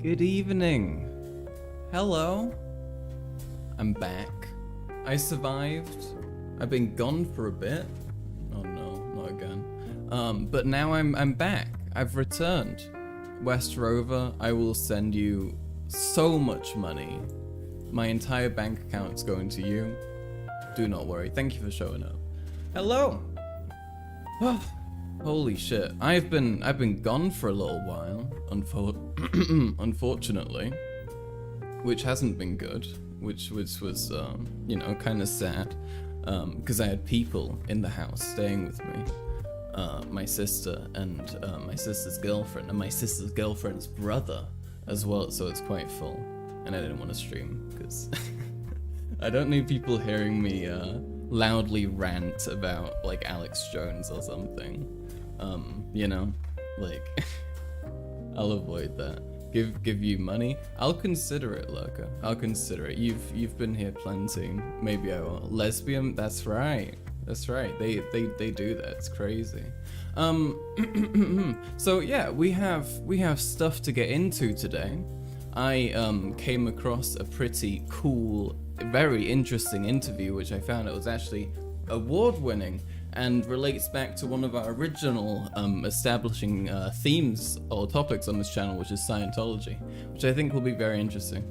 Good evening. Hello. I'm back. I survived. I've been gone for a bit. Oh no, not again. But now I'm back. I've returned. West Rover, I will send you so much money. My entire bank account's going to you. Do not worry. Thank you for showing up. Hello. Oh, holy shit. I've been gone for a little while, unfortunately, which hasn't been good, which was you know, kind of sad, because I had people in the house staying with me, my sister and my sister's girlfriend and my sister's girlfriend's brother as well, so it's quite full, and I didn't want to stream because I don't need people hearing me loudly rant about like Alex Jones or something. You know, like I'll avoid that. Give you money. I'll consider it, Lurker. I'll consider it. You've been here plenty. Maybe I will. Lesbian? That's right. That's right. They do that. It's crazy. So yeah, we have stuff to get into today. I came across a pretty cool, very interesting interview, which I found it was actually award-winning and relates back to one of our original establishing themes or topics on this channel, which is Scientology, which I think will be very interesting.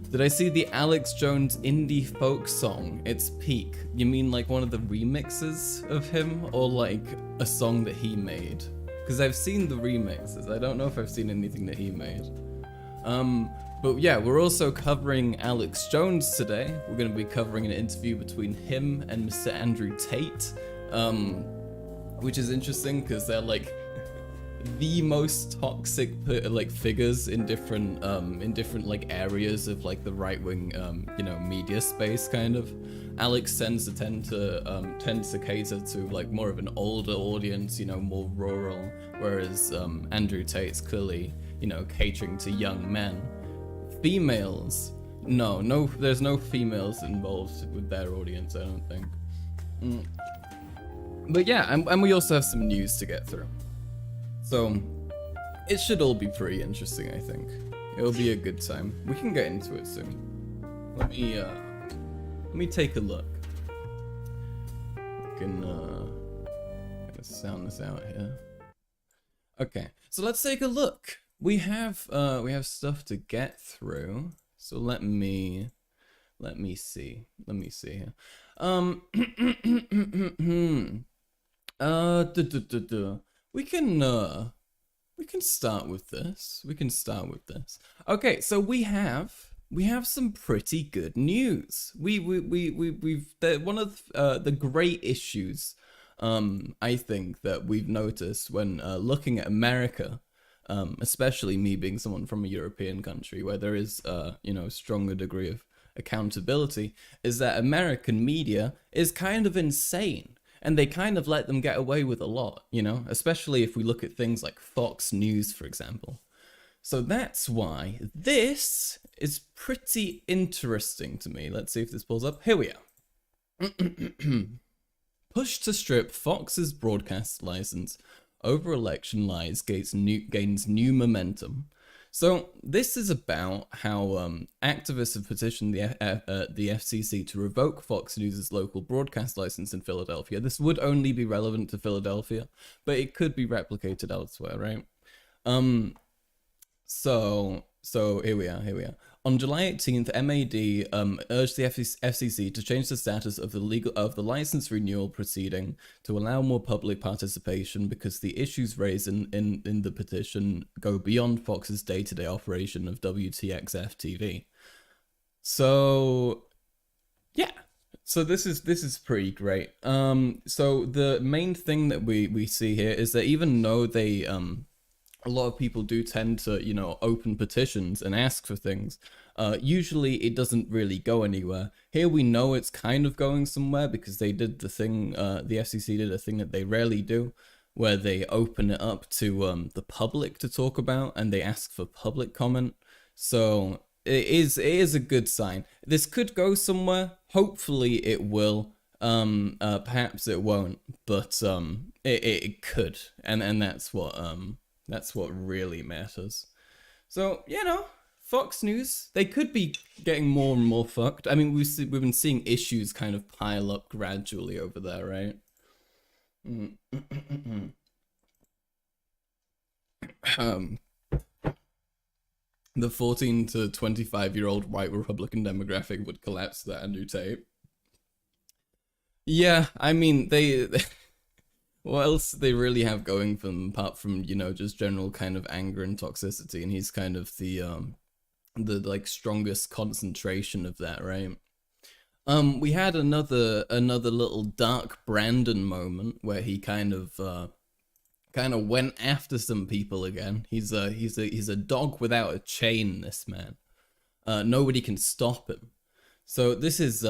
Did I see the Alex Jones indie folk song, It's Peak? You mean like one of the remixes of him, or like a song that he made? Because I've seen the remixes, I don't know if I've seen anything that he made. But yeah, we're also covering Alex Jones today. We're going to be covering an interview between him and Mr. Andrew Tate, which is interesting because they're like the most toxic like figures in different like areas of like the right-wing you know, media space kind of. Alex tends to cater to like more of an older audience, you know, more rural, whereas Andrew Tate's clearly, you know, catering to young men. Females, no, there's no females involved with their audience, I don't think. But yeah, and we also have some news to get through. So, it should all be pretty interesting, I think. It'll be a good time. We can get into it soon. Let me take a look. We can, gonna sound this out here. Okay, so let's take a look. We have stuff to get through. So let me see here. We can start with this. Okay, so we have some pretty good news. We've one of the great issues I think that we've noticed when looking at America, especially me being someone from a European country where there is you know, a stronger degree of accountability, is that American media is kind of insane. And they kind of let them get away with a lot, you know, especially if we look at things like Fox News, for example. So that's why this is pretty interesting to me. Let's see if this pulls up. Here we are. Push to strip Fox's broadcast license over election lies gains new momentum. So this is about how activists have petitioned the FCC to revoke Fox News' local broadcast license in Philadelphia. This would only be relevant to Philadelphia, but it could be replicated elsewhere, right? So here we are. On July 18th, MAD urged the FCC to change the status of the license renewal proceeding to allow more public participation because the issues raised in the petition go beyond Fox's day-to-day operation of WTXF TV. So yeah. So this is pretty great. So the main thing that we see here is that even though they a lot of people do tend to, you know, open petitions and ask for things, usually it doesn't really go anywhere. Here we know it's kind of going somewhere because they did the thing, the FCC did a thing that they rarely do, where they open it up to the public to talk about, and they ask for public comment. So it is a good sign. This could go somewhere. Hopefully it will. Perhaps it won't, but it could, and that's what really matters. So, Fox News, they could be getting more and more fucked. I mean, we've been seeing issues kind of pile up gradually over there, right? um, the 14 to 25-year-old white Republican demographic would collapse that Andrew Tate. Yeah, I mean, they what else they really have going for them apart from, just general kind of anger and toxicity, and he's kind of the like strongest concentration of that, right? We had another little dark Brandon moment where he kind of went after some people again. He's a dog without a chain, this man. Nobody can stop him. So this is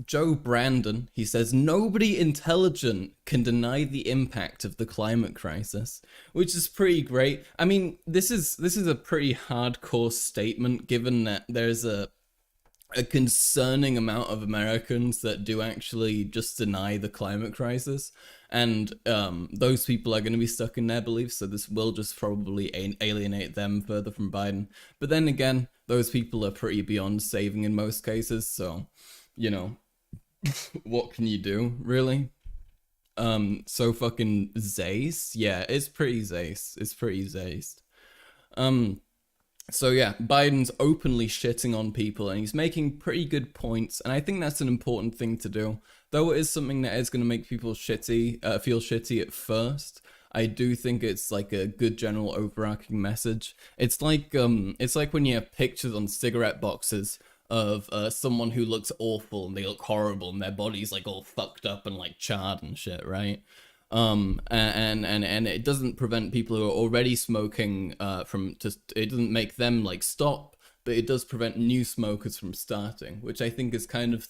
Joe Brandon. He says nobody intelligent can deny the impact of the climate crisis, which is pretty great. I mean, this is a pretty hardcore statement, given that there's a concerning amount of Americans that do actually just deny the climate crisis, and those people are going to be stuck in their beliefs, so this will just probably alienate them further from Biden. But then again, those people are pretty beyond saving in most cases, so, what can you do, really? So fucking Zace? Yeah, it's pretty Zace. It's pretty Zace. So yeah, Biden's openly shitting on people, and he's making pretty good points, and I think that's an important thing to do. Though it is something that is going to make people feel shitty at first, I do think it's like a good general overarching message. It's like when you have pictures on cigarette boxes of someone who looks awful and they look horrible and their body's like all fucked up and like charred and shit, right? And it doesn't prevent people who are already smoking it doesn't make them like stop, but it does prevent new smokers from starting, which I think is kind of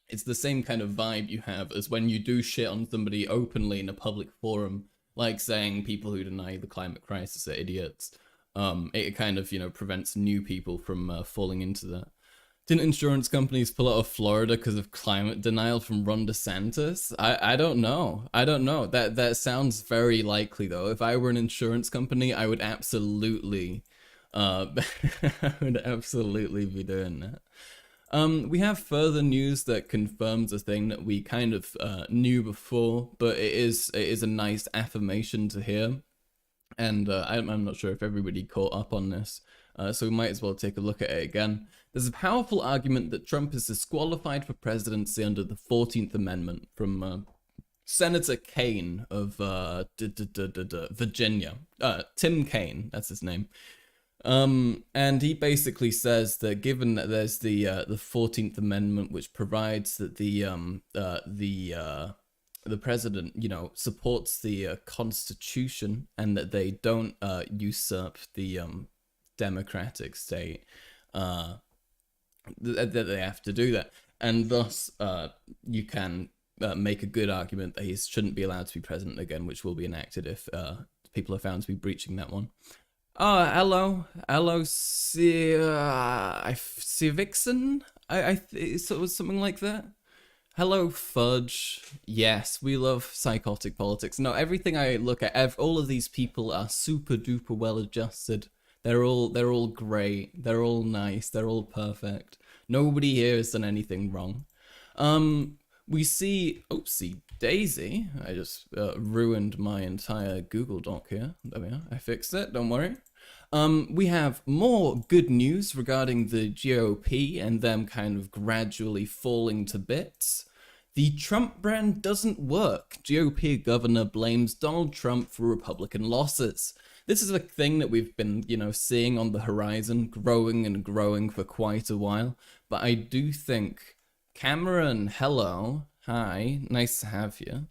it's the same kind of vibe you have as when you do shit on somebody openly in a public forum, like saying people who deny the climate crisis are idiots. It kind of, prevents new people from falling into that. Didn't insurance companies pull out of Florida because of climate denial from Ron DeSantis? I don't know. That sounds very likely, though. If I were an insurance company, I would absolutely I would absolutely be doing that. We have further news that confirms a thing that we kind of knew before, but it is a nice affirmation to hear. And I'm not sure if everybody caught up on this, so we might as well take a look at it again. There's a powerful argument that Trump is disqualified for presidency under the 14th Amendment from Senator Kaine of Virginia. Tim Kaine, that's his name. And he basically says that given that there's the 14th Amendment, which provides that the president, supports the Constitution, and that they don't usurp the democratic state, that they have to do that, and thus you can make a good argument that he shouldn't be allowed to be president again, which will be enacted if people are found to be breaching that one. Hello, Civixon? It was something like that. Hello, Fudge. Yes, we love psychotic politics. No, everything I look at, all of these people are super duper well adjusted. They're all great. They're all nice. They're all perfect. Nobody here has done anything wrong. We see, oopsie daisy. I just ruined my entire Google Doc here. There we are. I fixed it. Don't worry. We have more good news regarding the GOP and them kind of gradually falling to bits. The Trump brand doesn't work. GOP governor blames Donald Trump for Republican losses. This is a thing that we've been, seeing on the horizon, growing and growing for quite a while. But I do think, Cameron, hello, hi, nice to have you.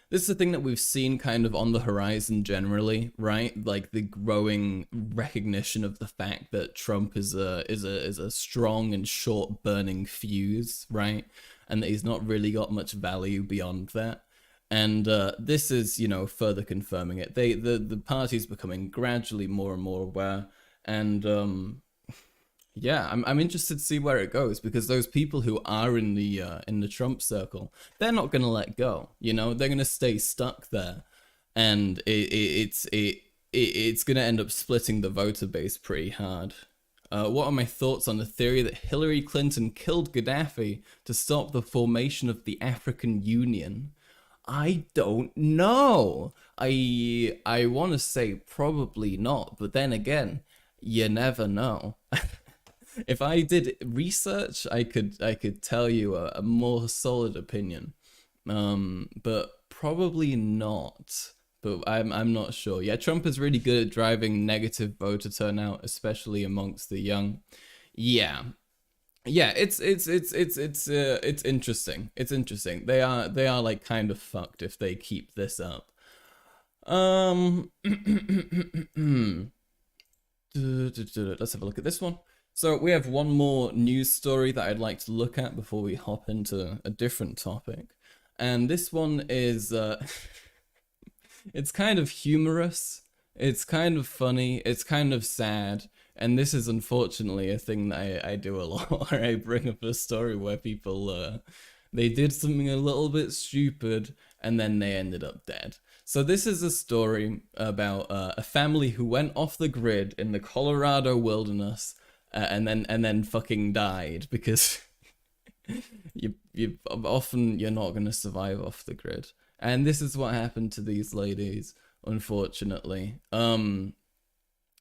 This is a thing that we've seen kind of on the horizon generally, right? Like the growing recognition of the fact that Trump is a strong and short burning fuse, right? And that he's not really got much value beyond that. And this is, further confirming it. The party's becoming gradually more and more aware, and yeah, I'm interested to see where it goes, because those people who are in the Trump circle, they're not gonna let go. They're gonna stay stuck there, and it's gonna end up splitting the voter base pretty hard. What are my thoughts on the theory that Hillary Clinton killed Gaddafi to stop the formation of the African Union? I don't know. I want to say probably not, but then again, you never know. If I did research, I could tell you a more solid opinion. But probably not. But I'm not sure. Yeah, Trump is really good at driving negative voter turnout, especially amongst the young. Yeah. Yeah, it's interesting. It's interesting. They are like kind of fucked if they keep this up. Let's have a look at this one. So we have one more news story that I'd like to look at before we hop into a different topic. And this one is it's kind of humorous, it's kind of funny, it's kind of sad, and this is unfortunately a thing that I do a lot, where I bring up a story where people they did something a little bit stupid and then they ended up dead. So this is a story about a family who went off the grid in the Colorado wilderness and then fucking died because you often you're not gonna survive off the grid. And this is what happened to these ladies, unfortunately.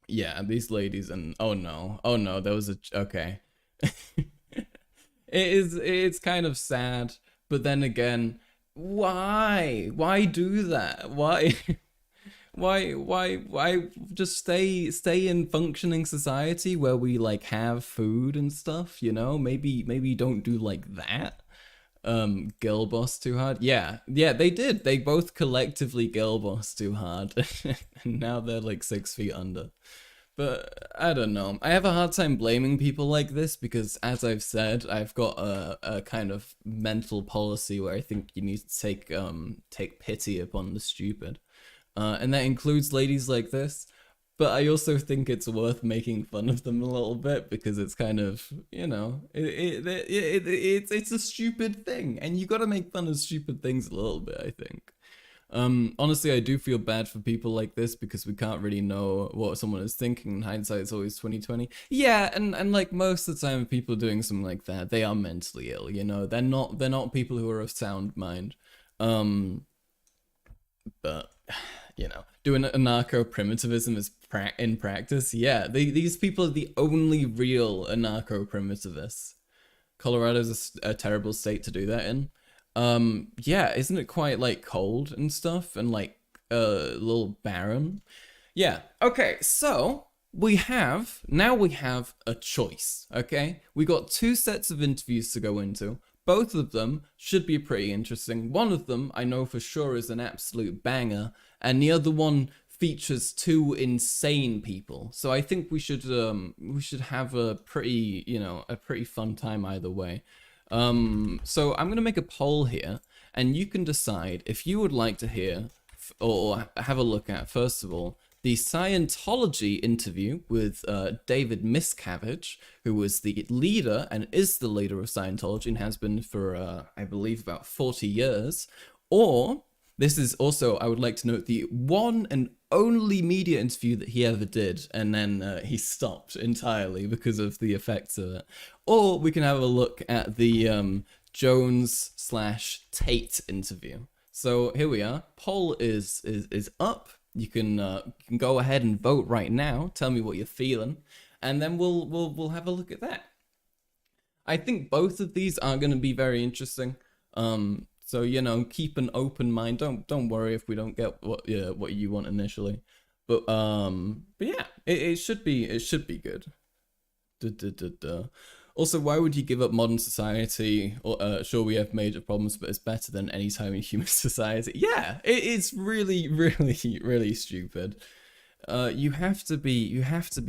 Yeah, these ladies, and oh no, there was okay. It's kind of sad, but then again, why do that? Why why just stay in functioning society where we like have food and stuff, you know? Maybe don't do like that. Girl boss too hard. Yeah, they did. They both collectively girl boss too hard. And now they're like 6 feet under. But I don't know. I have a hard time blaming people like this because, as I've said, I've got a kind of mental policy where I think you need to take pity upon the stupid. And that includes ladies like this. But I also think it's worth making fun of them a little bit because it's kind of, you know, it's a stupid thing, and you got to make fun of stupid things a little bit, I think. Honestly, I do feel bad for people like this because we can't really know what someone is thinking. In hindsight, it's always 2020. Yeah, and like most of the time, people doing something like that, they are mentally ill. You know, they're not people who are of sound mind. But you know, doing anarcho-primitivism is in practice. Yeah, these people are the only real anarcho-primitivists. Colorado's a terrible state to do that in. Yeah, isn't it quite like cold and stuff and like a little barren? Yeah. Okay, so we have a choice. Okay, we got 2 sets of interviews to go into. Both of them should be pretty interesting. One of them I know for sure is an absolute banger, and the other one features 2 insane people. So I think we should have a pretty fun time either way. So I'm gonna make a poll here, and you can decide if you would like to hear or have a look at, first of all, the Scientology interview with David Miscavige, who was the leader and is the leader of Scientology and has been for, I believe, about 40 years. Or, this is also, I would like to note, the one and only media interview that he ever did, and then he stopped entirely because of the effects of it. Or we can have a look at the Jones/Tate interview. So here we are. Poll is up. You can go ahead and vote right now. Tell me what you're feeling, and then we'll have a look at that. I think both of these are going to be very interesting. So you know, keep an open mind. Don't worry if we don't get what you want initially. But yeah, it should be good. Also, why would you give up modern society? Or sure, we have major problems, but it's better than any time in human society. Yeah, it's really, really, really stupid. You have to be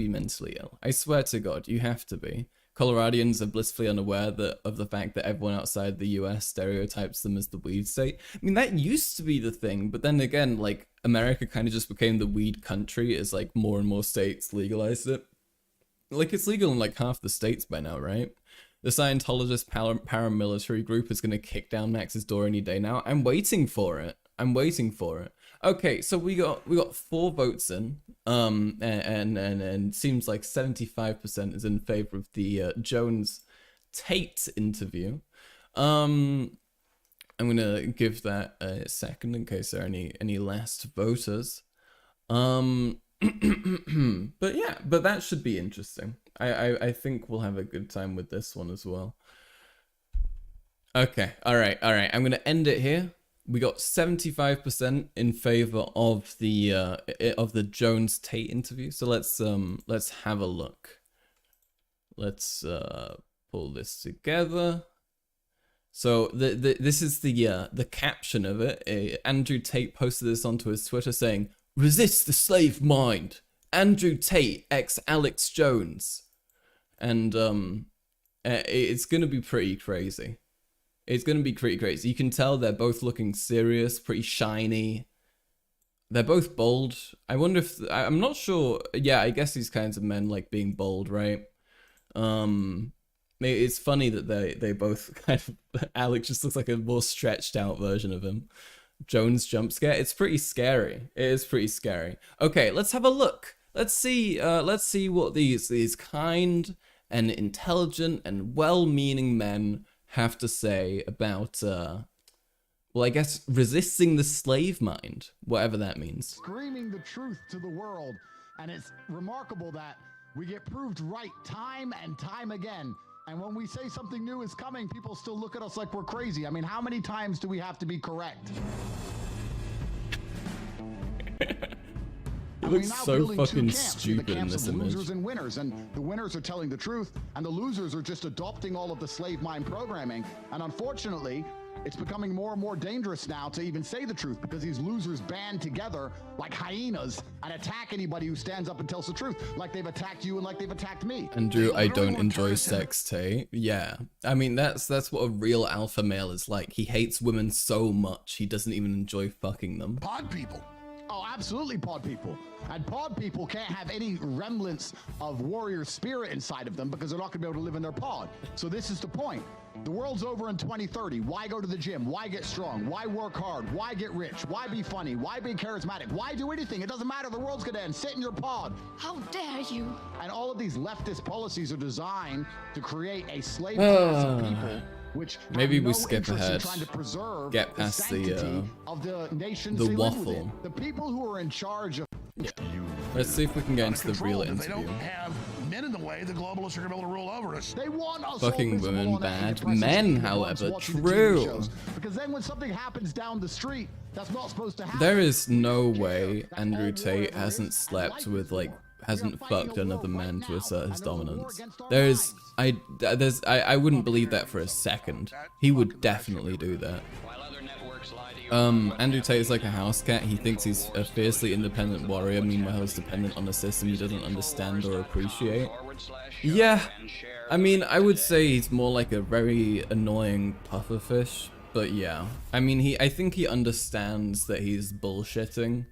mentally ill. I swear to God, you have to be. Coloradians are blissfully unaware of the fact that everyone outside the US stereotypes them as the weed state. I mean, that used to be the thing, but then again, like, America kind of just became the weed country as like more and more states legalized it. Like, it's legal in like half the states by now, right? The Scientologist paramilitary group is going to kick down Max's door any day now. I'm waiting for it. Okay, so we got 4 votes in, and seems like 75% is in favor of the Jones Tate interview. I'm gonna give that a second in case there are any last voters. But yeah, but that should be interesting. I think we'll have a good time with this one as well. Okay, all right. I'm gonna end it here. We got 75% in favor of the Jones Tate interview. So let's have a look. Let's pull this together. So this is the caption of it. Andrew Tate posted this onto his Twitter saying, "Resist the slave mind. Andrew Tate x Alex Jones," and it's gonna be pretty crazy. It's gonna be pretty crazy. You can tell they're both looking serious, pretty shiny. They're both bold. I wonder if I'm not sure. Yeah, I guess these kinds of men like being bold, right? It's funny that they both kind of. Alex just looks like a more stretched out version of him. Jones jump scare. It's pretty scary. It is pretty scary. Okay, let's have a look. Let's see what these kind and intelligent and well-meaning men have to say about well, I guess resisting the slave mind, whatever that means. Screaming the truth to the world, and it's remarkable that we get proved right time and time again. And when we say something new is coming, people still look at us like we're crazy. I mean, how many times do we have to be correct? It looks so fucking stupid in this image. Losers and winners, and the winners are telling the truth, and the losers are just adopting all of the slave mind programming. And unfortunately, it's becoming more and more dangerous now to even say the truth, because these losers band together like hyenas and attack anybody who stands up and tells the truth, like they've attacked you and like they've attacked me. Andrew, I don't enjoy sex, Tate. Yeah, I mean that's what a real alpha male is like. He hates women so much he doesn't even enjoy fucking them. Pod people. Oh, absolutely pod people. And pod people can't have any remnants of warrior spirit inside of them because they're not going to be able to live in their pod. So this is the point. The world's over in 2030. Why go to the gym? Why get strong? Why work hard? Why get rich? Why be funny? Why be charismatic? Why do anything? It doesn't matter. The world's going to end. Sit in your pod. How dare you? And all of these leftist policies are designed to create a slave class of people. Which maybe we no skip ahead, get past the waffle. The people who are in charge of Let's see if we can get into the real interview. They don't have men in the way. The globalists are going to be able to rule over us. They want us fucking women bad. Men, however, true. Because then when something happens down the street, that's not supposed to happen. There is no way Andrew Tate hasn't slept with hasn't fucked another man to assert his dominance. I wouldn't believe that for a second. He would definitely do that. Andrew Tate is like a house cat. He thinks he's a fiercely independent warrior, meanwhile he's dependent on a system he doesn't understand or appreciate. Yeah, I mean, I would say he's more like a very annoying pufferfish, but yeah. I mean, I think he understands that he's bullshitting.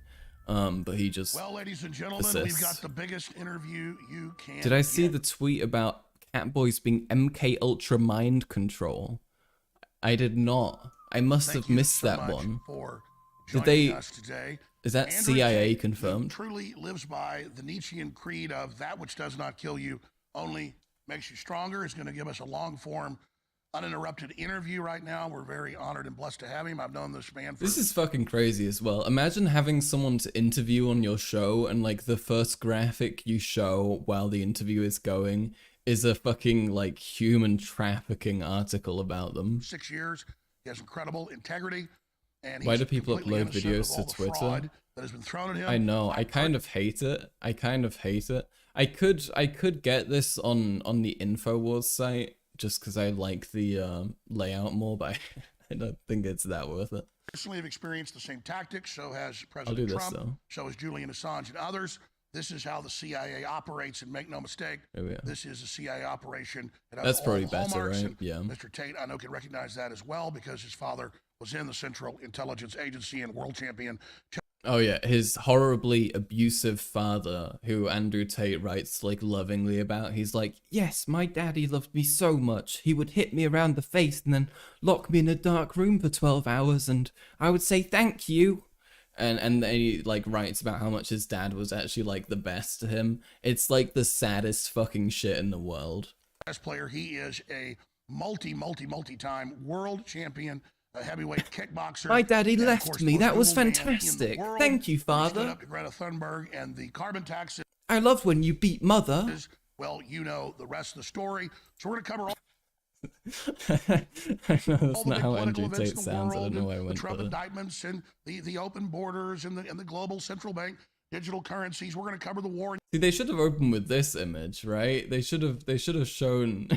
But he just ladies and gentlemen, we've got the biggest interview you can. Did I see the tweet about Catboys being MK Ultra mind control? I did not. I must have missed that one. Did they? Is that CIA confirmed? Truly lives by the Nietzschean creed of that which does not kill you only makes you stronger. Is going to give us a long form, uninterrupted interview right now. We're very honored and blessed to have him. I've known this man for... This is fucking crazy as well. Imagine having someone to interview on your show and like the first graphic you show while the interview is going is a fucking like human trafficking article about them. 6 years. He has incredible integrity. And why do people upload videos to Twitter? That has been thrown at him. I know. I kind of hate it. I could get this on the InfoWars site, just because I like the layout more, but I don't think it's that worth it. Personally have experienced the same tactics, so has President Trump, so has Julian Assange and others. This is how the CIA operates, and make no mistake, this is a CIA operation. That's probably better, right? Yeah. Mr. Tate, I know, can recognize that as well, because his father was in the Central Intelligence Agency and world champion. Oh yeah, his horribly abusive father, who Andrew Tate writes like lovingly about. He's like, yes, my daddy loved me so much. He would hit me around the face and then lock me in a dark room for 12 hours and I would say thank you. and he like writes about how much his dad was actually like the best to him. It's like the saddest fucking shit in the world. Best player. He is a multi-time world champion, a heavyweight kickboxer. My daddy and, left course, me. That was brutal man in the fantastic. world. Thank you, He stood father. up to Greta Thunberg and the carbon tax. I loved when you beat mother. Well, you know the rest of the story. So we're going to cover all I know that's the not big how political Andrew events Tate in the sounds. I world, don't know why I and the went Trump there. indictments and the open borders and the global central bank digital currencies. We're going to cover the war. See, they should have opened with this image, right? They should have shown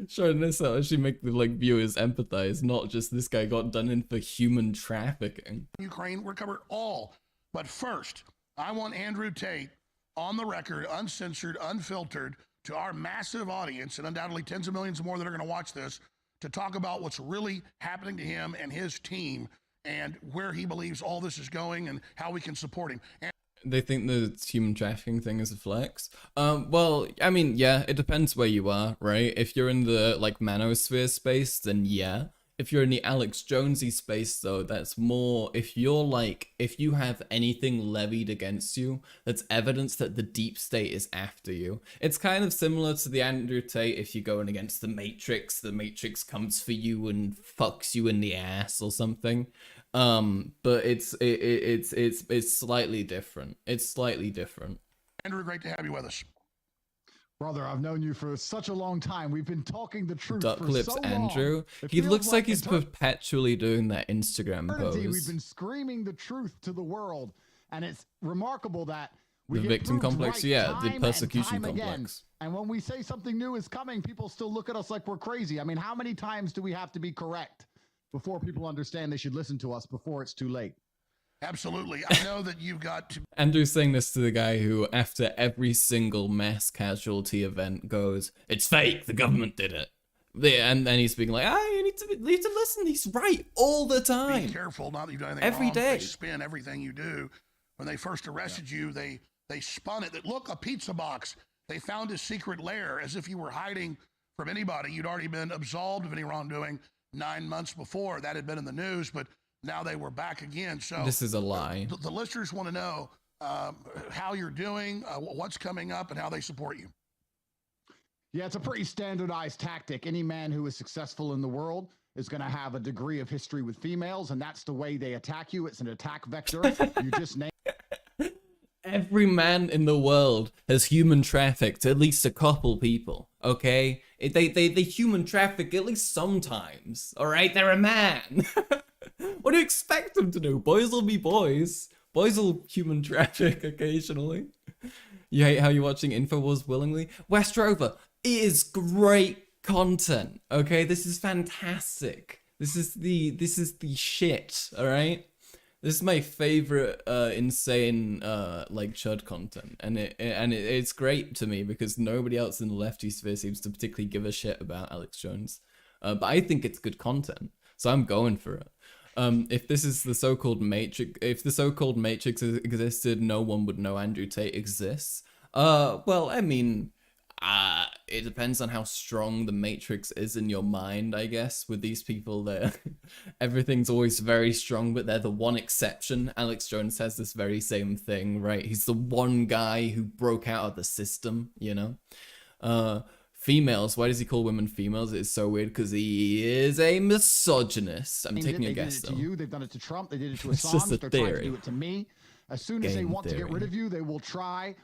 showing this out actually make the like viewers empathize, not just this guy got done in for human trafficking. Ukraine. We're covered all. But first, I want Andrew Tate on the record, uncensored, unfiltered, to our massive audience, and undoubtedly tens of millions more that are going to watch this, to talk about what's really happening to him and his team and where he believes all this is going and how we can support him. And They think the human trafficking thing is a flex. Well, I mean, yeah, it depends where you are, right? If you're in the like manosphere space, then yeah. If you're in the Alex Jonesy space, though, that's more if you have anything levied against you, that's evidence that the deep state is after you. It's kind of similar to the Andrew Tate. If you're going against the Matrix comes for you and fucks you in the ass or something. But it's slightly different. It's slightly different. Andrew, great to have you with us. Brother, I've known you for such a long time. We've been talking the truth Duck for lips so long. Andrew. It He feels looks like he's eternity perpetually doing that Instagram We've pose. been screaming the truth to the world, and it's remarkable that we The get victim proved complex, right yeah, time the and persecution time again. complex. And when we say something new is coming, people still look at us like we're crazy. I mean, how many times do we have to be correct before people understand they should listen to us before it's too late? Absolutely. I know that you've got to Andrew's saying this to the guy who, after every single mass casualty event, goes, "It's fake. The government did it." And then he's being like, you need to listen. He's right all the time. be careful. Not that you've done anything Every wrong. day. They spin everything you do. When they first arrested you, they spun it. That look, a pizza box. They found his secret lair, as if you were hiding from anybody. You'd already been absolved of any wrongdoing 9 months before. That had been in the news, but now they were back again. So This is a lie. the listeners want to know how you're doing, what's coming up, and how they support you. Yeah, it's a pretty standardized tactic. Any man who is successful in the world is going to have a degree of history with females, and that's the way they attack you. It's an attack vector. You just name Every man in the world has human trafficked at least a couple people, okay? They human traffic at least sometimes, all right? They're a man. What do you expect them to do? Boys will be boys. Boys will human traffic occasionally. You hate how you're watching InfoWars willingly? West Rover, it is great content, okay? This is fantastic. This is the shit, all right? This is my favorite insane like chud content, and it's great to me because nobody else in the lefty sphere seems to particularly give a shit about Alex Jones. But I think it's good content, so I'm going for it. If this is the so-called Matrix, if the so-called Matrix existed, no one would know Andrew Tate exists. Well, I mean, it depends on how strong the Matrix is in your mind, I guess. With these people, there, everything's always very strong, but they're the one exception. Alex Jones has this very same thing, right? He's the one guy who broke out of the system, you know? Females, why does he call women females? It's so weird because he is a misogynist. I'm taking a guess, though. though. They did it to you. They've done it to Trump. They did it to It's just Assange. a They're trying to theory. do it to me. As soon as they Game want to get theory. rid of you, they will try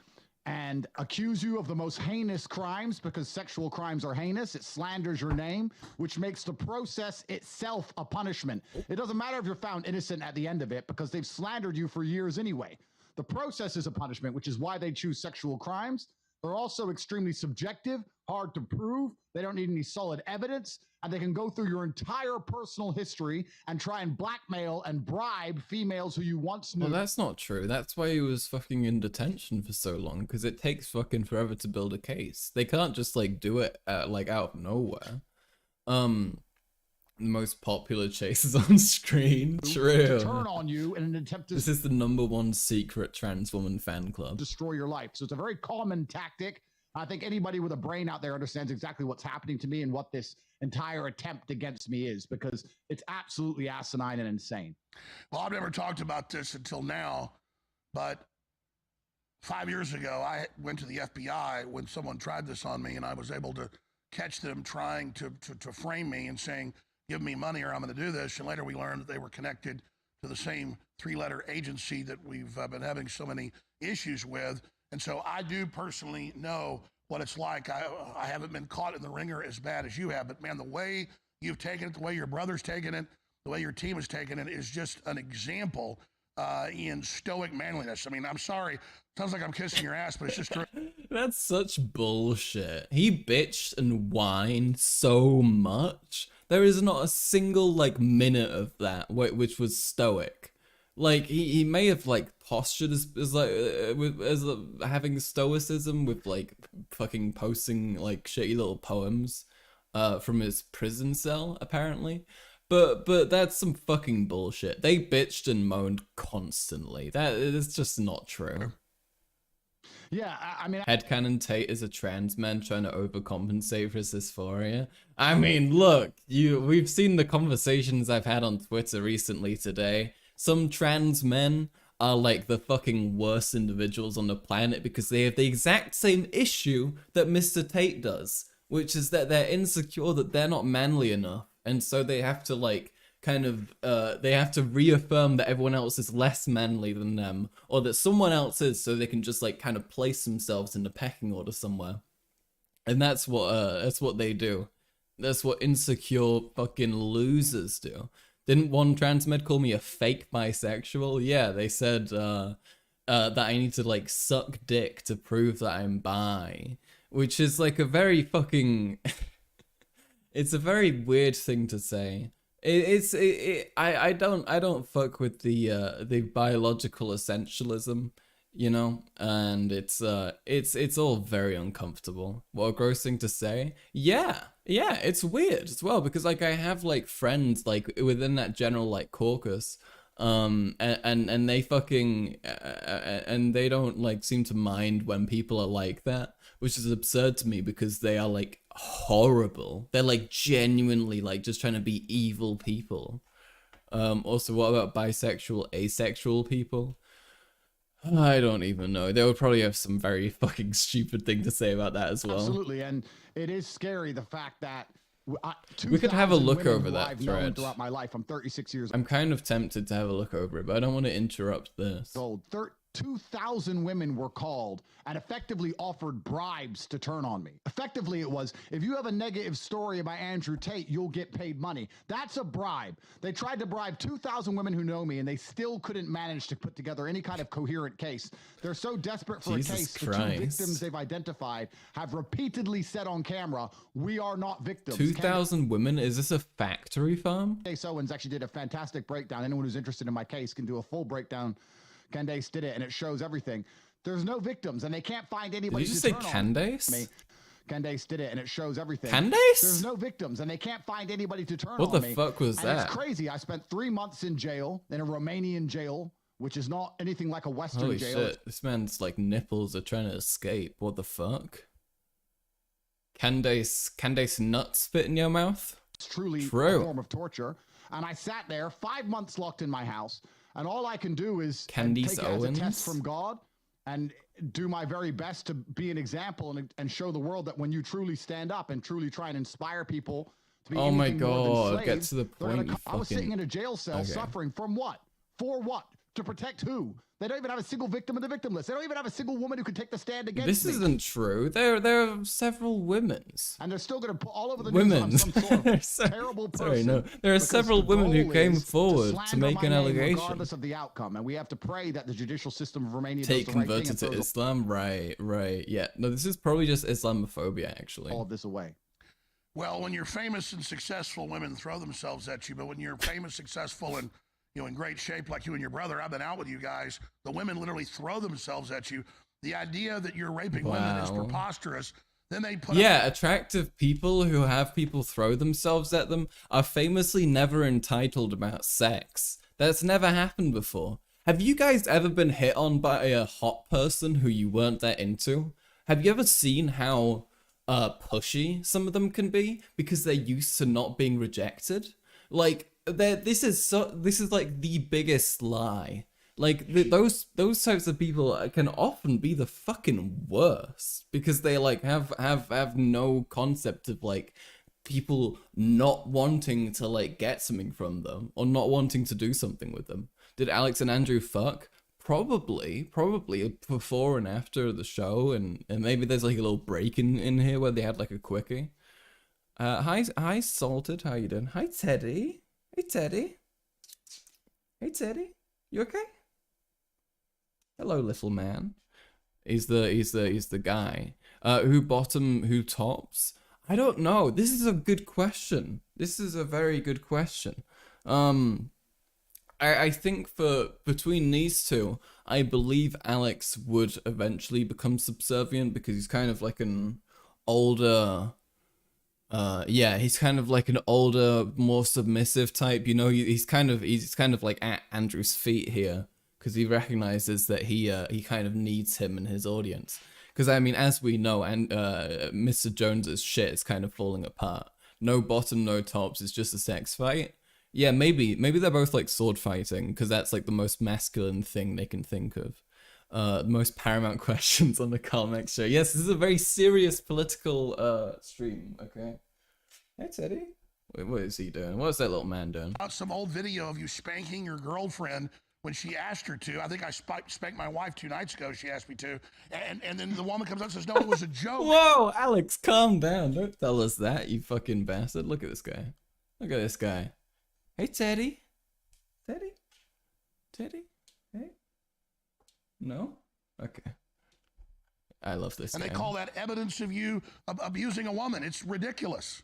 and accuse you of the most heinous crimes because sexual crimes are heinous. It slanders your name, which makes the process itself a punishment. It doesn't matter if you're found innocent at the end of it because they've slandered you for years anyway. The process is a punishment, which is why they choose sexual crimes. They're also extremely subjective, hard to prove. They don't need any solid evidence, and they can go through your entire personal history and try and blackmail and bribe females who you once knew. Well, that's not true. That's why he was fucking in detention for so long, because it takes fucking forever to build a case. They can't just, like, do it, like, out of nowhere. The most popular chases on screen. To True. turn on you in an attempt to This is the #1 secret trans woman fan club. destroy your life. So it's a very common tactic. I think anybody with a brain out there understands exactly what's happening to me and what this entire attempt against me is, because it's absolutely asinine and insane. Well, I've never talked about this until now, but 5 years ago, I went to the FBI when someone tried this on me, and I was able to catch them trying to frame me and saying, give me money or I'm going to do this. And later we learned that they were connected to the same 3-letter agency that we've been having so many issues with. And so I do personally know what it's like. I haven't been caught in the ringer as bad as you have, but man, the way you've taken it, the way your brother's taken it, the way your team has taken it is just an example in stoic manliness. I mean, I'm sorry. Sounds like I'm kissing your ass, but it's just true. That's such bullshit. He bitched and whined so much. There is not a single, like, minute of that which was stoic. Like, he may have, like, postured as having stoicism with, like, fucking posting, like, shitty little poems from his prison cell, apparently. But that's some fucking bullshit. They bitched and moaned constantly. That is just not true. Yeah, I mean... Headcanon Tate is a trans man trying to overcompensate for his dysphoria. I mean, look, we've seen the conversations I've had on Twitter recently today. Some trans men are like the fucking worst individuals on the planet because they have the exact same issue that Mr. Tate does, which is that they're insecure that they're not manly enough. And so they have to like they have to reaffirm that everyone else is less manly than them, or that someone else is, so they can just like kind of place themselves in the pecking order somewhere. And that's what they do. That's what insecure fucking losers do. Didn't one trans med call me a fake bisexual? Yeah, they said that I need to like suck dick to prove that I'm bi, which is like a very fucking it's a very weird thing to say. I don't fuck with the biological essentialism, you know, and it's all very uncomfortable. What a gross thing to say. Yeah, it's weird as well, because like I have like friends like within that general like caucus, and they fucking and they don't like seem to mind when people are like that, which is absurd to me because they are like horrible. They're like genuinely like just trying to be evil people. Also, what about bisexual, asexual people? I don't even know. They would probably have some very fucking stupid thing to say about that as well. Absolutely, and it is scary the fact that we could have a look over that I've thread. known throughout my life. I'm 36 years old. I'm kind of tempted to have a look over it, but I don't want to interrupt this. 2,000 women were called and effectively offered bribes to turn on me. Effectively, it was, if you have a negative story about Andrew Tate, you'll get paid money. That's a bribe. They tried to bribe 2,000 women who know me, and they still couldn't manage to put together any kind of coherent case. They're so desperate for Jesus a case. Christ. The 2 victims they've identified have repeatedly said on camera, we are not victims. 2,000 women? Is this a factory farm? Candace Owens actually did a fantastic breakdown. Anyone who's interested in my case can do a full breakdown. Candace did it, and it shows everything. There's no victims, and they can't find anybody. Did you just say Candace? Me. Candace did it, and it shows everything. Candace? There's no victims, and they can't find anybody to turn on What me. the fuck was and that? It's crazy. I spent 3 months in jail, in a Romanian jail, which is not anything like a Western Holy jail. shit, this man's like nipples are trying to escape. What the fuck? Candace nuts fit in your mouth? It's truly a form of torture. And I sat there 5 months locked in my house, and all I can do is take it as a test from God and do my very best to be an example and show the world that when you truly stand up and truly try and inspire people to be anything more than slaves, get to the point. I was sitting in a jail cell suffering from what? For what? To protect who? They don't even have a single victim in the victim list. They don't even have a single woman who could take the stand against me. This isn't true. There are several women's. And they're still going to put all over the news I'm some sort of terrible person. Sorry, no. There are several women who came forward to make an allegation. Regardless of the outcome. And we have to pray that the judicial system of Romania Tate does the right converted thing to Islam? Right. Yeah. No, this is probably just Islamophobia, actually. All of this away. Well, when you're famous and successful, women throw themselves at you. But when you're famous, successful, and in great shape like you and your brother, I've been out with you guys, the women literally throw themselves at you. The idea that you're raping women is preposterous. Then they put attractive people who have people throw themselves at them are famously never entitled about sex. That's never happened before. Have you guys ever been hit on by a hot person who you weren't that into? Have you ever seen how pushy some of them can be because they're used to not being rejected? Like, this is like the biggest lie. Like, those types of people can often be the fucking worst because they like have no concept of like people not wanting to like get something from them or not wanting to do something with them. Did Alex and Andrew fuck? Probably before and after the show, and maybe there's like a little break in here where they had like a quickie. Hi Salted, how you doing? Hi Teddy. Hey Teddy. Hey Teddy. You okay? Hello little man. He's the guy. Who bottom, who tops? I don't know. This is a good question. This is a very good question. I think for between these two, I believe Alex would eventually become subservient because he's kind of like an older, he's kind of like an older, more submissive type. You know, he's kind of like at Andrew's feet here because he recognizes that he kind of needs him in his audience. Because I mean, as we know, and Mr. Jones's shit is kind of falling apart. No bottom, no tops. It's just a sex fight. Yeah, maybe they're both like sword fighting because that's like the most masculine thing they can think of. Most paramount questions on the Carl Show. Yes, this is a very serious political stream. Okay. Hey Teddy. Wait, what is he doing? What's that little man doing? Some old video of you spanking your girlfriend when she asked her to. I think I spanked my wife 2 nights ago. She asked me to, and then the woman comes up and says, "No, it was a joke." Whoa, Alex, calm down. Don't tell us that, you fucking bastard. Look at this guy. Look at this guy. Hey, Teddy. Teddy? Teddy? Hey? No? Okay. I love this And guy. they call that evidence of you abusing a woman. It's ridiculous.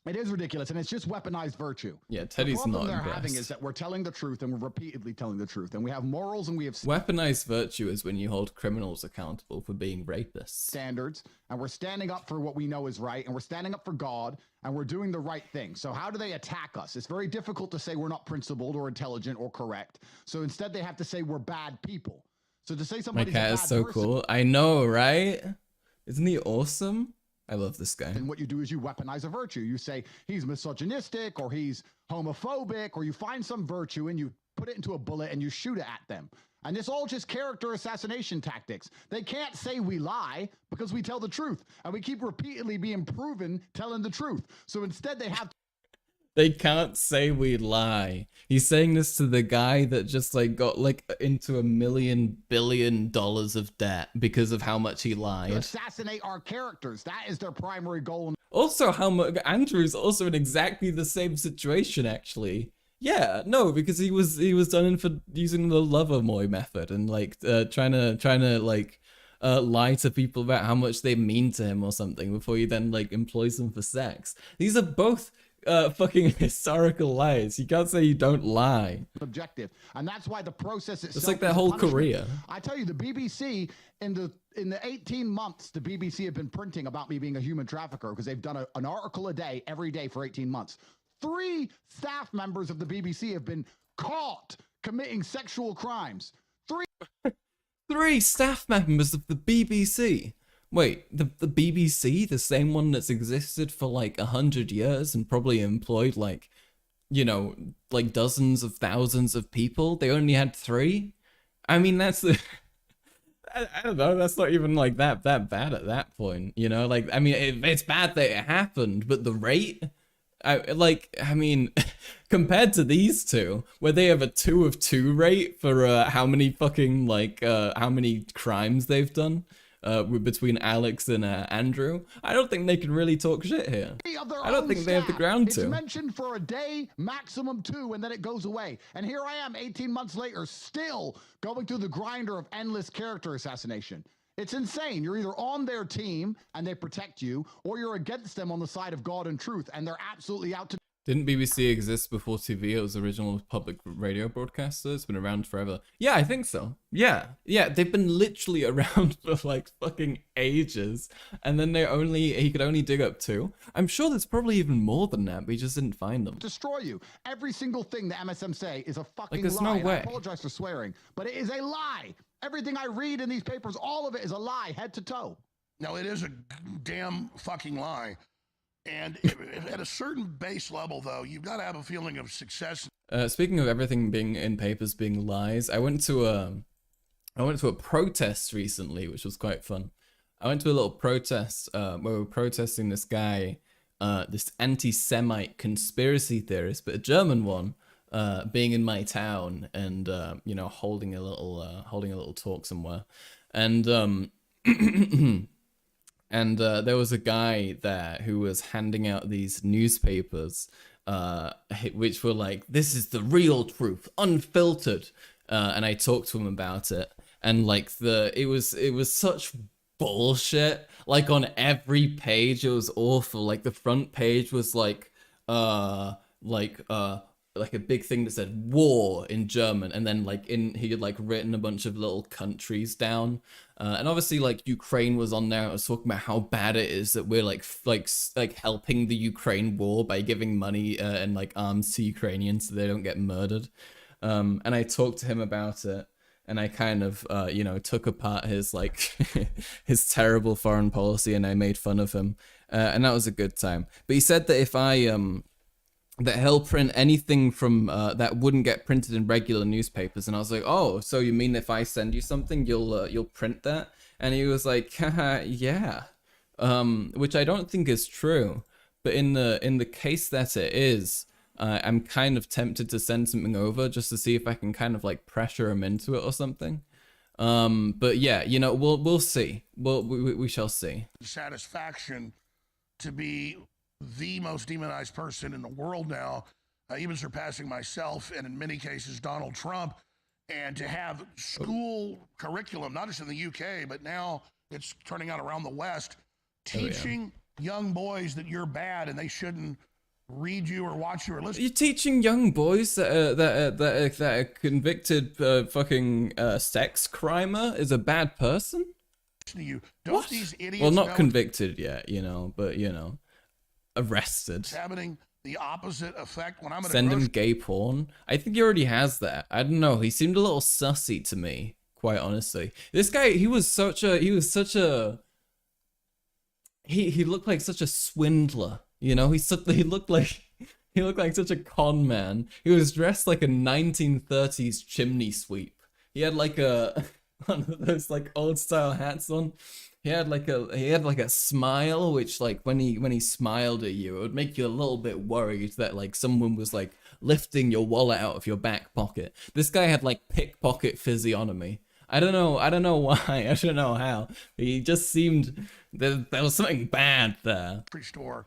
It is ridiculous, and it's just weaponized virtue. Yeah, Teddy's the not problem they're impressed. having is that we're telling the truth, and we're repeatedly telling the truth, and we have morals, and we have Weaponized virtue is when you hold criminals accountable for being rapists. standards, and we're standing up for what we know is right, and we're standing up for God, and we're doing the right thing. So how do they attack us? It's very difficult to say we're not principled or intelligent or correct. So instead, they have to say we're bad people. So to say My somebody's cat a is bad so person, cool. I know, right? Isn't he awesome? I love this guy. and what you do is you weaponize a virtue. You say he's misogynistic or he's homophobic, or you find some virtue and you put it into a bullet and you shoot it at them. And it's all just character assassination tactics. They can't say we lie because we tell the truth, and we keep repeatedly being proven telling the truth. So instead they have They can't say we lie. He's saying this to the guy that just like got like into $1 billion of debt because of how much he to lied. assassinate our characters. That is their primary goal. Also, how much Andrew's also in exactly the same situation, actually. Yeah, no, because he was done in for using the Loverboy method and like trying to like lie to people about how much they mean to him or something before he then like employs them for sex. These are both fucking historical lies. You can't say you don't lie. Objective, and that's why the process itself. It's like their is a whole punishment. career. I tell you, the BBC in the 18 months the BBC have been printing about me being a human trafficker, because they've done an article a day every day for 18 months. 3 staff members of the BBC have been caught committing sexual crimes. 3 staff members of the BBC. Wait, the BBC, the same one that's existed for like 100 years and probably employed like, you know, like dozens of thousands of people. They only had 3. I mean, that's the. I don't know. That's not even like that bad at that point. You know, like I mean, it's bad that it happened, but the rate. I mean, compared to these two, where they have a 2 of 2 rate for how many fucking like how many crimes they've done between Alex and Andrew, I don't think they can really talk shit here. I don't think they have the ground to. It's mentioned for a day, maximum 2, and then it goes away. And here I am 18 months later, still going through the grinder of endless character assassination. It's insane. You're either on their team and they protect you, or you're against them on the side of God and truth, and they're absolutely out to. Didn't BBC exist before TV? It was the original public radio broadcaster. It's been around forever. Yeah, I think so. Yeah, they've been literally around for like fucking ages. And then he could only dig up 2. I'm sure there's probably even more than that, but he just didn't find them. Destroy you. Every single thing the MSM say is a fucking Like, there's lie. no And I way. apologize for swearing, but it is a lie. Everything I read in these papers, all of it is a lie, head to toe. No, it is a damn fucking lie. And at a certain base level, though, you've got to have a feeling of success. Speaking of everything being in papers being lies, I went to a protest recently, which was quite fun. I went to a little protest where we were protesting this guy, this anti-Semite conspiracy theorist, but a German one, being in my town and you know, holding a little talk somewhere, and and there was a guy there who was handing out these newspapers, which were like, "This is the real truth, unfiltered," and I talked to him about it, and like it was such bullshit. Like on every page, it was awful. Like the front page was like a big thing that said war in German, and then like he had like written a bunch of little countries down, and obviously like Ukraine was on there. I was talking about how bad it is that we're like helping the Ukraine war by giving money and like arms to Ukrainians so they don't get murdered, and I talked to him about it, and I kind of you know, took apart his like his terrible foreign policy, and I made fun of him, and that was a good time. But he said that if that he'll print anything from that wouldn't get printed in regular newspapers, and I was like, "Oh, so you mean if I send you something, you'll print that?" And he was like, "Haha, yeah," which I don't think is true, but in the case that it is, I'm kind of tempted to send something over just to see if I can kind of like pressure him into it or something. But yeah, you know, we'll see. We shall see. Satisfaction to be the most demonized person in the world now, even surpassing myself and in many cases Donald Trump, and to have school curriculum, not just in the UK, but now it's turning out around the West, teaching young boys that you're bad and they shouldn't read you or watch you or listen. You're teaching young boys that a convicted fucking sex crimer is a bad person? To you. Don't these idiots well, not know convicted yet, you know, but you know, arrested. it's having the opposite effect when I'm at Send him gay porn. I think he already has that. I don't know. He seemed a little sussy to me, quite honestly. This guy, he looked like such a swindler. You know, he looked like such a con man. He was dressed like a 1930s chimney sweep. He had like one of those like old style hats on. He had like a smile, which like when he smiled at you, it would make you a little bit worried that like someone was like lifting your wallet out of your back pocket. This guy had like pickpocket physiognomy. I don't know why. I don't know how. He just seemed there was something bad there. Store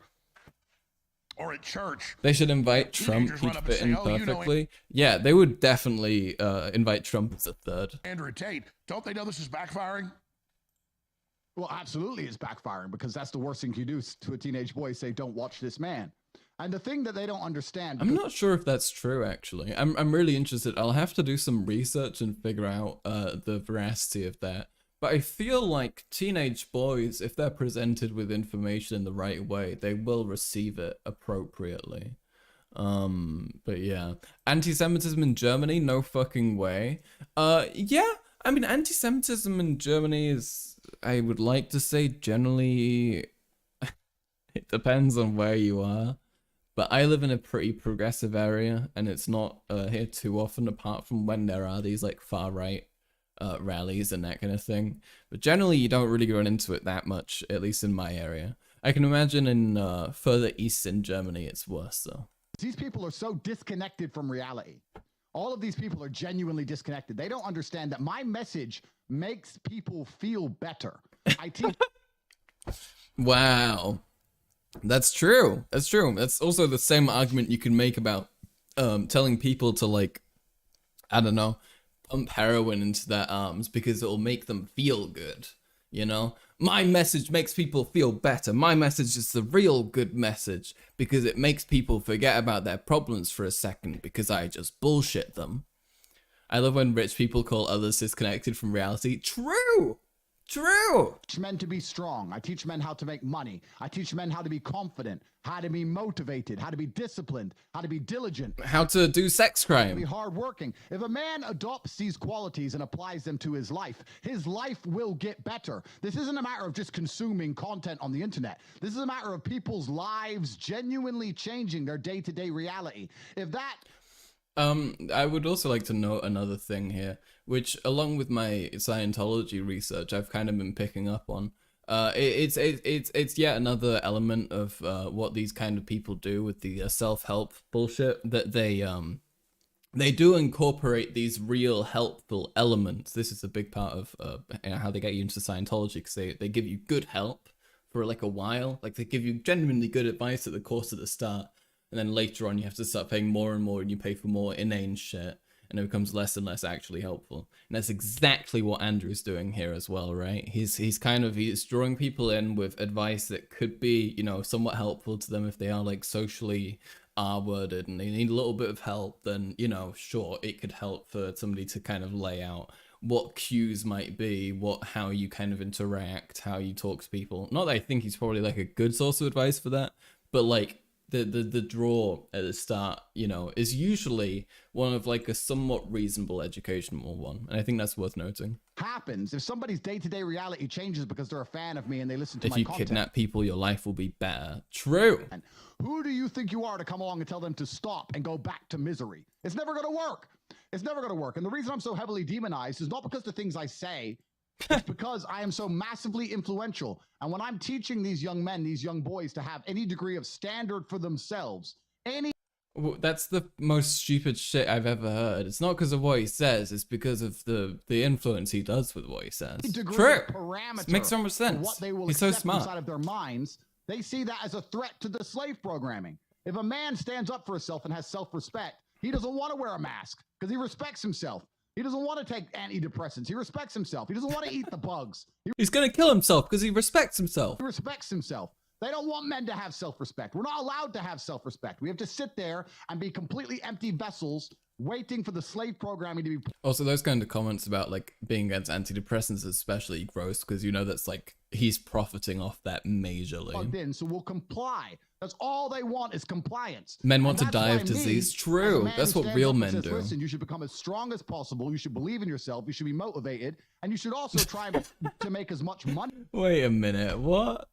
or at church. They should invite Trump. He'd fit in perfectly. Yeah, they would definitely invite Trump as a third. Andrew Tate, don't they know this is backfiring? Well, absolutely it's backfiring, because that's the worst thing you do to a teenage boy, say, "Don't watch this man." And the thing that they don't understand... I'm not sure if that's true, actually. I'm really interested. I'll have to do some research and figure out the veracity of that. But I feel like teenage boys, if they're presented with information in the right way, they will receive it appropriately. But yeah. Anti-Semitism in Germany? No fucking way. Yeah. I mean, anti-Semitism in Germany is, I would like to say, generally... it depends on where you are. But I live in a pretty progressive area, and it's not here too often, apart from when there are these like far-right rallies and that kind of thing. But generally, you don't really run into it that much, at least in my area. I can imagine in further east in Germany, it's worse, though. These people are so disconnected from reality. All of these people are genuinely disconnected. They don't understand that my message makes people feel better. I teach... Wow. That's true. That's true. That's also the same argument you can make about telling people to, like, I don't know, pump heroin into their arms because it'll make them feel good, you know? My message makes people feel better. My message is the real good message because it makes people forget about their problems for a second because I just bullshit them. I love when rich people call others disconnected from reality. True! True. teach men to be strong. I teach men how to make money. I teach men how to be confident, how to be motivated, how to be disciplined, how to be diligent, How to do sex be crime. hardworking. If a man adopts these qualities and applies them to his life will get better. This isn't a matter of just consuming content on the internet. This is a matter of people's lives genuinely changing their day-to-day reality. If that I would also like to note another thing here, which, along with my Scientology research, I've kind of been picking up on. It's yet another element of what these kind of people do with the self-help bullshit, that they do incorporate these real helpful elements. This is a big part of how they get you into Scientology, because they give you good help for like a while. Like, they give you genuinely good advice at the course of the start. And then later on, you have to start paying more and more, and you pay for more inane shit, and it becomes less and less actually helpful. And that's exactly what Andrew's doing here as well, right? He's drawing people in with advice that could be, you know, somewhat helpful to them if they are like socially R-worded and they need a little bit of help. Then, you know, sure, it could help for somebody to kind of lay out what cues might be, how you kind of interact, how you talk to people. Not that I think he's probably like a good source of advice for that, but like, the draw at the start, you know, is usually one of like a somewhat reasonable educational one, and I think that's worth noting. happens, if somebody's day-to-day reality changes because they're a fan of me and they listen to If my you content, kidnap people, your life will be better. True. who do you think you are to come along and tell them to stop and go back to misery? It's never going to work. It's never going to work. And the reason I'm so heavily demonized is not because the things I say, it's because I am so massively influential. And when I'm teaching these young men, these young boys, to have any degree of standard for themselves, Well, that's the most stupid shit I've ever heard. It's not because of what he says, it's because of the influence he does with what he says. degree True. of parameter It makes so much of sense. what they will He's so accept smart. inside of their minds, they see that as a threat to the slave programming. If a man stands up for himself and has self-respect, he doesn't want to wear a mask because he respects himself. He doesn't want to take antidepressants. He respects himself. He doesn't want to eat the bugs. He's gonna kill himself because he respects himself. He respects himself. They don't want men to have self-respect. We're not allowed to have self-respect. We have to sit there and be completely empty vessels waiting for the slave programming to be Also, those kind of comments about like being against antidepressants is especially gross, because you know that's like he's profiting off that majorly. plugged in, so we'll comply. That's all they want is compliance. Men want And to that's die why of me, disease. as a True. man That's who what stands real up and men says, do. Listen, you should become as strong as possible. You should believe in yourself. You should be motivated, and you should also try to make as much money. Wait a minute. What?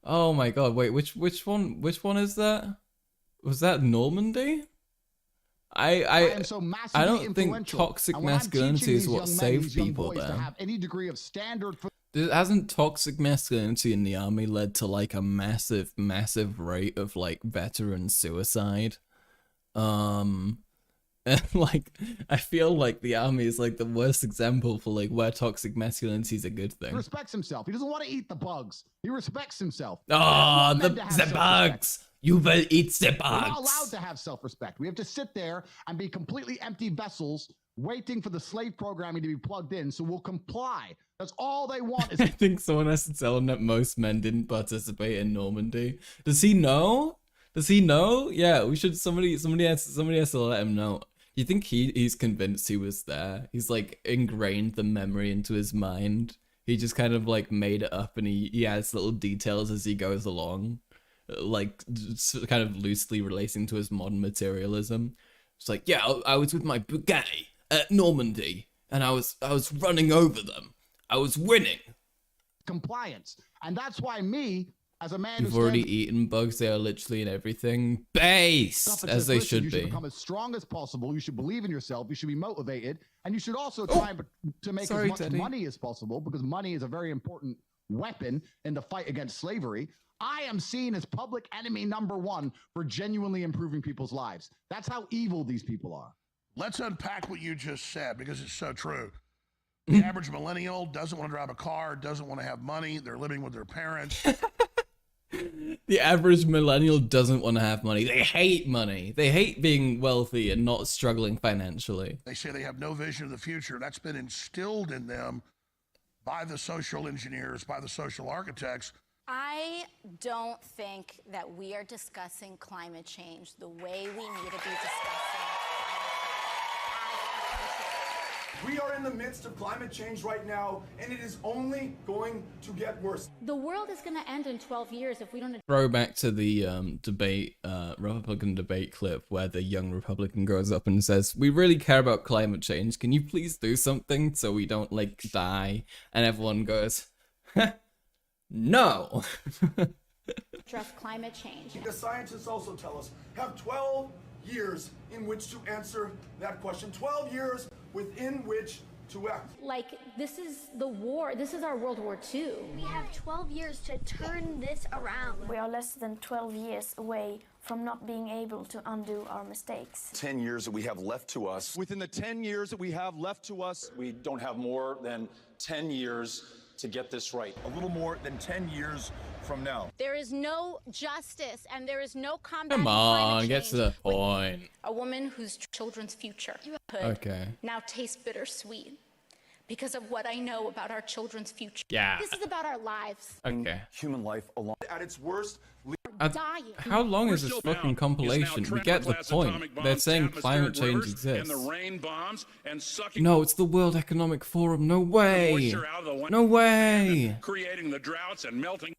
Oh my god. Wait, which one is that? Was that Normandy? I am so massively I don't think influential. toxic And when I'm masculinity teaching is these what young men, saved these young people boys, to there. have any degree of standard for Hasn't toxic masculinity in the army led to like a massive rate of like veteran suicide? And like, I feel like the army is like the worst example for like where toxic masculinity is a good He thing. respects himself. He doesn't want to eat the bugs. He respects himself. Oh, Men to have the self-respect. bugs! You will eat the We're not allowed bugs! to have self-respect. We have to sit there and be completely empty vessels waiting for the slave programming to be plugged in, so we'll comply. That's all they want is I think someone has to tell him that most men didn't participate in Normandy. Does he know? Does he know? Yeah, we should. Somebody has to let him know. You think he's convinced he was there? He's like ingrained the memory into his mind. He just kind of like made it up, and he adds little details as he goes along, like kind of loosely relating to his modern materialism. It's like, yeah, I was with my brigade at Normandy, and I was running over them. I was winning. compliance. And that's why me, as a man You've who already stands eaten bugs. They are literally in everything. up Based and as says, they "Listen, should you be. should become as strong as possible. You should believe in yourself. You should be motivated. And you should also try to make Sorry, as much Teddy. money as possible, because money is a very important weapon in the fight against slavery. I am seen as public enemy number one for genuinely improving people's lives. That's how evil these people are. Let's unpack what you just said, because it's so true. The average millennial doesn't want to drive a car, doesn't want to have money. They're living with their parents. The average millennial doesn't want to have money. They hate money. They hate being wealthy and not struggling financially. They say they have no vision of the future. That's been instilled in them by the social engineers, by the social architects. I don't think that we are discussing climate change the way we need to be discussing climate change as a country. We are in the midst of climate change right now, and it is only going to get worse. The world is going to end in 12 years if we don't. Throw back to the Republican debate clip where the young Republican goes up and says, "We really care about climate change. Can you please do something so we don't like die?" And everyone goes, "No." Address climate change. The scientists also tell us have 12 years in which to answer that question. 12 years within which to act. Like, this is the war. This is our World War II. We have 12 years to turn this around. We are less than 12 years away from not being able to undo our mistakes. 10 years that we have left to us. Within the 10 years that we have left to us, we don't have more than 10 years to get this right. A little more than 10 years from now. There is no justice and there is no combat. Come on, get to the point. A woman whose children's future Okay. now tastes bittersweet because of what I know about our children's future. Yeah. This is about our lives. Okay. Human life alone. At its worst, Dying. How long is this fucking compilation? We get the point. They're saying climate change exists. No, it's the World Economic Forum. No way. No way. Creating the droughts and melting.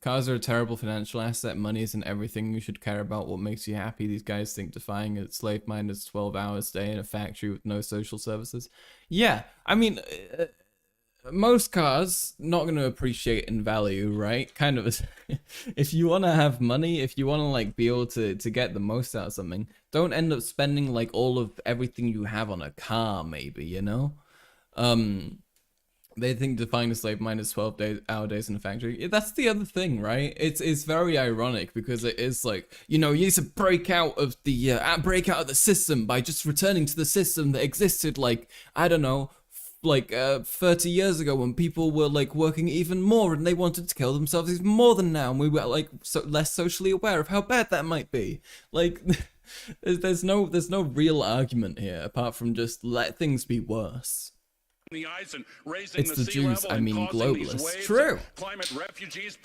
Cars are a terrible financial asset. Money isn't everything. You should care about what makes you happy. These guys think defying a slave mine is 12 hours a day in a factory with no social services. Yeah, I mean, most cars not going to appreciate in value, right? Kind of. If you want to have money, if you want to like be able to get the most out of something, don't end up spending like all of everything you have on a car, maybe, you know? They think defying a slave mine is 12-hour days in a factory. That's the other thing, right? It's very ironic because it is like, you know, you need to break out of the system by just returning to the system that existed like, I don't know, like 30 years ago when people were like working even more and they wanted to kill themselves even more than now, and we were like less socially aware of how bad that might be. Like, there's no real argument here apart from just let things be worse. The ice and raising it's the sea Jews, level I mean and globalists. True. Climate refugees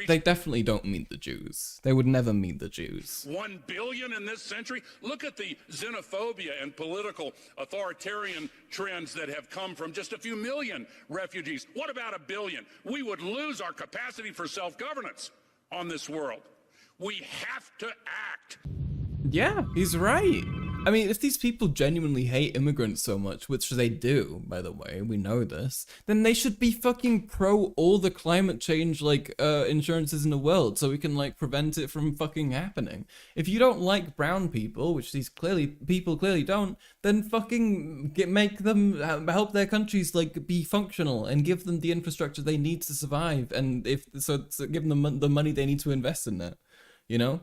They definitely don't mean the Jews. They would never mean the Jews. 1 billion in this century. Look at the xenophobia and political authoritarian trends that have come from just a few million refugees. What about 1 billion? We would lose our capacity for self-governance on this world. We have to act. Yeah, he's right. I mean, if these people genuinely hate immigrants so much, which they do, by the way, we know this, then they should be fucking pro all the climate change, like, insurances in the world, so we can, like, prevent it from fucking happening. If you don't like brown people, which these people clearly don't, then fucking make them help their countries, like, be functional and give them the infrastructure they need to survive, and so give them the money they need to invest in that, you know?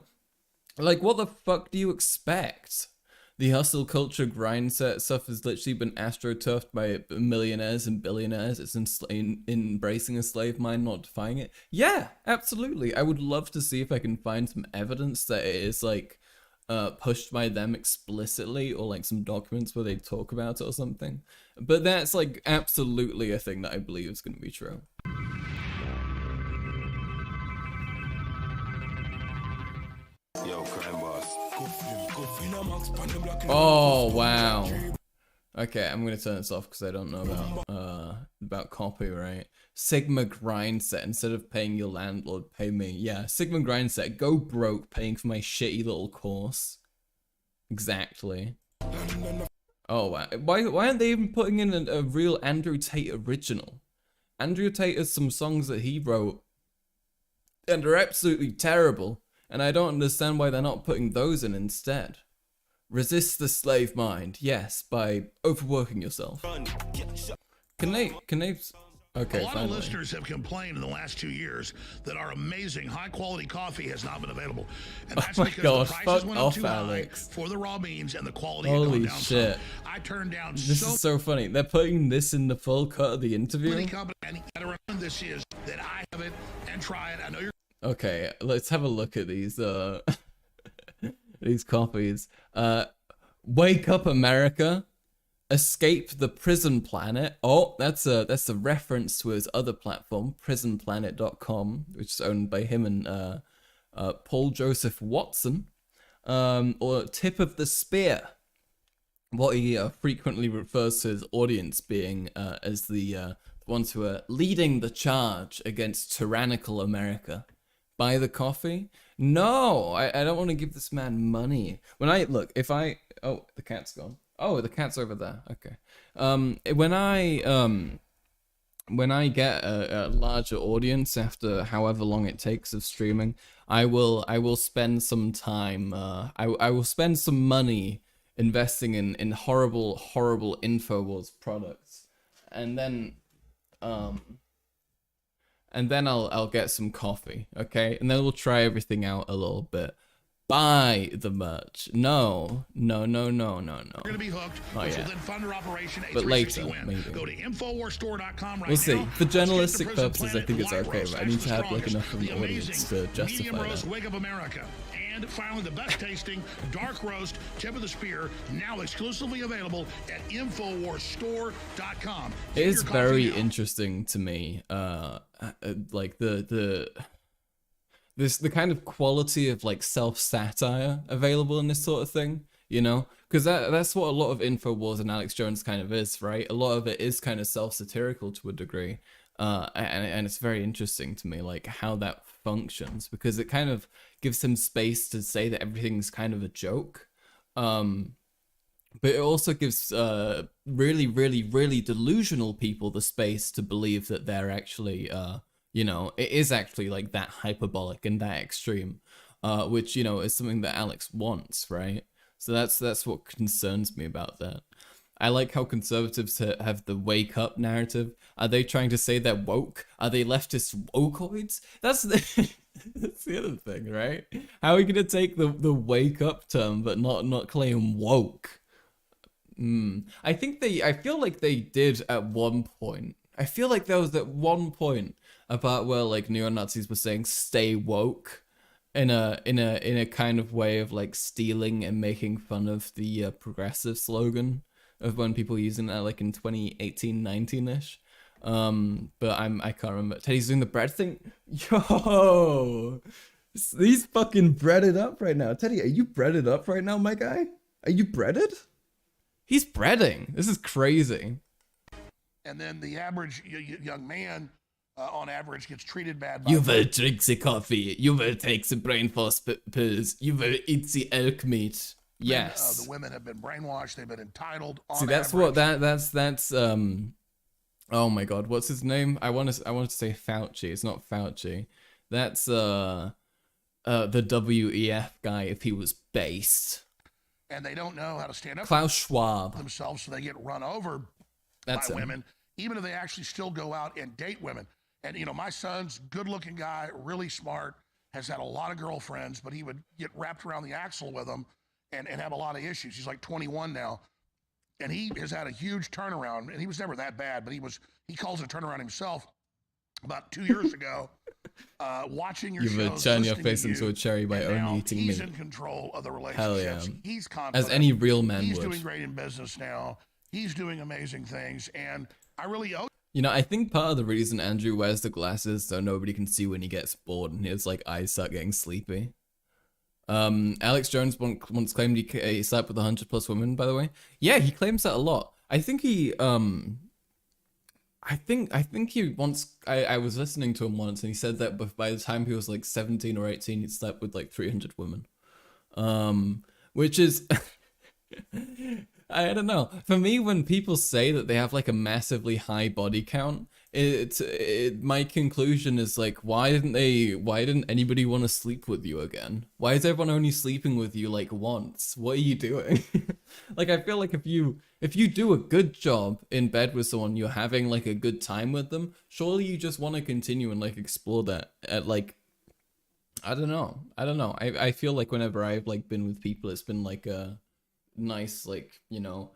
Like, what the fuck do you expect? The hustle culture grind set stuff has literally been astroturfed by millionaires and billionaires. It's embracing a slave mine, not defying it. Yeah, absolutely. I would love to see if I can find some evidence that it is like pushed by them explicitly, or like some documents where they talk about it or something. But that's like absolutely a thing that I believe is going to be true. Yo, crime boss. Oh wow. Okay, I'm gonna turn this off because I don't know about copyright. Sigma grind set. Instead of paying your landlord, pay me. Yeah, Sigma grind set. Go broke paying for my shitty little course. Exactly. Oh wow. Why aren't they even putting in a real Andrew Tate original? Andrew Tate has some songs that he wrote and are absolutely terrible. And I don't understand why they're not putting those in instead. Resist the slave mind, yes, by overworking yourself. Can they, okay, a lot finally. of listeners have complained in the last 2 years that our amazing high-quality coffee has not been available. And that's my because God, the prices fuck went off, up too Alex. high for the raw beans and the quality had Holy gone down shit. some. I turned down This is so funny. They're putting this in the full cut of the interview. many companies, and you gotta remember this is that I have it and try it. I know you're Okay, let's have a look at these these copies. Wake Up America, Escape the Prison Planet. Oh, that's a reference to his other platform, prisonplanet.com, which is owned by him and Paul Joseph Watson. Or Tip of the Spear. what he frequently refers to his audience being as the ones who are leading the charge against tyrannical America. Buy the coffee? No, I don't want to give this man money. When I look, if I oh, the cat's gone. Oh, the cat's over there. Okay. When I get a larger audience after however long it takes of streaming, I will spend some time. I will spend some money investing in horrible InfoWars products, and then I'll get some coffee, okay? And then we'll try everything out a little bit. Buy the merch. No. You're gonna be hooked, which will then fund your operation. But later, maybe. Go to InfoWarsStore.com right We'll see. now. For journalistic Let's get the purposes, I think it's okay, but I need to have like enough of an audience to justify medium roast that. Wake Up America. And finally, the best tasting dark roast tip of the spear, now exclusively available at InfoWarsStore.com. It is very interesting to me, like the kind of quality of like self-satire available in this sort of thing, you know, because that's what a lot of InfoWars and Alex Jones kind of is, right? A lot of it is kind of self-satirical to a degree, and it's very interesting to me, like how that functions, because it kind of gives him space to say that everything's kind of a joke, but it also gives really delusional people the space to believe that they're actually you know, it is actually like that hyperbolic and that extreme, which, you know, is something that Alex wants, right? So that's what concerns me about that. I like how conservatives have the wake up narrative. Are they trying to say they're woke? Are they leftist wokeoids? That's the that's the other thing, right? How are we gonna take the wake up term but not claim woke? I feel like they did at one point. I feel like there was at one point about where like neo-Nazis were saying stay woke in a kind of way of like stealing and making fun of the progressive slogan of when people using that like in 2018, 19ish. But I can't remember. Teddy's doing the bread thing. Yo, he's fucking breaded up right now. Teddy, are you breaded up right now, my guy? Are you breaded? He's breading. This is crazy. And then the average young man, on average, gets treated bad by You will drink the coffee. You will take the brain force pills. You will eat the elk meat. Yes. The women have been brainwashed. They've been entitled. See, that's average. what that's oh my god, what's his name? I want to say Fauci. It's not Fauci. That's the WEF guy if he was based. And they don't know how to stand up Klaus Schwab themselves, so they get run over by women, even if they actually still go out and date women. And you know, my son's good-looking guy, really smart, has had a lot of girlfriends, but he would get wrapped around the axle with them and have a lot of issues. He's like 21 now, and he has had a huge turnaround. And he was never that bad, but he calls it a turnaround himself. About 2 years ago, watching your shows, you would turn your listening face to into a cherry by only eating meat. He's in control of the relationships. Hell yeah. He's confident. As any real man He's would. doing great in business now. He's doing amazing things, and I really owe. You know, I think part of the reason Andrew wears the glasses so nobody can see when he gets bored and his like eyes start getting sleepy. Alex Jones once claimed he slept with 100+ women, by the way. Yeah, he claims that a lot. I think he once I was listening to him once and he said that by the time he was like 17 or 18 he'd slept with like 300 women. Which is I don't know. For me, when people say that they have like a massively high body count, my conclusion is like, why didn't anybody want to sleep with you again? Why is everyone only sleeping with you like once? What are you doing? Like, I feel like if you do a good job in bed with someone, you're having like a good time with them, surely you just want to continue and like explore that at like, I don't know. I feel like whenever I've like been with people, it's been like a nice, like, you know,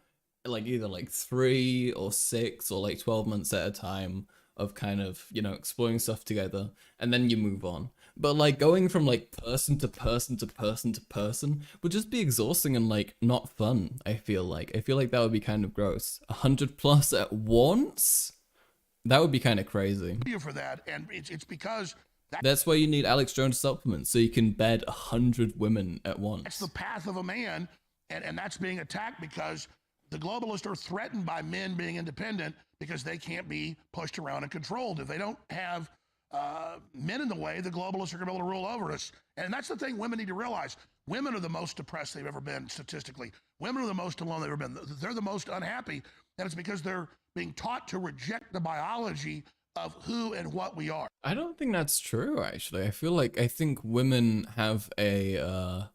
like either like 3 or 6 or like 12 months at a time of kind of, you know, exploring stuff together, and then you move on. But like going from like person to person to person to person would just be exhausting and like not fun. I feel like that would be kind of gross. 100+ at once, that would be kind of crazy. For that, and it's because that's why you need Alex Jones supplements, so you can bed 100 women at once. That's the path of a man, and that's being attacked because The globalists are threatened by men being independent because they can't be pushed around and controlled. If they don't have men in the way, the globalists are going to be able to rule over us. And that's the thing women need to realize. Women are the most depressed they've ever been statistically. Women are the most alone they've ever been. They're the most unhappy. And it's because they're being taught to reject the biology of who and what we are. I don't think that's true, actually. I think women have a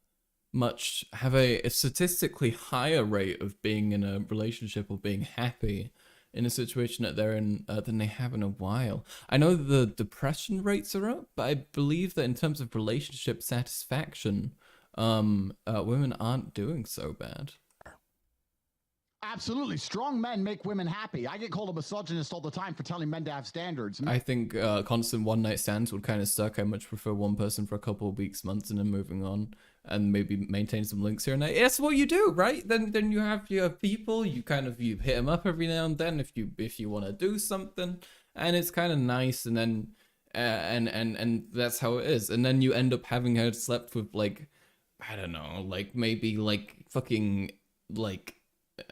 statistically higher rate of being in a relationship or being happy in a situation that they're in than they have in a while. I know the depression rates are up, but I believe that in terms of relationship satisfaction, women aren't doing so bad. Absolutely. Strong men make women happy. I get called a misogynist all the time for telling men to have standards. I think constant one-night stands would kind of suck. I much prefer one person for a couple of weeks, months, and then moving on, and maybe maintain some links here and there. That's what you do, right? Then you have your people. You hit them up every now and then if you want to do something, and it's kind of nice. And then and that's how it is. And then you end up having her slept with like, I don't know, like maybe like fucking like,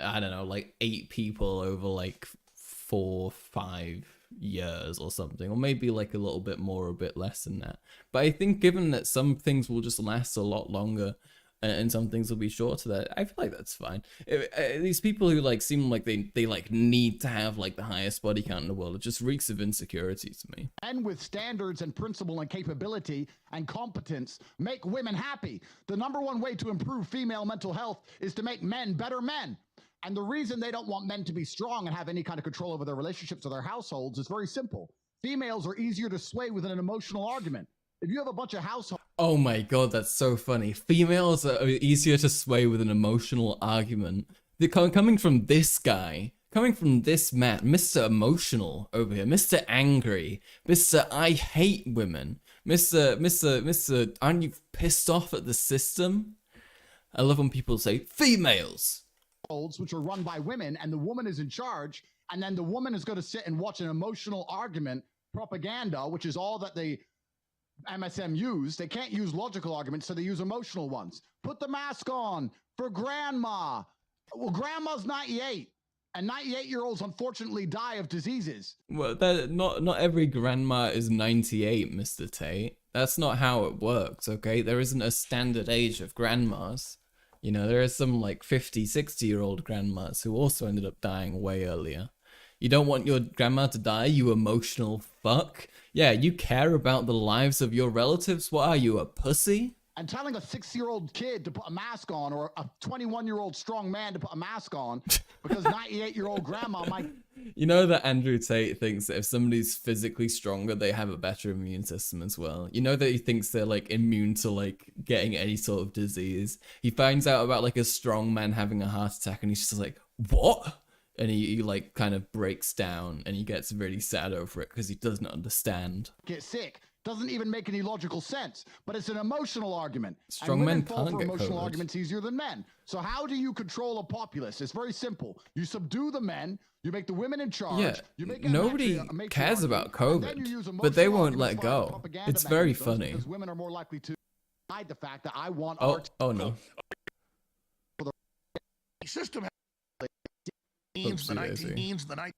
I don't know, like 8 people over like 4-5 years or something, or maybe like a little bit more or a bit less than that. But I think given that some things will just last a lot longer and some things will be shorter, that I feel like that's fine. These people who like seem like they like need to have like the highest body count in the world, it just reeks of insecurity to me. And with standards and principle and capability and competence make women happy. The number one way to improve female mental health is to make men better men. And the reason they don't want men to be strong and have any kind of control over their relationships or their households is very simple. Females are easier to sway with an emotional argument. If you have a bunch of households... Oh my god, that's so funny. Females are easier to sway with an emotional argument. They're coming from this guy, coming from this man, Mr. Emotional over here, Mr. Angry, Mr. I hate women, Mr. Aren't you pissed off at the system? I love when people say, females. Which are run by women, and the woman is in charge, and then the woman is going to sit and watch an emotional argument, propaganda, which is all that the MSM use. They can't use logical arguments, so they use emotional ones. Put the mask on for grandma. Well, grandma's 98, and 98-year-olds unfortunately die of diseases. Well, not every grandma is 98, Mr. Tate. That's not how it works, okay? There isn't a standard age of grandmas. You know, there are some like 50, 60-year-old grandmas who also ended up dying way earlier. You don't want your grandma to die, you emotional fuck? Yeah, you care about the lives of your relatives? What are you, a pussy? And telling a 6-year-old kid to put a mask on, or a 21-year-old strong man to put a mask on, because 98-year-old grandma might... You know that Andrew Tate thinks that if somebody's physically stronger, they have a better immune system as well. You know that he thinks they're like immune to like getting any sort of disease. He finds out about like a strong man having a heart attack and he's just like, what? And he like kind of breaks down and he gets really sad over it because he doesn't understand. Get sick. Doesn't even make any logical sense, but it's an emotional argument. Strong men can't get emotional COVID. arguments easier than men. So how do you control a populace? It's very simple. You subdue the men, you make the women in charge. Yeah, you make nobody cares about COVID, but they won't let go. It's very funny. Because women are more likely to hide the fact that I want Oh no. The system means the 19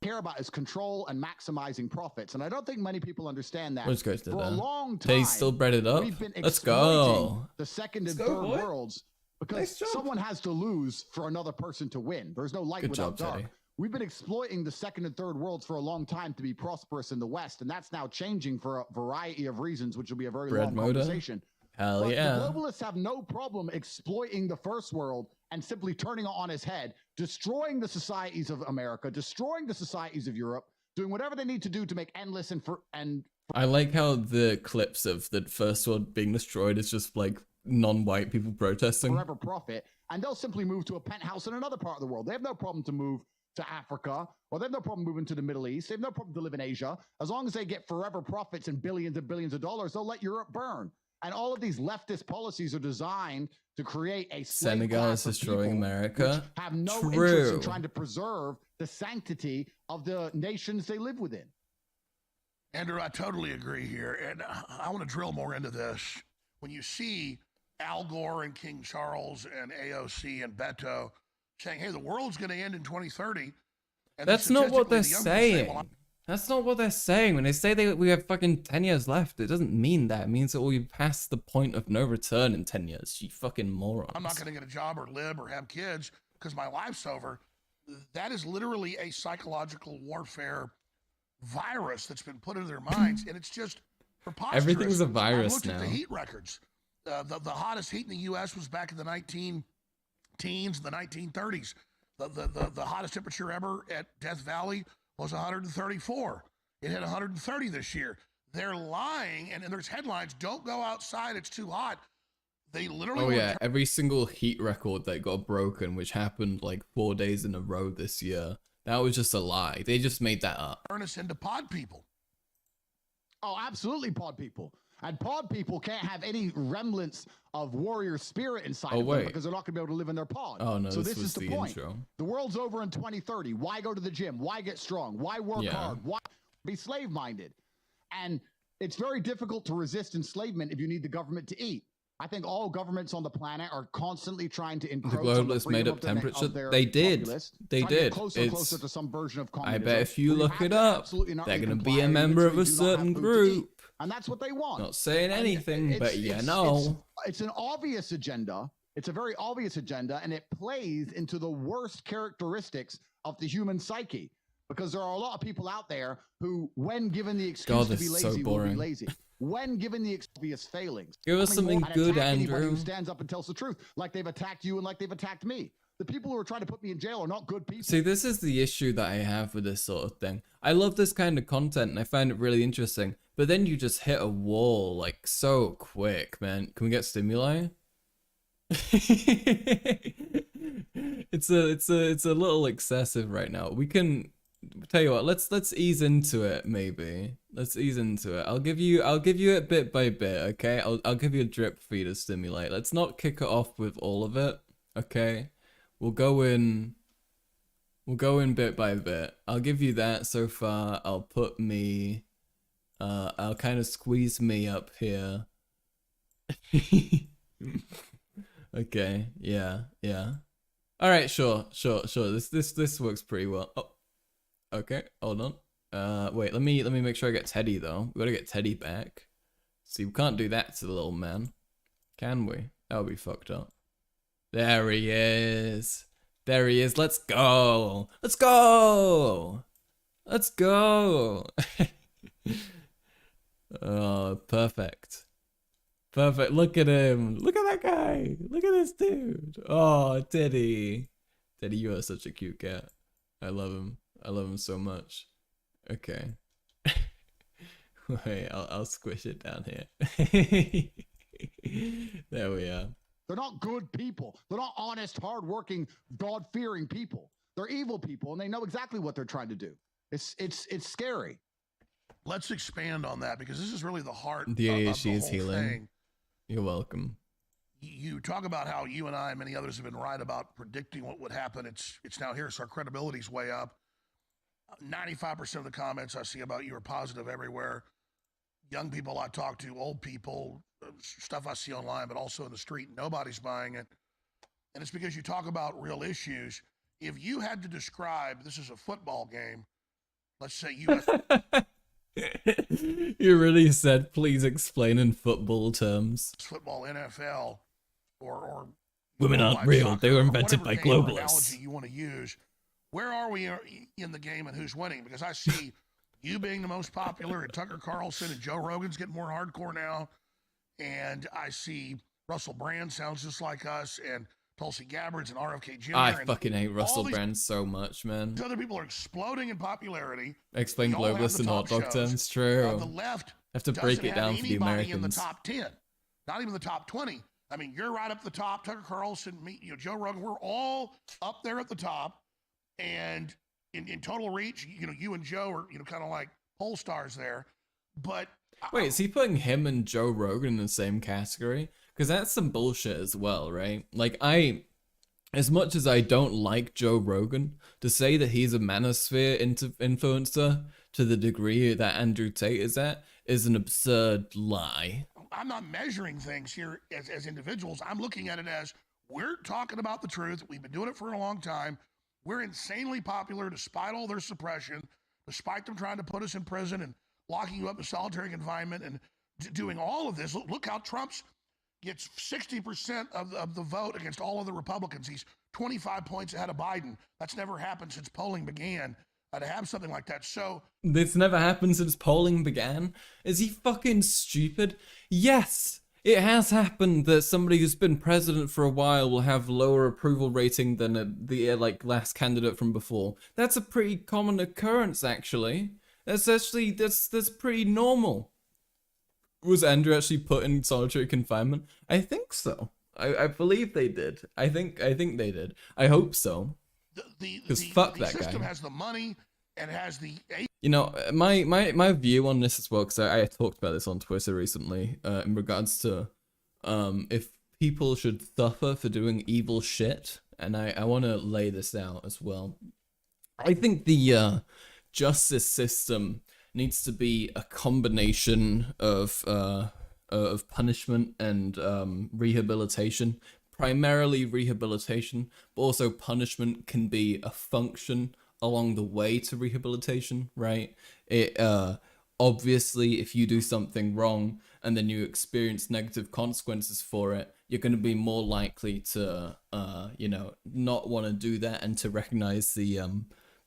care about is control and maximizing profits, and I don't think many people understand that. Let's go to For a that. long time, They still bred it up. we've been Let's go. exploiting the second and third worlds because someone has to lose for another person to win. There's no light Good without job, dark. Teddy. We've been exploiting the second and third worlds for a long time to be prosperous in the West, and that's now changing for a variety of reasons, which will be a very long conversation. Hell But yeah. the globalists have no problem exploiting the first world and simply turning it on its head, destroying the societies of America, destroying the societies of Europe, doing whatever they need to do to make endless and I like how the clips of the first world being destroyed is just like non-white people protesting. forever profit, and they'll simply move to a penthouse in another part of the world. They have no problem to move to Africa, or they have no problem moving to the Middle East. They have no problem to live in Asia. As long as they get forever profits and billions of dollars, they'll let Europe burn. And all of these leftist policies are designed to create a slave Senegal class is of people destroying America. which have no True. interest in trying to preserve the sanctity of the nations they live within. Andrew, I totally agree here. And I want to drill more into this. When you see Al Gore and King Charles and AOC and Beto saying, hey, the world's going to end in 2030. And That's not what they're statistically, the young people say, saying. That's not what they're saying. When they say we have fucking 10 years left, it doesn't mean that. It means that we'll be past the point of no return in 10 years. You fucking morons. I'm not going to get a job or live or have kids because my life's over. That is literally a psychological warfare virus that's been put into their minds, and it's just preposterous. Everything's a virus I looked now. at the heat records. The hottest heat in the U.S. was back in the 19-teens, the 1930s. The hottest temperature ever at Death Valley was 134. It hit 130 this year. They're lying, and there's headlines, don't go outside, it's too hot. They literally... Oh yeah, every single heat record that got broken, which happened like 4 days in a row this year, that was just a lie. They just made that up. Turn us into pod people. Oh, absolutely pod people. And pod people can't have any remnants of warrior spirit inside of them because they're not going to be able to live in their pod. Oh no, so this is was the point. intro. The world's over in 2030. Why go to the gym? Why get strong? Why work hard? Why be slave-minded? And it's very difficult to resist enslavement if you need the government to eat. I think all governments on the planet are constantly trying to encroach the globalists made up temperature. They did. They did. Closer and closer to some version of communism. I bet if you look it up, they're going to be a member of a certain group. And that's what they want. Not saying anything, but you know. It's an obvious agenda. It's a very obvious agenda, and it plays into the worst characteristics of the human psyche. Because there are a lot of people out there who, when given the excuse to be lazy, will be lazy. When given the obvious failings. Give us something good, Andrew. Who stands up and tells the truth, like they've attacked you and like they've attacked me. The people who are trying to put me in jail are not good people. See, this is the issue that I have with this sort of thing. I love this kind of content and I find it really interesting, but then you just hit a wall like so quick, man. Can we get stimuli? It's a little excessive right now. We can tell you what, let's ease into it maybe. Let's ease into it. I'll give you it bit by bit, okay? I'll give you a drip feed of stimulate. Let's not kick it off with all of it, okay? We'll go in bit by bit. I'll give you that so far. I'll put me I'll kind of squeeze me up here. Okay, yeah. All right, sure. This works pretty well. Oh, okay, hold on. Wait, let me make sure I get Teddy though. We gotta get Teddy back. See, we can't do that to the little man, can we? That would be fucked up. There he is. There he is. Let's go. Let's go. Let's go. Oh, perfect. Perfect. Look at him. Look at that guy. Look at this dude. Oh, Teddy. Teddy, you are such a cute cat. I love him. I love him so much. Okay. Wait, I'll squish it down here. There we are. They're not good people. They're not honest, hardworking, God-fearing people. They're evil people, and they know exactly what they're trying to do. It's scary. Let's expand on that because this is really the heart the of ADHD the is whole healing. thing. You're welcome. You talk about how you and I and many others have been right about predicting what would happen. It's now here, so our credibility's way up. 95% of the comments I see about you are positive everywhere. Young people I talk to, old people, stuff I see online, but also in the street, nobody's buying it. And it's because you talk about real issues. If you had to describe, this is a football game, let's say US. You really said, please explain in football terms. Football, NFL, or women aren't real. They were invented by globalists. Analogy you want to use. Where are we in the game and who's winning? Because I see you being the most popular and Tucker Carlson and Joe Rogan's getting more hardcore now. And I see Russell Brand sounds just like us and Tulsi Gabbard's and RFK Jr. I fucking hate Russell Brand so much, man. Other people are exploding in popularity. Explain globalists in hot dog terms. True. The left have to break it down for the Americans. In the top 10, not even the top 20. I mean, you're right up the top. Tucker Carlson, me, Joe Rogan, we're all up there at the top. And in total reach, you and Joe are, kind of like pole stars there. But wait, is he putting him and Joe Rogan in the same category? Because that's some bullshit as well, right? Like, as much as I don't like Joe Rogan, to say that he's a manosphere influencer to the degree that Andrew Tate is at is an absurd lie. I'm not measuring things here as individuals. I'm looking at it as We're talking about the truth. We've been doing it for a long time. We're insanely popular despite all their suppression, despite them trying to put us in prison and locking you up in solitary confinement and doing all of this. Look how Trump's gets 60% of the vote against all of the Republicans. He's 25 points ahead of Biden. That's never happened since polling began, to have something like that. So this never happened since polling began? Is he fucking stupid? Yes, it has happened that somebody who's been president for a while will have lower approval rating than the last candidate from before. That's a pretty common occurrence, actually. That's pretty normal. Was Andrew actually put in solitary confinement? I think so. I believe they did. I think they did. I hope so. Because fuck that guy. The system has the money and has the... You know, my view on this as well, because I talked about this on Twitter recently, in regards to if people should suffer for doing evil shit, and I want to lay this out as well. I think the justice system needs to be a combination of punishment and rehabilitation. Primarily rehabilitation, but also punishment can be a function along the way to rehabilitation, right? It obviously, if you do something wrong and then you experience negative consequences for it, you're going to be more likely to not want to do that and to recognize the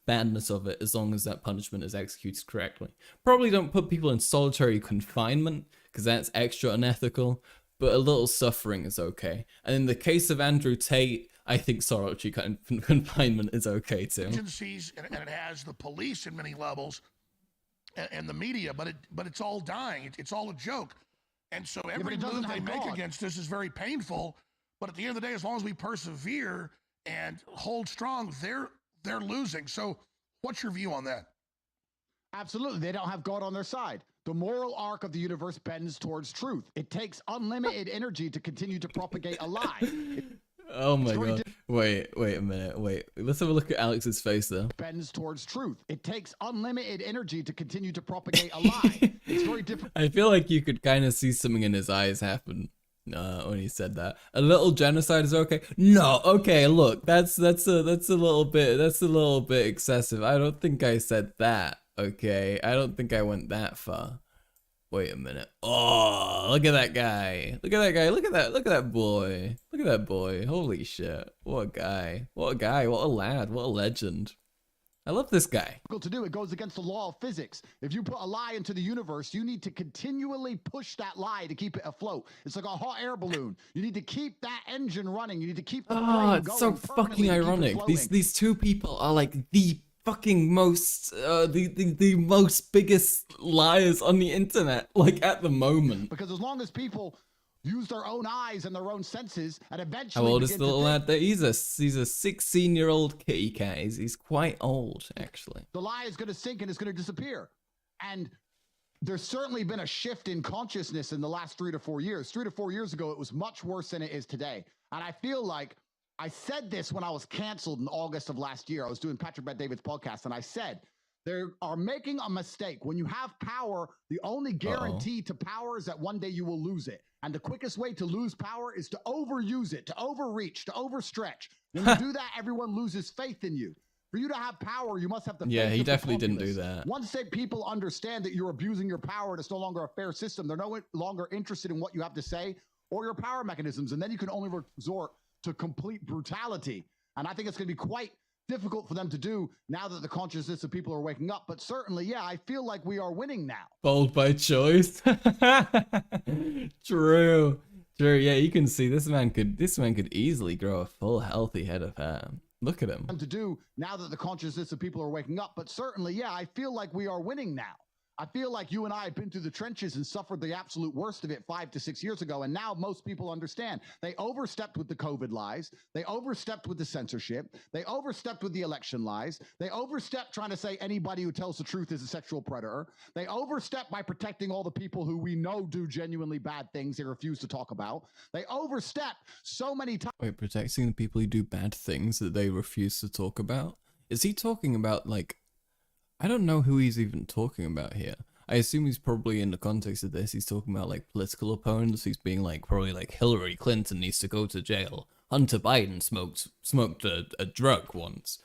badness of it, as long as that punishment is executed correctly. Probably don't put people in solitary confinement because that's extra unethical, but a little suffering is okay. And in the case of Andrew Tate, I think solitary confinement is okay too. Agencies, and it has the police in many levels, and the media, but it's all dying. It's all a joke. And so every move they make against us is very painful. But at the end of the day, as long as we persevere and hold strong, they're losing. So what's your view on that? Absolutely. They don't have God on their side. The moral arc of the universe bends towards truth. It takes unlimited energy to continue to propagate a lie. Oh my god. Wait a minute. Wait. Let's have a look at Alex's face though. Bends towards truth. It takes unlimited energy to continue to propagate a lie. It's very different. I feel like you could kind of see something in his eyes happen when he said that. A little genocide is okay. No, okay, look. That's a little bit excessive. I don't think I said that. Okay, I don't think I went that far. Wait a minute. Oh, look at that guy. Look at that guy. Look at that boy. Look at that boy. Holy shit. What a guy. What a guy. What a lad. What a legend. I love this guy. To do it goes against the law of physics. If you put a lie into the universe, you need to continually push that lie to keep it afloat. It's like a hot air balloon. You need to keep that engine running. You need to keep the plane it's going so fucking ironic. These two people are like the fucking most the most biggest liars on the internet, like, at the moment. Because as long as people use their own eyes and their own senses, and eventually... How old is the little lad there? He's a 16-year-old kitty cat. He's quite old, actually. The lie is going to sink and it's going to disappear. And there's certainly been a shift in consciousness in the last 3 to 4 years. 3 to 4 years ago, it was much worse than it is today. And I feel like I said this when I was canceled in August of last year. I was doing Patrick Bet-David's podcast, and I said, they are making a mistake. When you have power, the only guarantee to power is that one day you will lose it. And the quickest way to lose power is to overuse it, to overreach, to overstretch. When you do that, everyone loses faith in you. For you to have power, you must have the faith. Yeah, he definitely didn't do that. Once people understand that you're abusing your power and it's no longer a fair system, they're no longer interested in what you have to say or your power mechanisms. And then you can only resort to complete brutality. And I think it's going to be quite difficult for them to do now that the consciousness of people are waking up. But certainly, yeah, I feel like we are winning now. Bold by choice. True. Yeah, you can see this man could easily grow a full healthy head of hair. Look at him. To do now that the consciousness of people are waking up. But certainly, yeah, I feel like we are winning now. I feel like you and I have been through the trenches and suffered the absolute worst of it 5 to 6 years ago. And now most people understand. They overstepped with the COVID lies. They overstepped with the censorship. They overstepped with the election lies. They overstepped trying to say anybody who tells the truth is a sexual predator. They overstepped by protecting all the people who we know do genuinely bad things they refuse to talk about. They overstepped so many times. Wait, protecting the people who do bad things that they refuse to talk about? Is he talking about, like... I don't know who he's even talking about here. I assume he's probably, in the context of this, he's talking about, like, political opponents. He's being like, probably like, Hillary Clinton needs to go to jail. Hunter Biden smoked a drug once.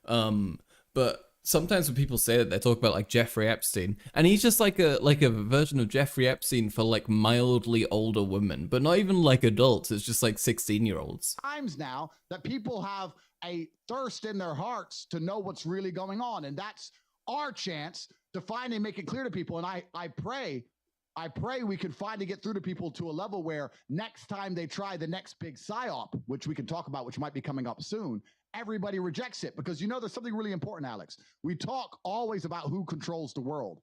But sometimes when people say that, they talk about like Jeffrey Epstein, and he's just like a version of Jeffrey Epstein for like mildly older women, but not even like adults. It's just like 16-year-olds. Times now that people have a thirst in their hearts to know what's really going on, and that's our chance to finally make it clear to people. And I pray we can finally get through to people to a level where next time they try the next big psyop, which we can talk about, which might be coming up soon, everybody rejects it. Because there's something really important, Alex. We talk always about who controls the world,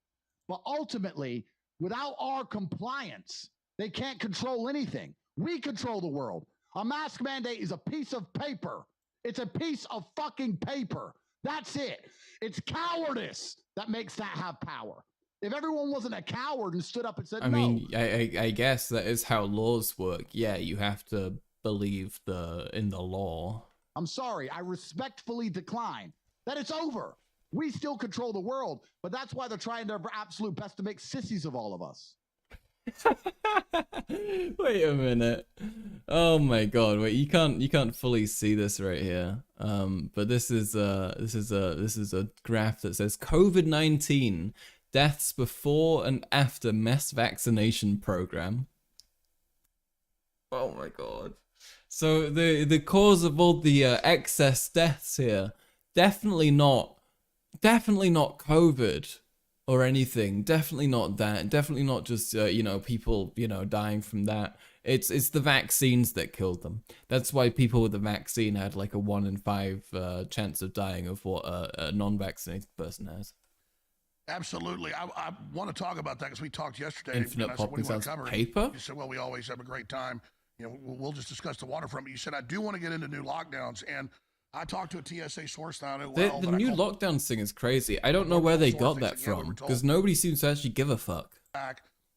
but ultimately, without our compliance, they can't control anything. We control the world. A mask mandate is a piece of paper. It's a piece of fucking paper. That's it. It's cowardice that makes that have power. If everyone wasn't a coward and stood up and said no. I mean, I guess that is how laws work. Yeah, you have to believe in the law. I'm sorry, I respectfully decline that it's over. We still control the world, but that's why they're trying their absolute best to make sissies of all of us. Wait a minute. Oh my god, wait, you can't fully see this right here. But this is a graph that says COVID-19 deaths before and after mass vaccination program. Oh my god. So the cause of all the excess deaths here, definitely not COVID or anything. Definitely not that. Definitely not just people dying from that. It's the vaccines that killed them. That's why people with the vaccine had like a 1 in 5 chance of dying of what a non-vaccinated person has. Absolutely. I want to talk about that because we talked yesterday. Infinite popping sounds paper? You said, well, we always have a great time. We'll just discuss the waterfront. But you said, I do want to get into new lockdowns. And I talked to a TSA source now. The new lockdowns thing is crazy. I don't know where they got that from because nobody seems to actually give a fuck.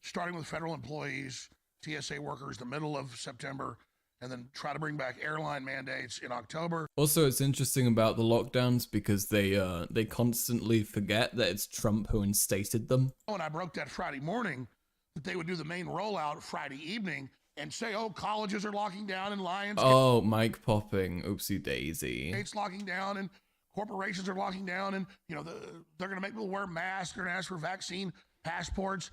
Starting with federal employees, TSA workers, the middle of September, and then try to bring back airline mandates in October. Also, it's interesting about the lockdowns because they constantly forget that it's Trump who instated them. And I broke that Friday morning that they would do the main rollout Friday evening and say, oh, colleges are locking down and Lions. Oh, mic popping. Oopsie daisy. States locking down and corporations are locking down and, they're going to make people wear masks. They're going to ask for vaccine passports.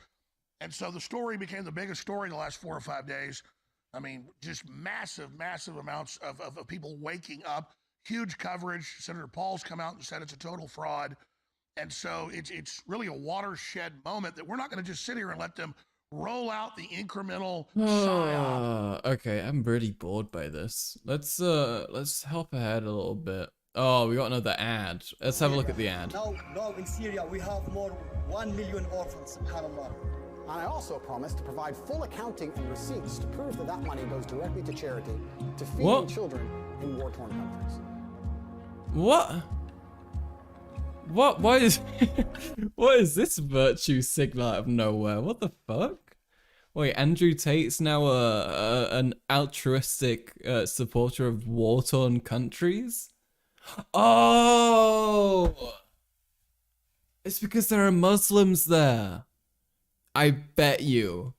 And so the story became the biggest story the last 4 or 5 days. I mean, just massive amounts of people waking up, huge coverage. Senator Paul's come out and said it's a total fraud. And so it's really a watershed moment that we're not going to just sit here and let them roll out the incremental psyop. Okay, I'm really bored by this. Let's hop ahead a little bit. Oh, we got another ad. Let's have a look at the ad. Now in Syria we have more 1 million orphans, subhanAllah. And I also promised to provide full accounting and receipts to prove that money goes directly to charity, to feeding children in war-torn countries. What? What is what is this virtue signal out of nowhere? What the fuck? Wait, Andrew Tate's now an altruistic supporter of war-torn countries? Oh! It's because there are Muslims there. I bet you.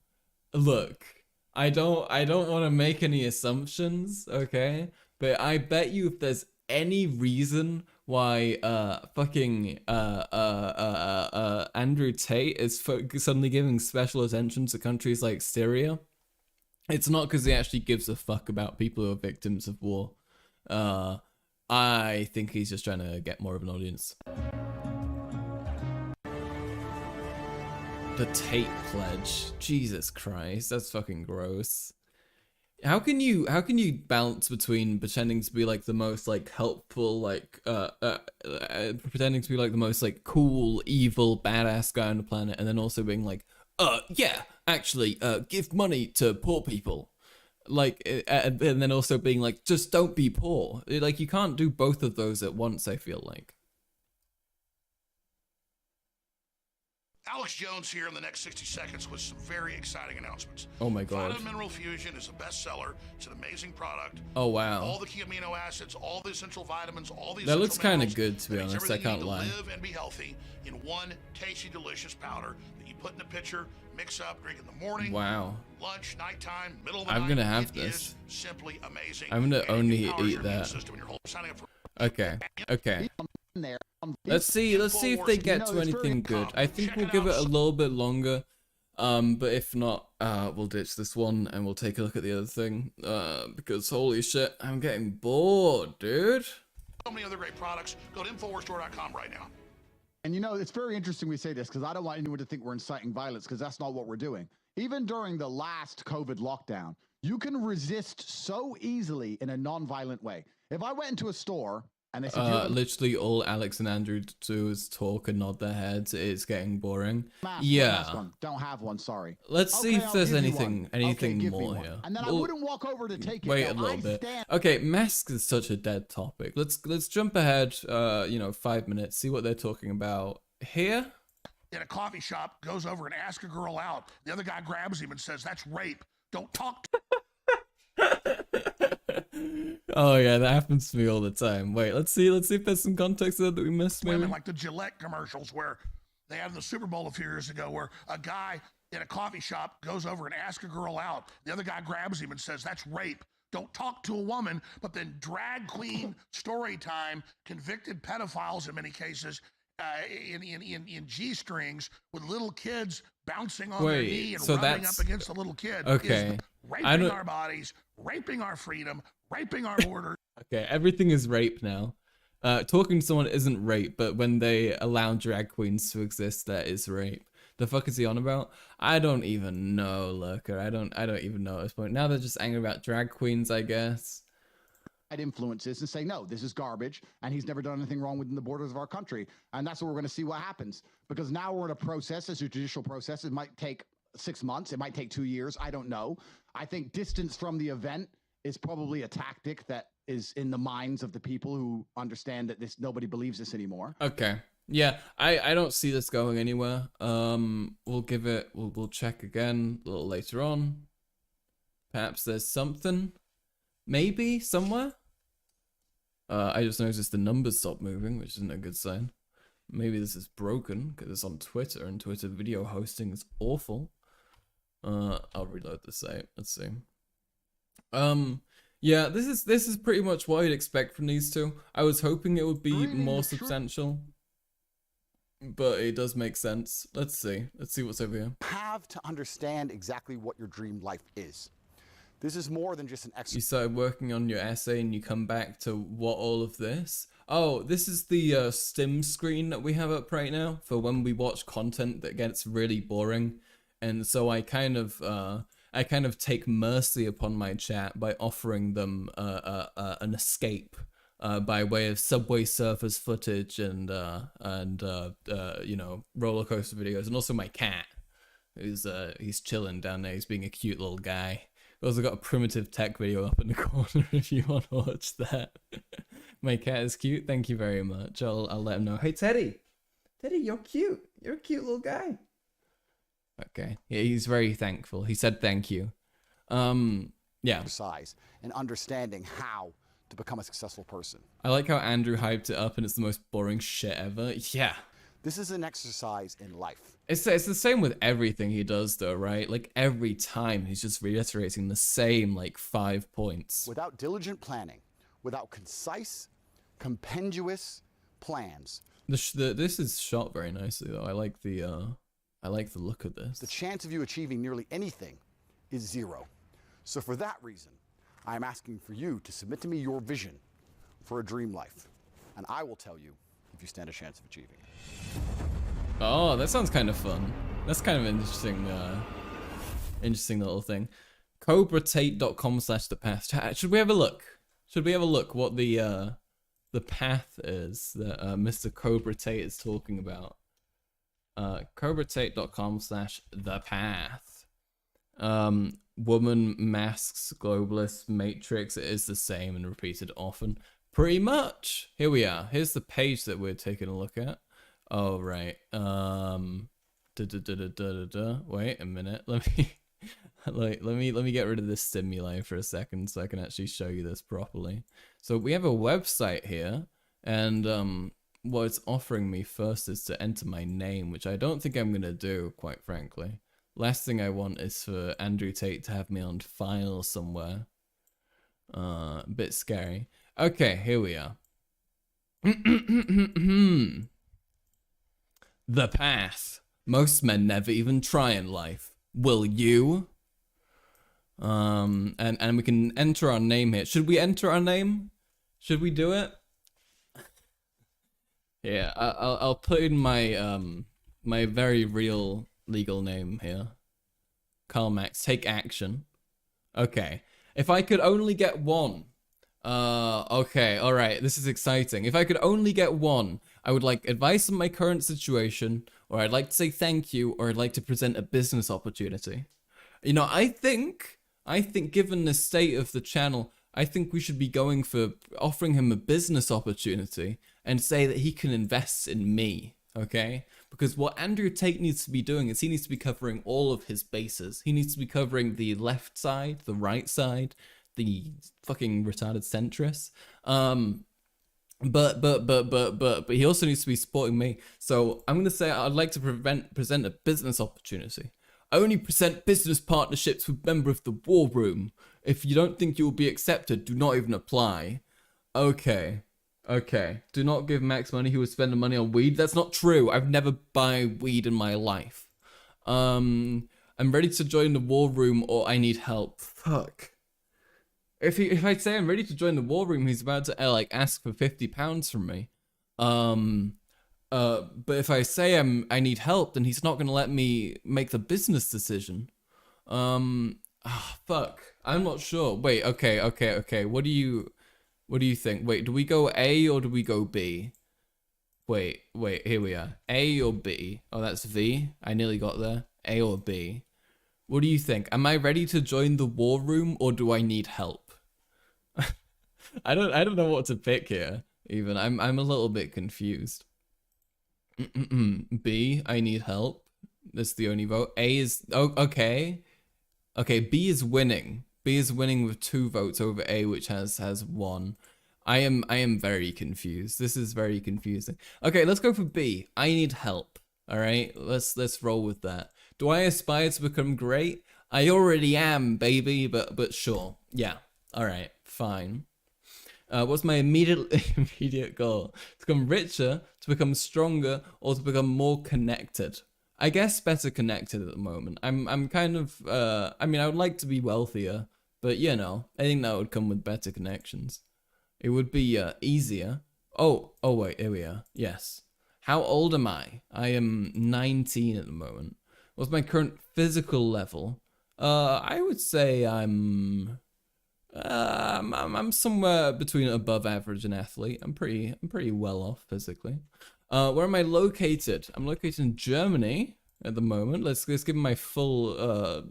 Look, I don't want to make any assumptions, okay? But I bet you if there's any reason why Andrew Tate is suddenly giving special attention to countries like Syria, it's not because he actually gives a fuck about people who are victims of war. I think he's just trying to get more of an audience. The Tate pledge. Jesus Christ, that's fucking gross. How can you balance between pretending to be like the most like helpful, like pretending to be like the most like cool, evil, badass guy on the planet, and then also being like, yeah, actually, give money to poor people, like, and then also being like, just don't be poor. Like, you can't do both of those at once, I feel like. Alex Jones here in the next 60 seconds with some very exciting announcements. Oh my God. Vitamin Mineral Fusion is a bestseller. It's an amazing product. Oh wow. All the key amino acids, all the essential vitamins, all the that looks kind of minerals, good, to be honest. I can't lie. Live and be healthy in one tasty, delicious powder that you put in a pitcher, mix up, drink in the morning. Wow. Lunch, nighttime, middle of the night. I'm gonna have it this. Is simply amazing. I'm gonna only eat that. Okay. Okay. Let's see if they get to anything good. I think we'll give it a little bit longer. But if not, we'll ditch this one and we'll take a look at the other thing. Because holy shit, I'm getting bored, dude. So many other great products. Go to InfoWarsStore.com right now. And you know, it's very interesting we say this because I don't want anyone to think we're inciting violence because that's not what we're doing. Even during the last COVID lockdown, you can resist so easily in a non-violent way. If I went into a store and they said, literally all Alex and Andrew do is talk and nod their heads. It's getting boring. mask, Yeah. don't have one, sorry. Let's see if I'll there's give you anything one. Okay, give me more one. here. And then We'll I wouldn't walk over to take it. wait No, a little I bit. stand- Okay, masks is such a dead topic. Let's jump ahead. 5 minutes. See what they're talking about here. In a coffee shop, goes over and asks a girl out. The other guy grabs him and says, "That's rape. Don't talk to." Oh yeah, that happens to me all the time. Wait, let's see if there's some context there that we missed. Maybe. Women like the Gillette commercials where they had in the Super Bowl a few years ago, where a guy in a coffee shop goes over and asks a girl out. The other guy grabs him and says, "That's rape. Don't talk to a woman." But then drag queen story time, convicted pedophiles in many cases, in G-strings with little kids bouncing on their knee and so rubbing that's up against a little kid. okay. Is raping our bodies, raping our freedom, raping our borders. Okay, everything is rape now. Talking to someone isn't rape, but when they allow drag queens to exist, that is rape. The fuck is he on about? I don't even know, Lurker. I don't even know at this point. Now they're just angry about drag queens, I guess. Influences and say, no, this is garbage, and he's never done anything wrong within the borders of our country. And that's what we're going to see what happens. Because now we're in a process, it's a judicial process. It might take 6 months. It might take 2 years. I don't know. I think distance from the event is probably a tactic that is in the minds of the people who understand that nobody believes this anymore. Okay. Yeah, I don't see this going anywhere. We'll give it, we'll check again a little later on. Perhaps there's something. Maybe somewhere. I just noticed the numbers stopped moving, which isn't a good sign. Maybe this is broken because it's on Twitter, and Twitter video hosting is awful. I'll reload the site. Let's see. Yeah, this is pretty much what I'd expect from these two. I was hoping it would be more substantial, but it does make sense. Let's see what's over here. Have to understand exactly what your dream life is. This is more than just an exercise. You started working on your essay and you come back to what all of this? Oh, this is the stim screen that we have up right now for when we watch content that gets really boring. And so I kind of take mercy upon my chat by offering them an escape by way of Subway Surfers footage and roller coaster videos, and also my cat, who's he's chilling down there. He's being a cute little guy. We've also got a primitive tech video up in the corner if you want to watch that. My cat is cute. Thank you very much. I'll let him know. Hey Teddy, you're cute. You're a cute little guy. Okay. Yeah, he's very thankful. He said thank you. Yeah. Exercise and understanding how to become a successful person. I like how Andrew hyped it up and it's the most boring shit ever. Yeah. This is an exercise in life. It's the same with everything he does though, right? Like every time he's just reiterating the same 5 points. Without diligent planning, without concise, compendious plans. This is shot very nicely though. I like the look of this. The chance of you achieving nearly anything is zero. So for that reason, I am asking for you to submit to me your vision for a dream life, and I will tell you if you stand a chance of achieving it. Oh, that sounds kind of fun. That's kind of interesting, interesting little thing. CobraTate.com/thepath. Should we have a look? Should we have a look what the path is that Mr. Cobra Tate is talking about? CobraTate.com/thepath. Woman, masks, globalist, matrix. It is the same and repeated often. Pretty much. Here we are. Here's the page that we're taking a look at. Oh, right. Wait a minute. Let me get rid of this stimuli for a second so I can actually show you this properly. So we have a website here, and what it's offering me first is to enter my name, which I don't think I'm gonna do, quite frankly. Last thing I want is for Andrew Tate to have me on file somewhere. A bit scary. Okay, here we are. The path. Most men never even try in life. Will you? And we can enter our name here. Should we enter our name? Should we do it? Yeah, I'll put in my my very real legal name here. Karl Max, take action. Okay. If I could only get one. Okay, alright, this is exciting. If I could only get one, I would like advice on my current situation, or I'd like to say thank you, or I'd like to present a business opportunity. You know, I think given the state of the channel, I think we should be going for offering him a business opportunity and say that he can invest in me, okay? Because what Andrew Tate needs to be doing is he needs to be covering all of his bases. He needs to be covering the left side, the right side, the fucking retarded centrist. But he also needs to be supporting me. So I'm gonna say I'd like to present a business opportunity. I only present business partnerships with members of the War Room. If you don't think you will be accepted, do not even apply. Okay. Okay. Do not give Max money. He will spend the money on weed. That's not true. I've never buy weed in my life. I'm ready to join the War Room, or I need help. Fuck. If I say I'm ready to join the War Room, he's about to like ask for £50 from me. But if I say I need help, then he's not gonna let me make the business decision. Fuck. I'm not sure. Wait. Okay. What do you think? Wait. Do we go A or do we go B? Wait. Here we are. A or B? Oh, that's V. I nearly got there. A or B? What do you think? Am I ready to join the War Room, or do I need help? I don't know what to pick here. Even I'm a little bit confused. B, I need help. That's the only vote. A is okay. Okay, B is winning. B is winning with 2 votes over A, which has 1. I am very confused. This is very confusing. Okay, let's go for B. I need help. All right, let's roll with that. Do I aspire to become great? I already am, baby. But sure. Yeah. All right. Fine. What's my immediate goal? To become richer, to become stronger, or to become more connected? I guess better connected at the moment. I'm kind of I mean, I would like to be wealthier, but you know, I think that would come with better connections. It would be easier. Oh wait, here we are. Yes. How old am I? I am 19 at the moment. What's my current physical level? I would say I'm somewhere between above average and athlete. I'm pretty well off physically. Where am I located? I'm located in Germany at the moment. Let's give my full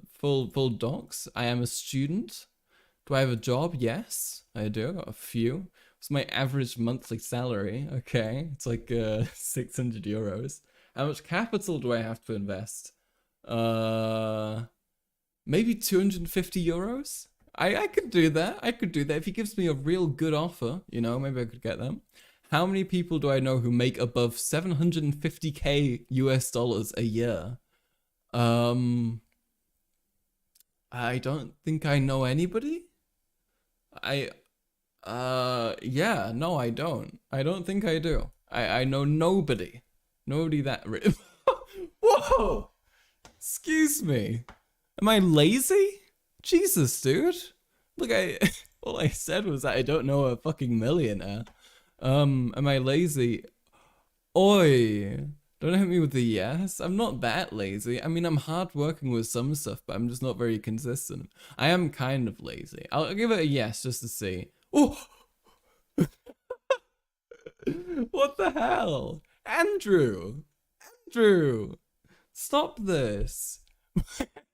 docs. I am a student. Do I have a job? Yes, I do. I got a few. What's my average monthly salary? Okay, it's like 600 euros. How much capital do I have to invest? Maybe 250 euros? I could do that. I could do that. If he gives me a real good offer, you know, maybe I could get them. How many people do I know who make above 750k US dollars a year? I don't think I know anybody. Yeah, no, I don't. I don't think I do. I know nobody. Nobody that rich. Whoa! Excuse me. Am I lazy? Jesus, dude. Look, all I said was that I don't know a fucking millionaire. Am I lazy? Oi. Don't hit me with the yes. I'm not that lazy. I mean, I'm hardworking with some stuff, but I'm just not very consistent. I am kind of lazy. I'll give it a yes just to see. Oh! What the hell? Andrew! Andrew! Stop this!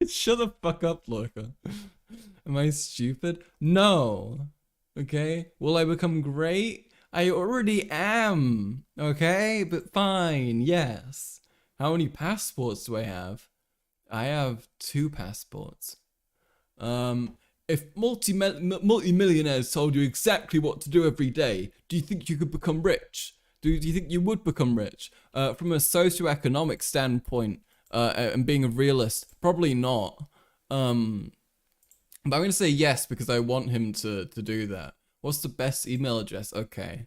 Shut the fuck up, Lorca. Am I stupid? No. Okay? Will I become great? I already am. Okay? But fine, yes. How many passports do I have? I have 2 passports. If multi-millionaires told you exactly what to do every day, do you think you could become rich? Do you think you would become rich? From a socioeconomic standpoint, and being a realist, probably not. But I'm going to say yes because I want him to do that. What's the best email address? Okay.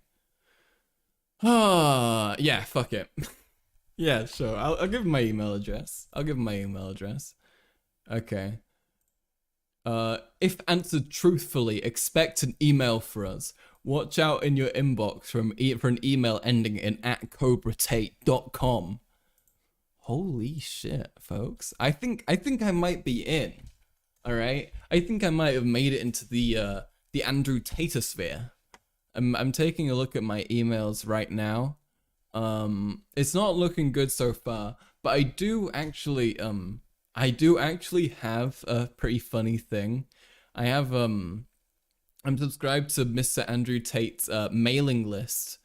Yeah, fuck it. Yeah, sure. I'll give him my email address. Okay. If answered truthfully, expect an email for us. Watch out in your inbox for an email ending in @cobratate.com. Holy shit, folks. I think I might be in. All right. I think I might have made it into the Andrew Tate sphere. I'm taking a look at my emails right now. It's not looking good so far, but I do actually have a pretty funny thing. I have I'm subscribed to Mr. Andrew Tate's mailing list,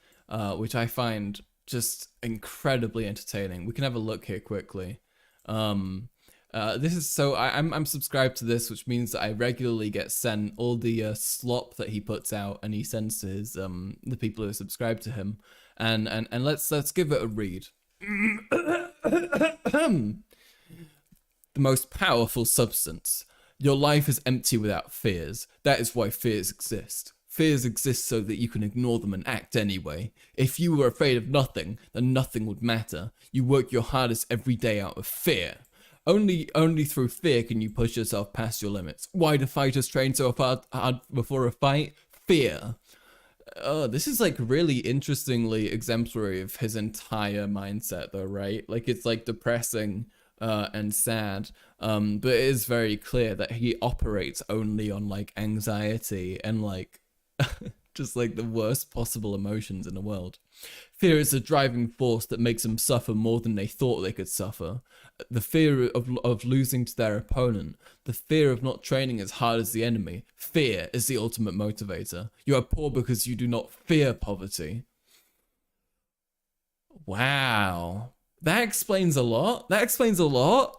which I find just incredibly entertaining. We can have a look here quickly. This is so I'm subscribed to this, which means that I regularly get sent all the slop that he puts out, and he sends to his the people who are subscribed to him. And let's give it a read. The most powerful substance. Your life is empty without fears. That is why fears exist. Fears exist so that you can ignore them and act anyway. If you were afraid of nothing, then nothing would matter. You work your hardest every day out of fear. Only through fear can you push yourself past your limits. Why do fighters train so hard before a fight? Fear. This is like really interestingly exemplary of his entire mindset though, right? Like it's like depressing and sad, but it is very clear that he operates only on like anxiety and like just like the worst possible emotions in the world. Fear is the driving force that makes them suffer more than they thought they could suffer. The fear of losing to their opponent, the fear of not training as hard as the enemy. Fear is the ultimate motivator. You are poor because you do not fear poverty. Wow. That explains a lot.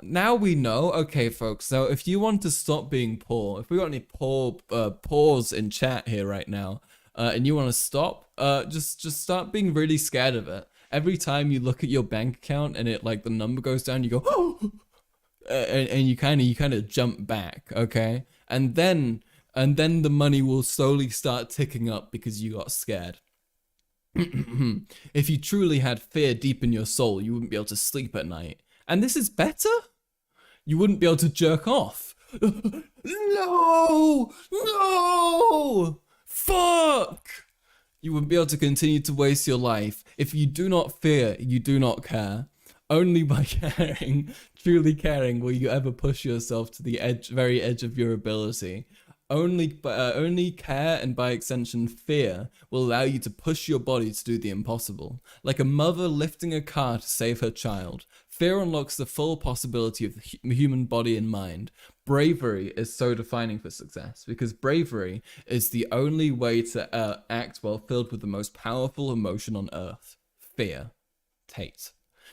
Now we know. Okay, folks. So if you want to stop being poor, if we got any pause in chat here right now, and you want to stop, just start being really scared of it. Every time you look at your bank account and it like the number goes down, you go, oh, and you kind of jump back, okay? And then the money will slowly start ticking up because you got scared. If you truly had fear deep in your soul, you wouldn't be able to sleep at night. And this is better? You wouldn't be able to jerk off. No! Fuck! You wouldn't be able to continue to waste your life. If you do not fear, you do not care. Only by caring, truly caring, will you ever push yourself to the very edge of your ability. Only care and by extension fear will allow you to push your body to do the impossible. Like a mother lifting a car to save her child, fear unlocks the full possibility of the human body and mind. Bravery is so defining for success because bravery is the only way to act while filled with the most powerful emotion on earth. Fear. Tate.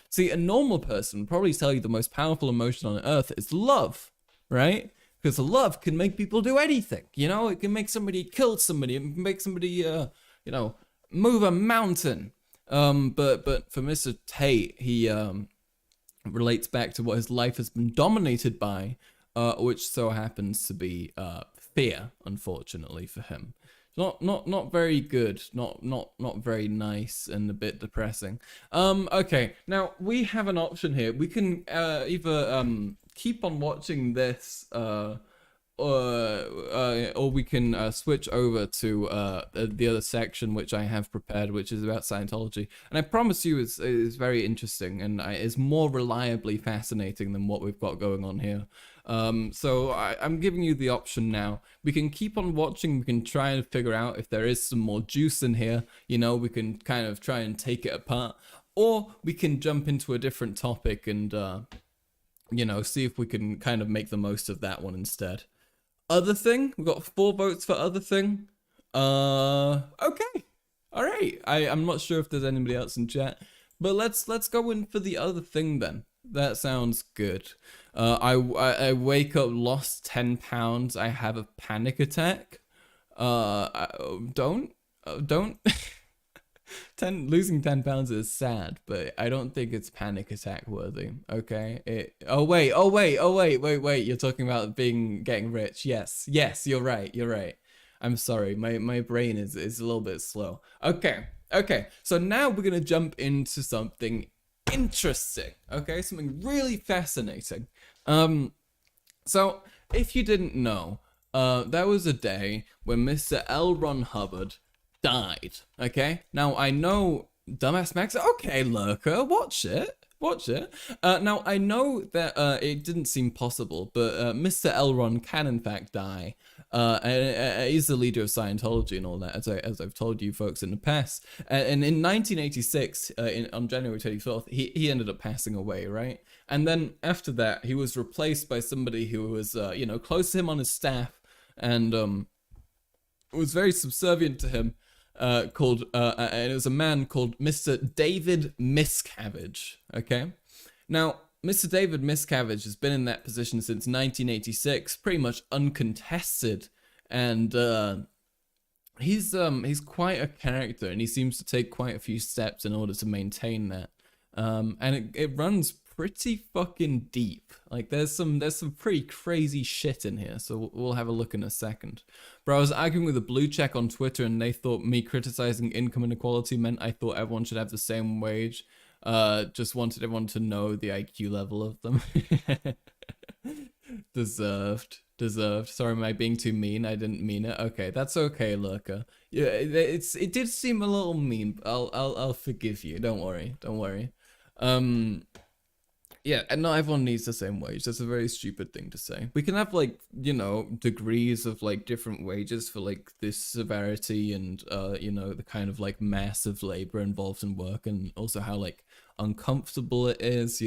See, a normal person would probably tell you the most powerful emotion on earth is love, right? Because love can make people do anything, you know? It can make somebody kill somebody, it can make somebody, you know, move a mountain. But for Mr. Tate, he relates back to what his life has been dominated by, which so happens to be fear, unfortunately for him. Not very good, not very nice, and a bit depressing. Okay, now we have an option here. We can either keep on watching this, or we can switch over to the other section which I have prepared, which is about Scientology, and I promise you is very interesting and is more reliably fascinating than what we've got going on here. So I'm giving you the option now. We can keep on watching, we can try and figure out if there is some more juice in here, you know, we can kind of try and take it apart, or we can jump into a different topic and, you know, see if we can kind of make the most of that one instead. Other thing, we've got 4 votes for other thing. Okay. All right. I'm not sure if there's anybody else in chat, But let's go in for the other thing then. That sounds good. I wake up, lost 10 pounds. I have a panic attack. Don't. Losing 10 pounds is sad, but I don't think it's panic attack worthy. Okay. Oh wait. You're talking about getting rich. Yes, you're right. I'm sorry. My brain is a little bit slow. Okay. So now we're gonna jump into something interesting. Okay, something really fascinating. So if you didn't know, there was a day when Mr. L. Ron Hubbard died. Okay, now I know Dumbass Max. Okay, Lurker, watch it. Now I know that it didn't seem possible, but Mr. L. Ron can in fact die. He's the leader of Scientology and all that, as I've told you folks in the past. And in 1986, on January 24th, he ended up passing away, right? And then after that, he was replaced by somebody who was, close to him on his staff and was very subservient to him. And it was a man called Mr. David Miscavige. Okay, now Mr. David Miscavige has been in that position since 1986, pretty much uncontested, and he's quite a character, and he seems to take quite a few steps in order to maintain that. And it runs pretty fucking deep. Like there's some pretty crazy shit in here, so we'll have a look in a second. Bro, I was arguing with a blue check on Twitter and they thought me criticizing income inequality meant I thought everyone should have the same wage. Just wanted everyone to know the IQ level of them. Deserved. Sorry, am I being too mean? I didn't mean it. Okay, that's okay, Lurker. Yeah, it did seem a little mean, but I'll forgive you. Don't worry. Yeah, and not everyone needs the same wage. That's a very stupid thing to say. We can have degrees of different wages for this severity and the kind of massive labor involved in work, and also how uncomfortable it is,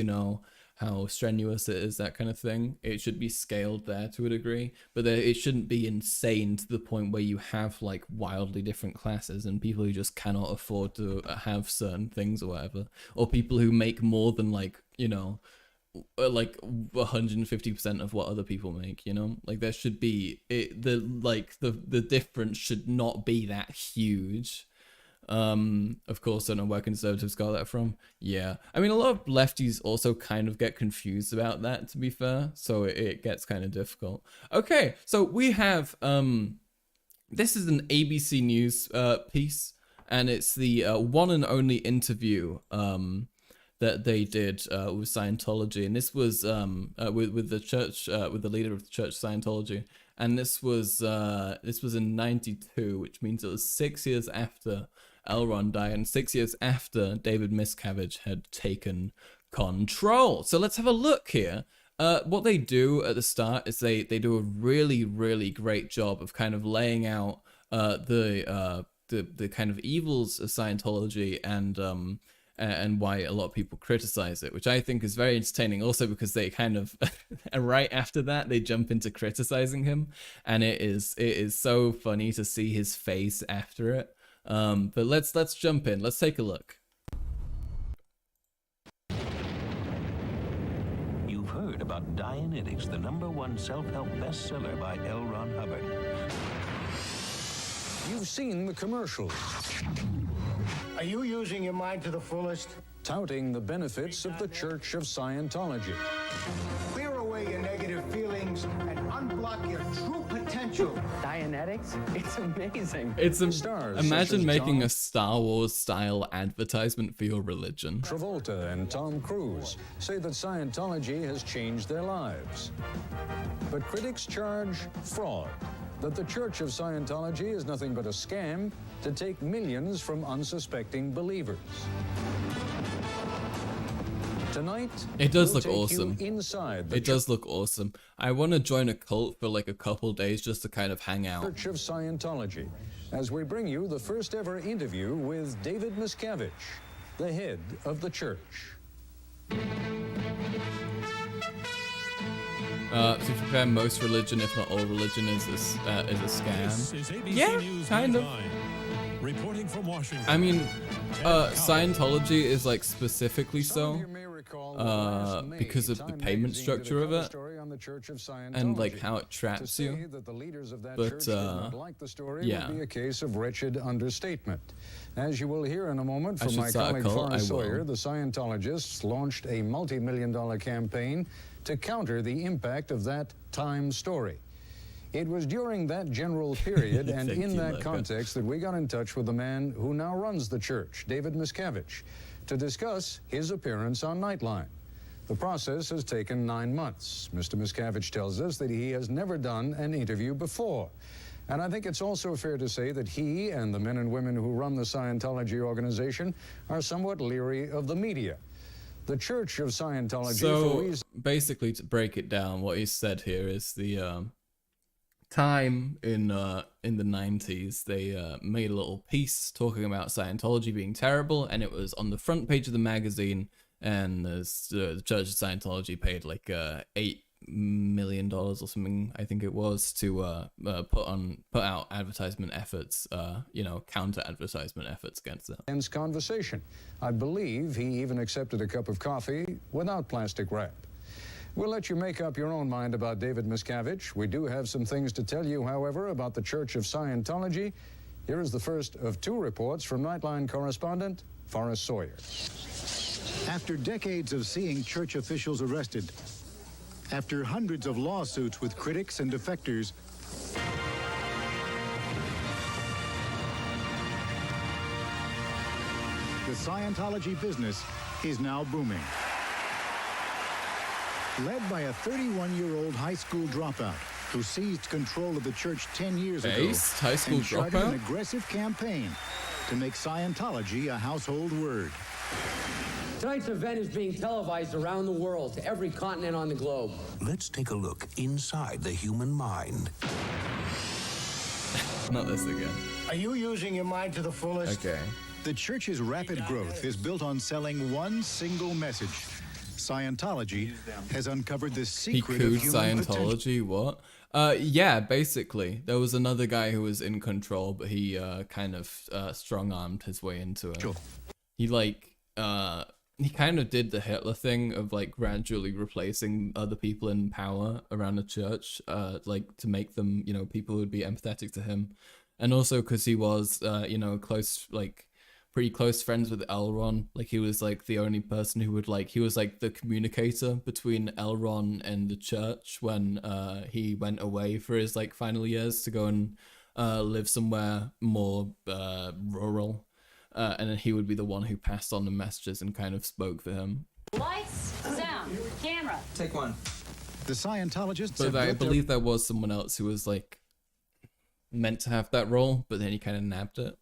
how strenuous it is, that kind of thing. It should be scaled there to a degree, but it shouldn't be insane to the point where you have wildly different classes and people who just cannot afford to have certain things or whatever, or people who make more than 150% of what other people make, there should be the difference should not be that huge. Of course, I don't know where conservatives got that from. Yeah, I mean, a lot of lefties also kind of get confused about that, to be fair, so it gets kind of difficult. Okay, so we have this is an ABC News piece, and it's the one and only interview that they did with Scientology, and this was with the church, with the leader of the church Scientology, and this was in '92, which means it was 6 years after L. Ron died and 6 years after David Miscavige had taken control. So let's have a look here. What they do at the start is they do a really, really great job of kind of laying out the kind of evils of Scientology and why a lot of people criticize it, which I think is very entertaining. Also because they kind of right after that they jump into criticizing him, and it is so funny to see his face after it. But let's jump in. Let's take a look. You've heard about Dianetics, the #1 self-help bestseller by L. Ron Hubbard. You've seen the commercials. Are you using your mind to the fullest? Touting the benefits of the Church of Scientology. Clear away your negative feelings and unblock your true potential. Dianetics? It's amazing. Imagine making a Star Wars style advertisement for your religion. Travolta and Tom Cruise say that Scientology has changed their lives. But critics charge fraud, that the Church of Scientology is nothing but a scam to take millions from unsuspecting believers. Tonight, it does we'll look awesome. It does look awesome. I want to join a cult for a couple days just to kind of hang out. Church of Scientology, as we bring you the first ever interview with David Miscavige, the head of the church. To compare, most religion, if not all religion, is a scam. Yeah, kind of. Reporting from Washington. I mean, Scientology is like specifically so because of the payment structure of it and like how it traps you. But yeah, would be a case of wretched understatement. As you will hear in a moment from my colleague Forrest Sawyer, the Scientologists launched a multi-million-dollar campaign to counter the impact of that Time story. It was during that general period and in that context that we got in touch with the man who now runs the church, David Miscavige, to discuss his appearance on Nightline. The process has taken 9 months. Mr. Miscavige tells us that he has never done an interview before. And I think it's also fair to say that he and the men and women who run the Scientology organization are somewhat leery of the media. The Church of Scientology... So, basically, to break it down, what he said here is the... Time in the 90s, they made a little piece talking about Scientology being terrible, and it was on the front page of the magazine, and the Church of Scientology paid like $8 million or something, I think it was, to put out advertisement efforts, counter advertisement efforts against that. Ends conversation. I believe he even accepted a cup of coffee without plastic wrap. We'll let you make up your own mind about David Miscavige. We do have some things to tell you, however, about the Church of Scientology. Here is the first of 2 reports from Nightline correspondent Forrest Sawyer. After decades of seeing church officials arrested, after hundreds of lawsuits with critics and defectors, the Scientology business is now booming. Led by a 31-year-old high school dropout who seized control of the church 10 years ago and started an aggressive campaign to make Scientology a household word. Tonight's event is being televised around the world to every continent on the globe. Let's take a look inside the human mind. Not this again. Are you using your mind to the fullest? Okay. The church's rapid growth is built on selling one single message. Scientology has uncovered the secret of human Scientology, potential. what? Yeah, basically. There was another guy who was in control, but he kind of strong-armed his way into it. He kind of did the Hitler thing of like gradually replacing other people in power around the church, like to make them, people who would be empathetic to him. And also because he was, pretty close friends with L. Ron. Like he was like the only person who would he was like the communicator between L. Ron and the church when he went away for his like final years to go and live somewhere more rural. And then he would be the one who passed on the messages and kind of spoke for him. Lights, sound, camera. Take one. The Scientologists But I believe there was someone else who was like meant to have that role, but then he kind of nabbed it.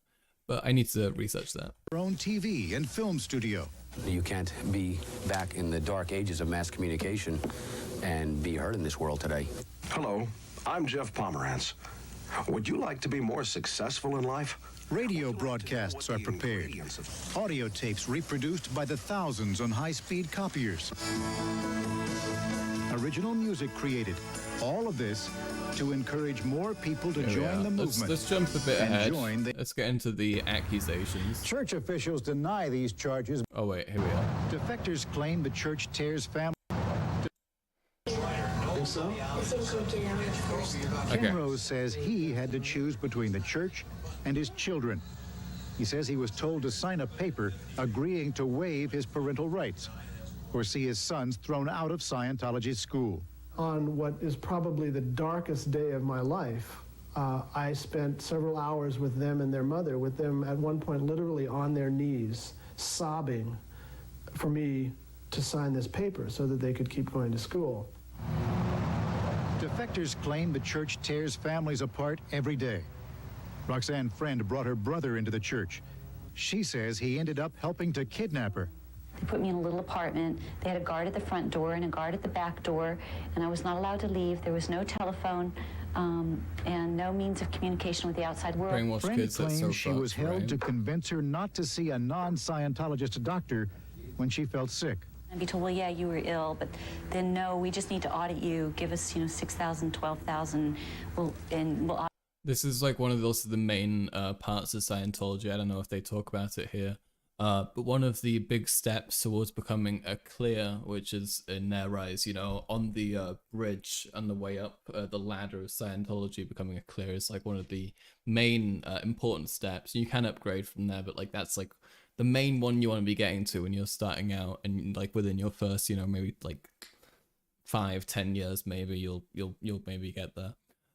But I need to research that. Their own TV and film studio. You can't be back in the dark ages of mass communication and be heard in this world today. Hello, I'm Jeff Pomerantz. Would you like to be more successful in life? Radio broadcasts are prepared. Audio tapes reproduced by the thousands on high-speed copiers. Original music created. All of this to encourage more people to join the movement. Let's jump a bit ahead. Let's get into the accusations. Church officials deny these charges. Oh wait, here we are. Defectors claim the church tears family. Ken Rose says he had to choose between the church and his children. He says he was told to sign a paper agreeing to waive his parental rights or see his sons thrown out of Scientology school. On what is probably the darkest day of my life, I spent several hours with them and their mother, with them at one point literally on their knees, sobbing for me to sign this paper so that they could keep going to school. Defectors claim the church tears families apart every day. Roxanne Friend brought her brother into the church. She says he ended up helping to kidnap her. They put me in a little apartment. They had a guard at the front door and a guard at the back door, and I was not allowed to leave. There was no telephone and no means of communication with the outside world. Friend claims she was held to convince her not to see a non-Scientologist doctor when she felt sick. I'd be told, well, yeah, you were ill, but then no, we just need to audit you. Give us, $6,000, $12,000. We'll This is like one of the main parts of Scientology. I don't know if they talk about it here. But one of the big steps towards becoming a clear, which is in their rise, you know, on the bridge on the way up the ladder of Scientology, becoming a clear is like one of the main important steps. You can upgrade from there, but like that's like the main one you want to be getting to when you're starting out, and like within your first, you know, maybe like 5-10 years, maybe you'll maybe get there.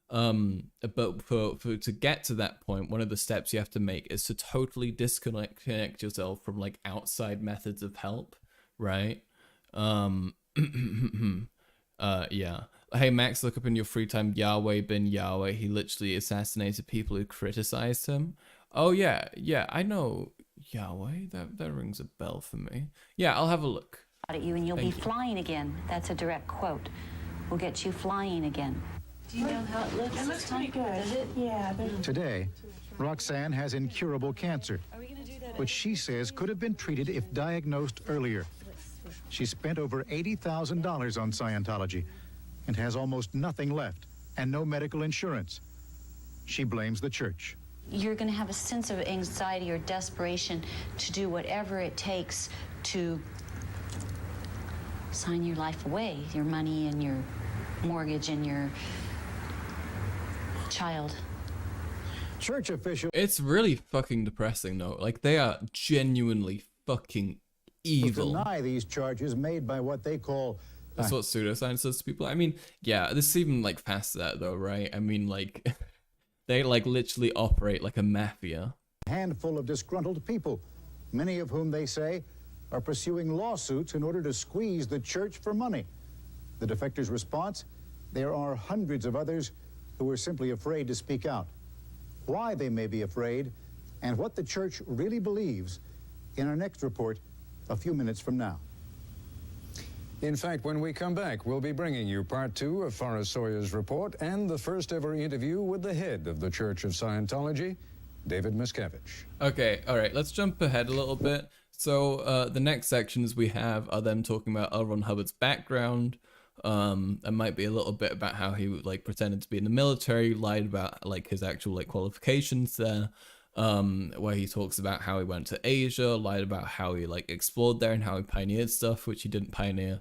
But for to get to that point, one of the steps you have to make is to totally disconnect yourself from like outside methods of help, right? Yeah. Hey Max, look up in your free time Yahweh bin Yahweh. He literally assassinated people who criticized him. Oh yeah, I know Yahweh. That rings a bell for me. Yeah, I'll have a look. At you, and you'll be flying again. That's a direct quote. We'll get you flying again. Do you know how it looks? It looks pretty good. Does it? Yeah. Today, Roxanne has incurable cancer, which she says could have been treated if diagnosed earlier. She spent over $80,000 on Scientology and has almost nothing left and no medical insurance. She blames the church. You're going to have a sense of anxiety or desperation to do whatever it takes to sign your life away, your money and your mortgage and your child. Church officials. It's really fucking depressing though. Like they are genuinely fucking evil. Deny these charges made by what they call. That's what pseudoscience does to people. I mean, yeah, this is even like past that though, right? I mean, like they like literally operate like a mafia. A handful of disgruntled people, many of whom they say are pursuing lawsuits in order to squeeze the church for money. The defectors' response: there are hundreds of others who are simply afraid to speak out. Why they may be afraid, and what the church really believes, in our next report a few minutes from now. In fact, when we come back, we'll be bringing you part 2 of Farah Sawyer's report and the first ever interview with the head of the Church of Scientology, David Miscavige. Okay, all right, let's jump ahead a little bit. So the next sections we have are them talking about L. Ron Hubbard's background. It might be a little bit about how he like pretended to be in the military, lied about like his actual like qualifications there, where he talks about how he went to Asia, lied about how he like explored there and how he pioneered stuff which he didn't pioneer.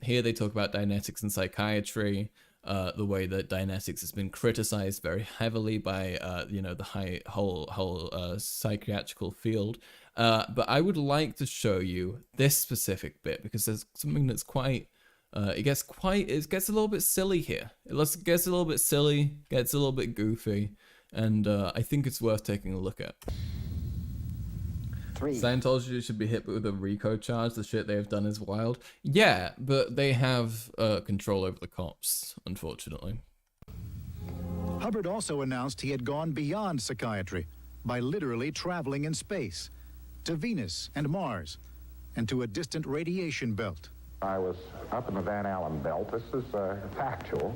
Here they talk about Dianetics and psychiatry, the way that Dianetics has been criticized very heavily by you know, the whole psychiatrical field. But I would like to show you this specific bit because there's something that's quite it gets a little bit silly here. It gets a little bit silly, gets a little bit goofy, and I think it's worth taking a look at. Scientology should be hit with a RICO charge. The shit they have done is wild. Yeah, but they have control over the cops, unfortunately. Hubbard also announced he had gone beyond psychiatry by literally traveling in space to Venus and Mars and to a distant radiation belt. I was up in the Van Allen belt. This is factual.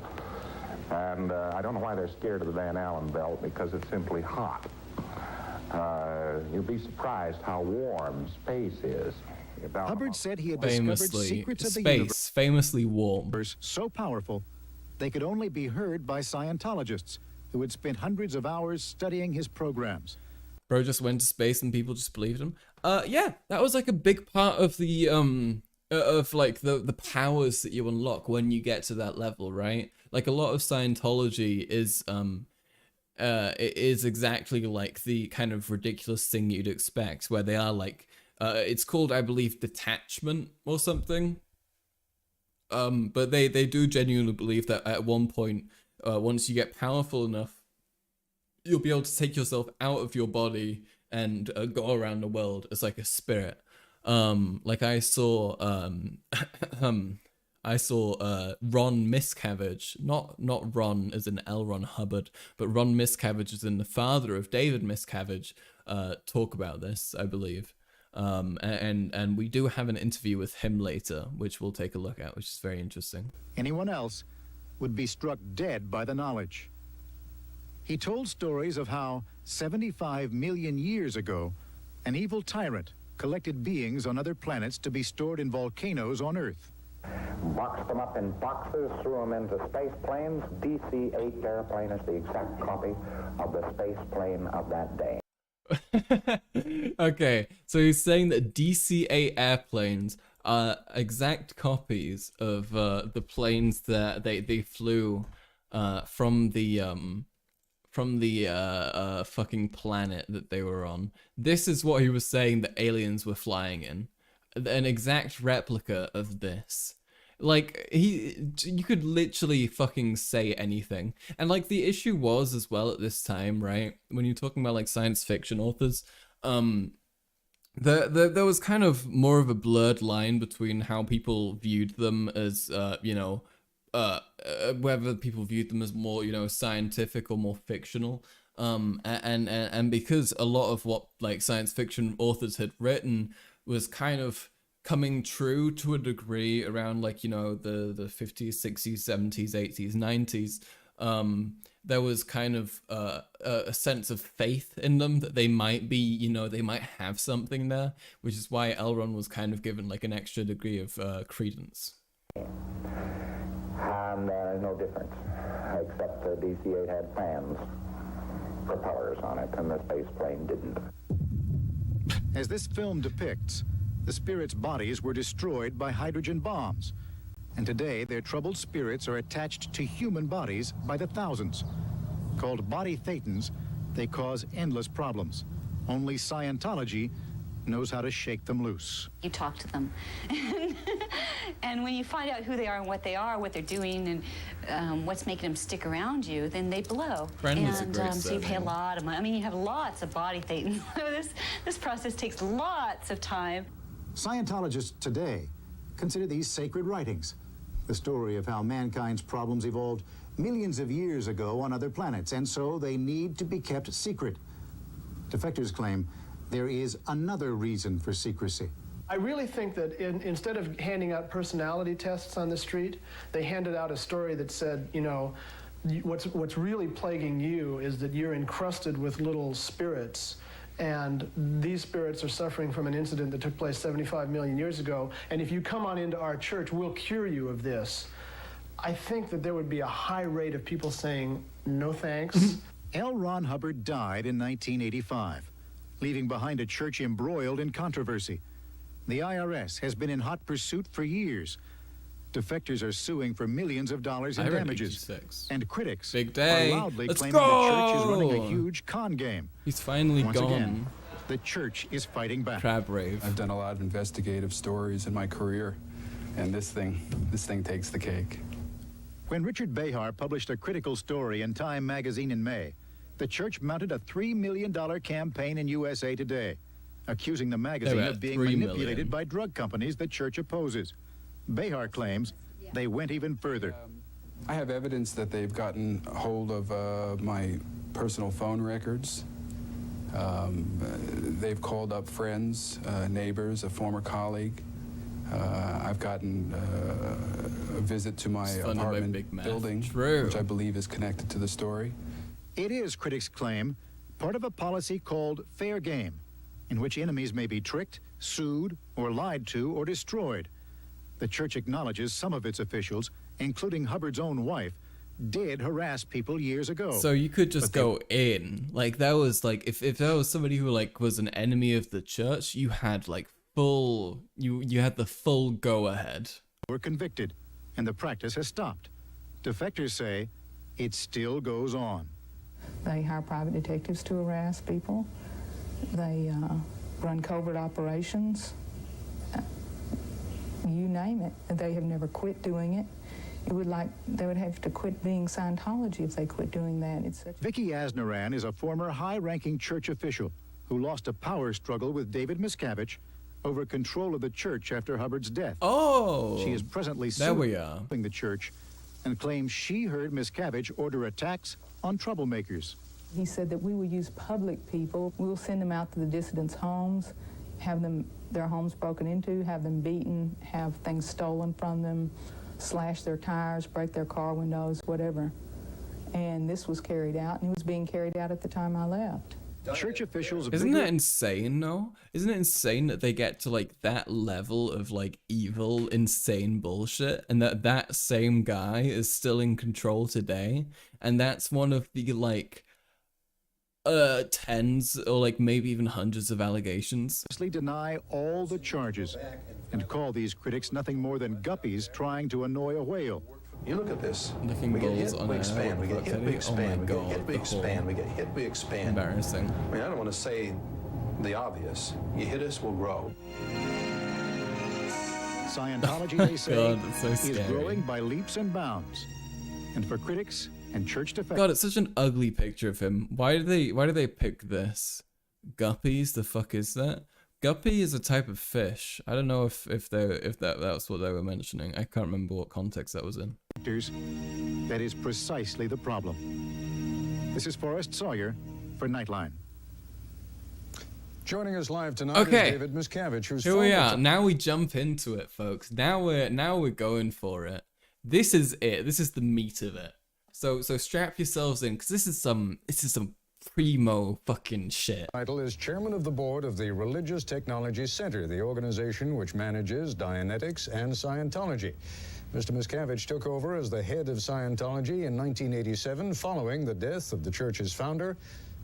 And I don't know why they're scared of the Van Allen belt, because it's simply hot. You'll be surprised how warm space is. Hubbard said he had discovered secrets of the universe. Famously warm. So powerful, they could only be heard by Scientologists who had spent hundreds of hours studying his programs. Bro just went to space and people just believed him. Yeah, that was like a big part of the of like the powers that you unlock when you get to that level, right? Like a lot of Scientology is it is exactly like the kind of ridiculous thing you'd expect, where they are like it's called, I believe, detachment or something. But they do genuinely believe that at one point, once you get powerful enough, you'll be able to take yourself out of your body and go around the world as like a spirit. Like I saw Ron Miscavige, not Ron as in L. Ron Hubbard, but Ron Miscavige as in the father of David Miscavige, talk about this, I believe. And we do have an interview with him later, which we'll take a look at, which is very interesting. Anyone else would be struck dead by the knowledge. He told stories of how 75 million years ago, an evil tyrant collected beings on other planets to be stored in volcanoes on Earth. Boxed them up in boxes, threw them into space planes. DC-8 airplane is the exact copy of the space plane of that day. Okay, so he's saying that DC-8 airplanes are exact copies of the planes that they flew from the fucking planet that they were on. This is what he was saying that aliens were flying in. An exact replica of this. Like, you could literally fucking say anything. And like, the issue was as well at this time, right? When you're talking about like science fiction authors, there was kind of more of a blurred line between how people viewed them as, whether people viewed them as more, scientific or more fictional. And because a lot of what like science fiction authors had written was kind of coming true to a degree around like, the 50s, 60s, 70s, 80s, 90s, there was kind of a sense of faith in them that they might be, they might have something there, which is why L. Ron was kind of given like an extra degree of credence. And there's no difference, except the DC-8 had fans, propellers on it, and the space plane didn't. As this film depicts, the spirits' bodies were destroyed by hydrogen bombs, and today their troubled spirits are attached to human bodies by the thousands. Called body thetans, they cause endless problems. Only Scientology knows how to shake them loose. You talk to them. And when you find out who they are and what they're doing, and what's making them stick around you, then they blow. So you pay a lot of money. I mean, you have lots of body thetans. This process takes lots of time. Scientologists today consider these sacred writings, the story of how mankind's problems evolved millions of years ago on other planets, and so they need to be kept secret. Defectors claim there is another reason for secrecy. I really think that instead of handing out personality tests on the street, they handed out a story that said, what's really plaguing you is that you're encrusted with little spirits, and these spirits are suffering from an incident that took place 75 million years ago, and if you come on into our church, we'll cure you of this. I think that there would be a high rate of people saying, no thanks. L. Ron Hubbard died in 1985, leaving behind a church embroiled in controversy. The IRS has been in hot pursuit for years. Defectors are suing for millions of dollars in damages. And critics Big day. are loudly Let's claiming go. the church is running a huge con game. He's finally Once gone. Again, the church is fighting back. Crab rave. I've done a lot of investigative stories in my career, and this thing takes the cake. When Richard Behar published a critical story in Time magazine in May, the church mounted a $3 million campaign in USA Today, accusing the magazine of being manipulated by drug companies the church opposes. Behar claims they went even further. I have evidence that they've gotten a hold of my personal phone records. They've called up friends, neighbors, a former colleague. I've gotten a visit to my apartment building, which I believe is connected to the story. It is, critics claim, part of a policy called fair game, in which enemies may be tricked, sued, or lied to, or destroyed. The church acknowledges some of its officials, including Hubbard's own wife, did harass people years ago. So you could just go in. Like, that was like, if that was somebody who like was an enemy of the church, you had like full, you had the full go ahead. Were convicted, and the practice has stopped. Defectors say it still goes on. They hire private detectives to harass people. They run covert operations. You name it. They have never quit doing it. They would have to quit being Scientology if they quit doing that. Vicky Asnaran is a former high-ranking church official who lost a power struggle with David Miscavige over control of the church after Hubbard's death. Oh, she is presently suing the church and claims she heard Miscavige order attacks on troublemakers. He said that we will use public people. We will send them out to the dissidents' homes, have their homes broken into, have them beaten, have things stolen from them, slash their tires, break their car windows, whatever. And this was carried out, and it was being carried out at the time I left. Church officials... Isn't that insane, though? Isn't it insane that they get to, like, that level of, like, evil, insane bullshit, and that same guy is still in control today, and that's one of the, like, tens or, like, maybe even hundreds of allegations. Deny all the charges and call these critics nothing more than guppies trying to annoy a whale. You look at this. Licking We get balls hit, on we air. expand. We get hit, we expand. We get hit, we the expand. We get hit, we expand. Embarrassing. I mean, I don't want to say the obvious. You hit us, we'll grow. Scientology, they say, God, that's so is scary. growing by leaps and bounds. And for critics and church defenders... God, it's such an ugly picture of him. Why do they pick this? Guppies? The fuck is that? Guppy is a type of fish. I don't know if that's what they were mentioning. I can't remember what context that was in. That is precisely the problem. This is Forrest Sawyer for Nightline. Joining us live tonight Okay. is David Miscavige, who's Here we are. Now we jump into it, folks. Now we're going for it. This is it. This is the meat of it. So strap yourselves in, because this is some primo fucking shit. Title is Chairman of the Board of the Religious Technology Center, the organization which manages Dianetics and Scientology. Mr. Miscavige took over as the head of Scientology in 1987 following the death of the church's founder,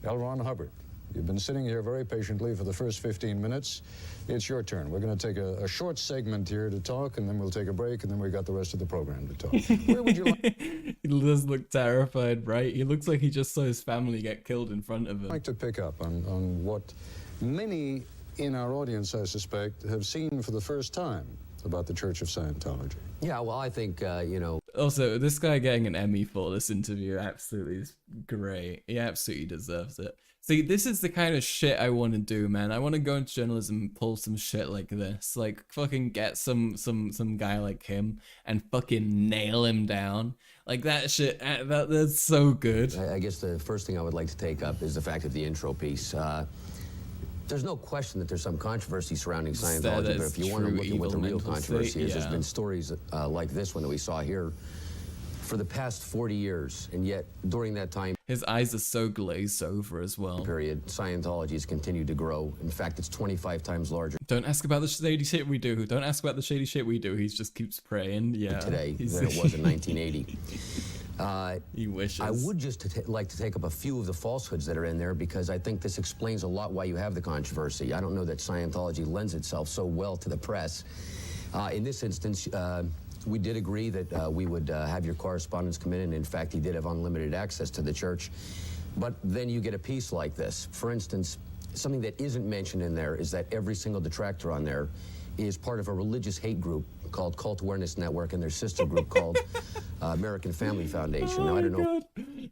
L. Ron Hubbard. You've been sitting here very patiently for the first 15 minutes. It's your turn. We're going to take a short segment here to talk, and then we'll take a break, and then we got the rest of the program to talk. Where would you like... He does look terrified, right? He looks like he just saw his family get killed in front of him. I'd like to pick up on what many in our audience, I suspect, have seen for the first time about the Church of Scientology. Yeah, well, I think, you know... Also, this guy getting an Emmy for this interview absolutely is great. He absolutely deserves it. See, this is the kind of shit I want to do, man. I want to go into journalism and pull some shit like this. Like, fucking get some guy like him and fucking nail him down. Like, that shit, that's so good. I guess the first thing I would like to take up is the fact of the intro piece. There's no question that there's some controversy surrounding Scientology, but if you want to look at what the real controversy is, there's been stories like this one that we saw here for the past 40 years, and yet during that time, his eyes are so glazed over as well. Period. Scientology has continued to grow. In fact, it's 25 times larger. Don't ask about the shady shit we do. Don't ask about the shady shit we do. He just keeps praying. Yeah. Today than it was in 1980. He wishes. I would just like to take up a few of the falsehoods that are in there, because I think this explains a lot why you have the controversy. I don't know that Scientology lends itself so well to the press. In this instance, we did agree that we would have your correspondents come in, and in fact, he did have unlimited access to the church. But then you get a piece like this. For instance, something that isn't mentioned in there is that every single detractor on there is part of a religious hate group called Cult Awareness Network, and their sister group called American Family Foundation. Now, I don't know.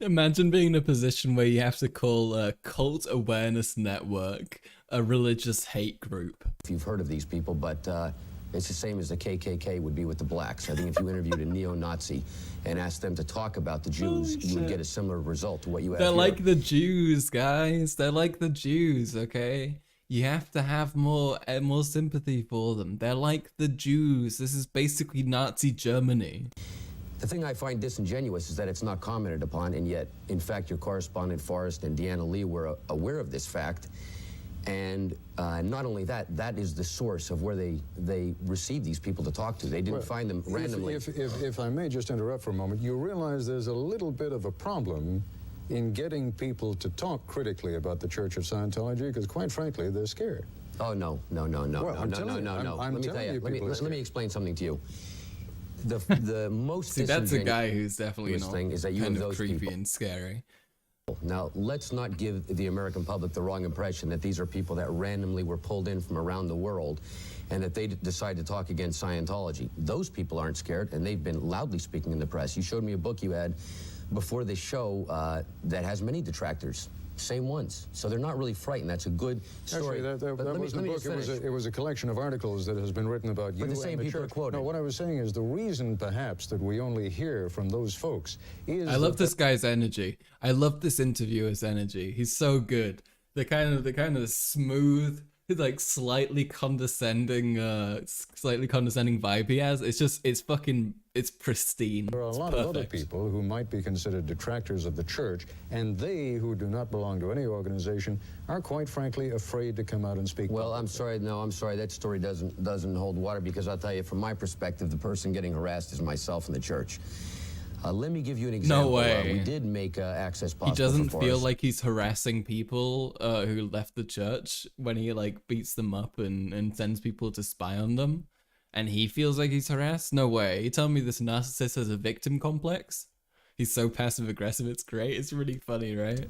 Imagine being in a position where you have to call Cult Awareness Network a religious hate group. If you've heard of these people, but it's the same as the KKK would be with the blacks. I think if you interviewed a neo-Nazi and asked them to talk about the Jews, you would get a similar result to what you have They're here. like the Jews, guys. They're like the Jews, okay? You have to have more sympathy for them. They're like the Jews. This is basically Nazi Germany. The thing I find disingenuous is that it's not commented upon, and yet, in fact, your correspondent Forrest and Deanna Lee were aware of this fact. And not only that, that is the source of where they received these people to talk to. They didn't find them randomly. If I may just interrupt for a moment, you realize there's a little bit of a problem in getting people to talk critically about the Church of Scientology, because quite frankly, they're scared. Oh, no. Well, I'm Let me explain something to you. The most See, that's a guy who's definitely not thing is that you kind have of those creepy people. and scary. Now, let's not give the American public the wrong impression that these are people that randomly were pulled in from around the world and that they decide to talk against Scientology. Those people aren't scared, and they've been loudly speaking in the press. You showed me a book you had before this show that has many detractors. Same ones. So they're not really frightened. That's a good story. Actually, that was the book. It was a collection of articles that has been written about you the same and the people church. are quoted. No, what I was saying is the reason, perhaps, that we only hear from those folks is... I love this guy's energy. I love this interviewer's energy. He's so good. The kind of smooth, like slightly condescending vibe he has. It's pristine. There are a lot of other people who might be considered detractors of the church, and they, who do not belong to any organization, are quite frankly afraid to come out and speak. Well, I'm sorry, that story doesn't hold water, because I'll tell you, from my perspective, the person getting harassed is myself and the church. Let me give you an example. No way. We did make access possible. He doesn't for feel Forrest. like he's harassing people who left the church when he like beats them up and sends people to spy on them, and he feels like he's harassed. No way. You tell me this narcissist has a victim complex? He's so passive aggressive. It's great. It's really funny, right?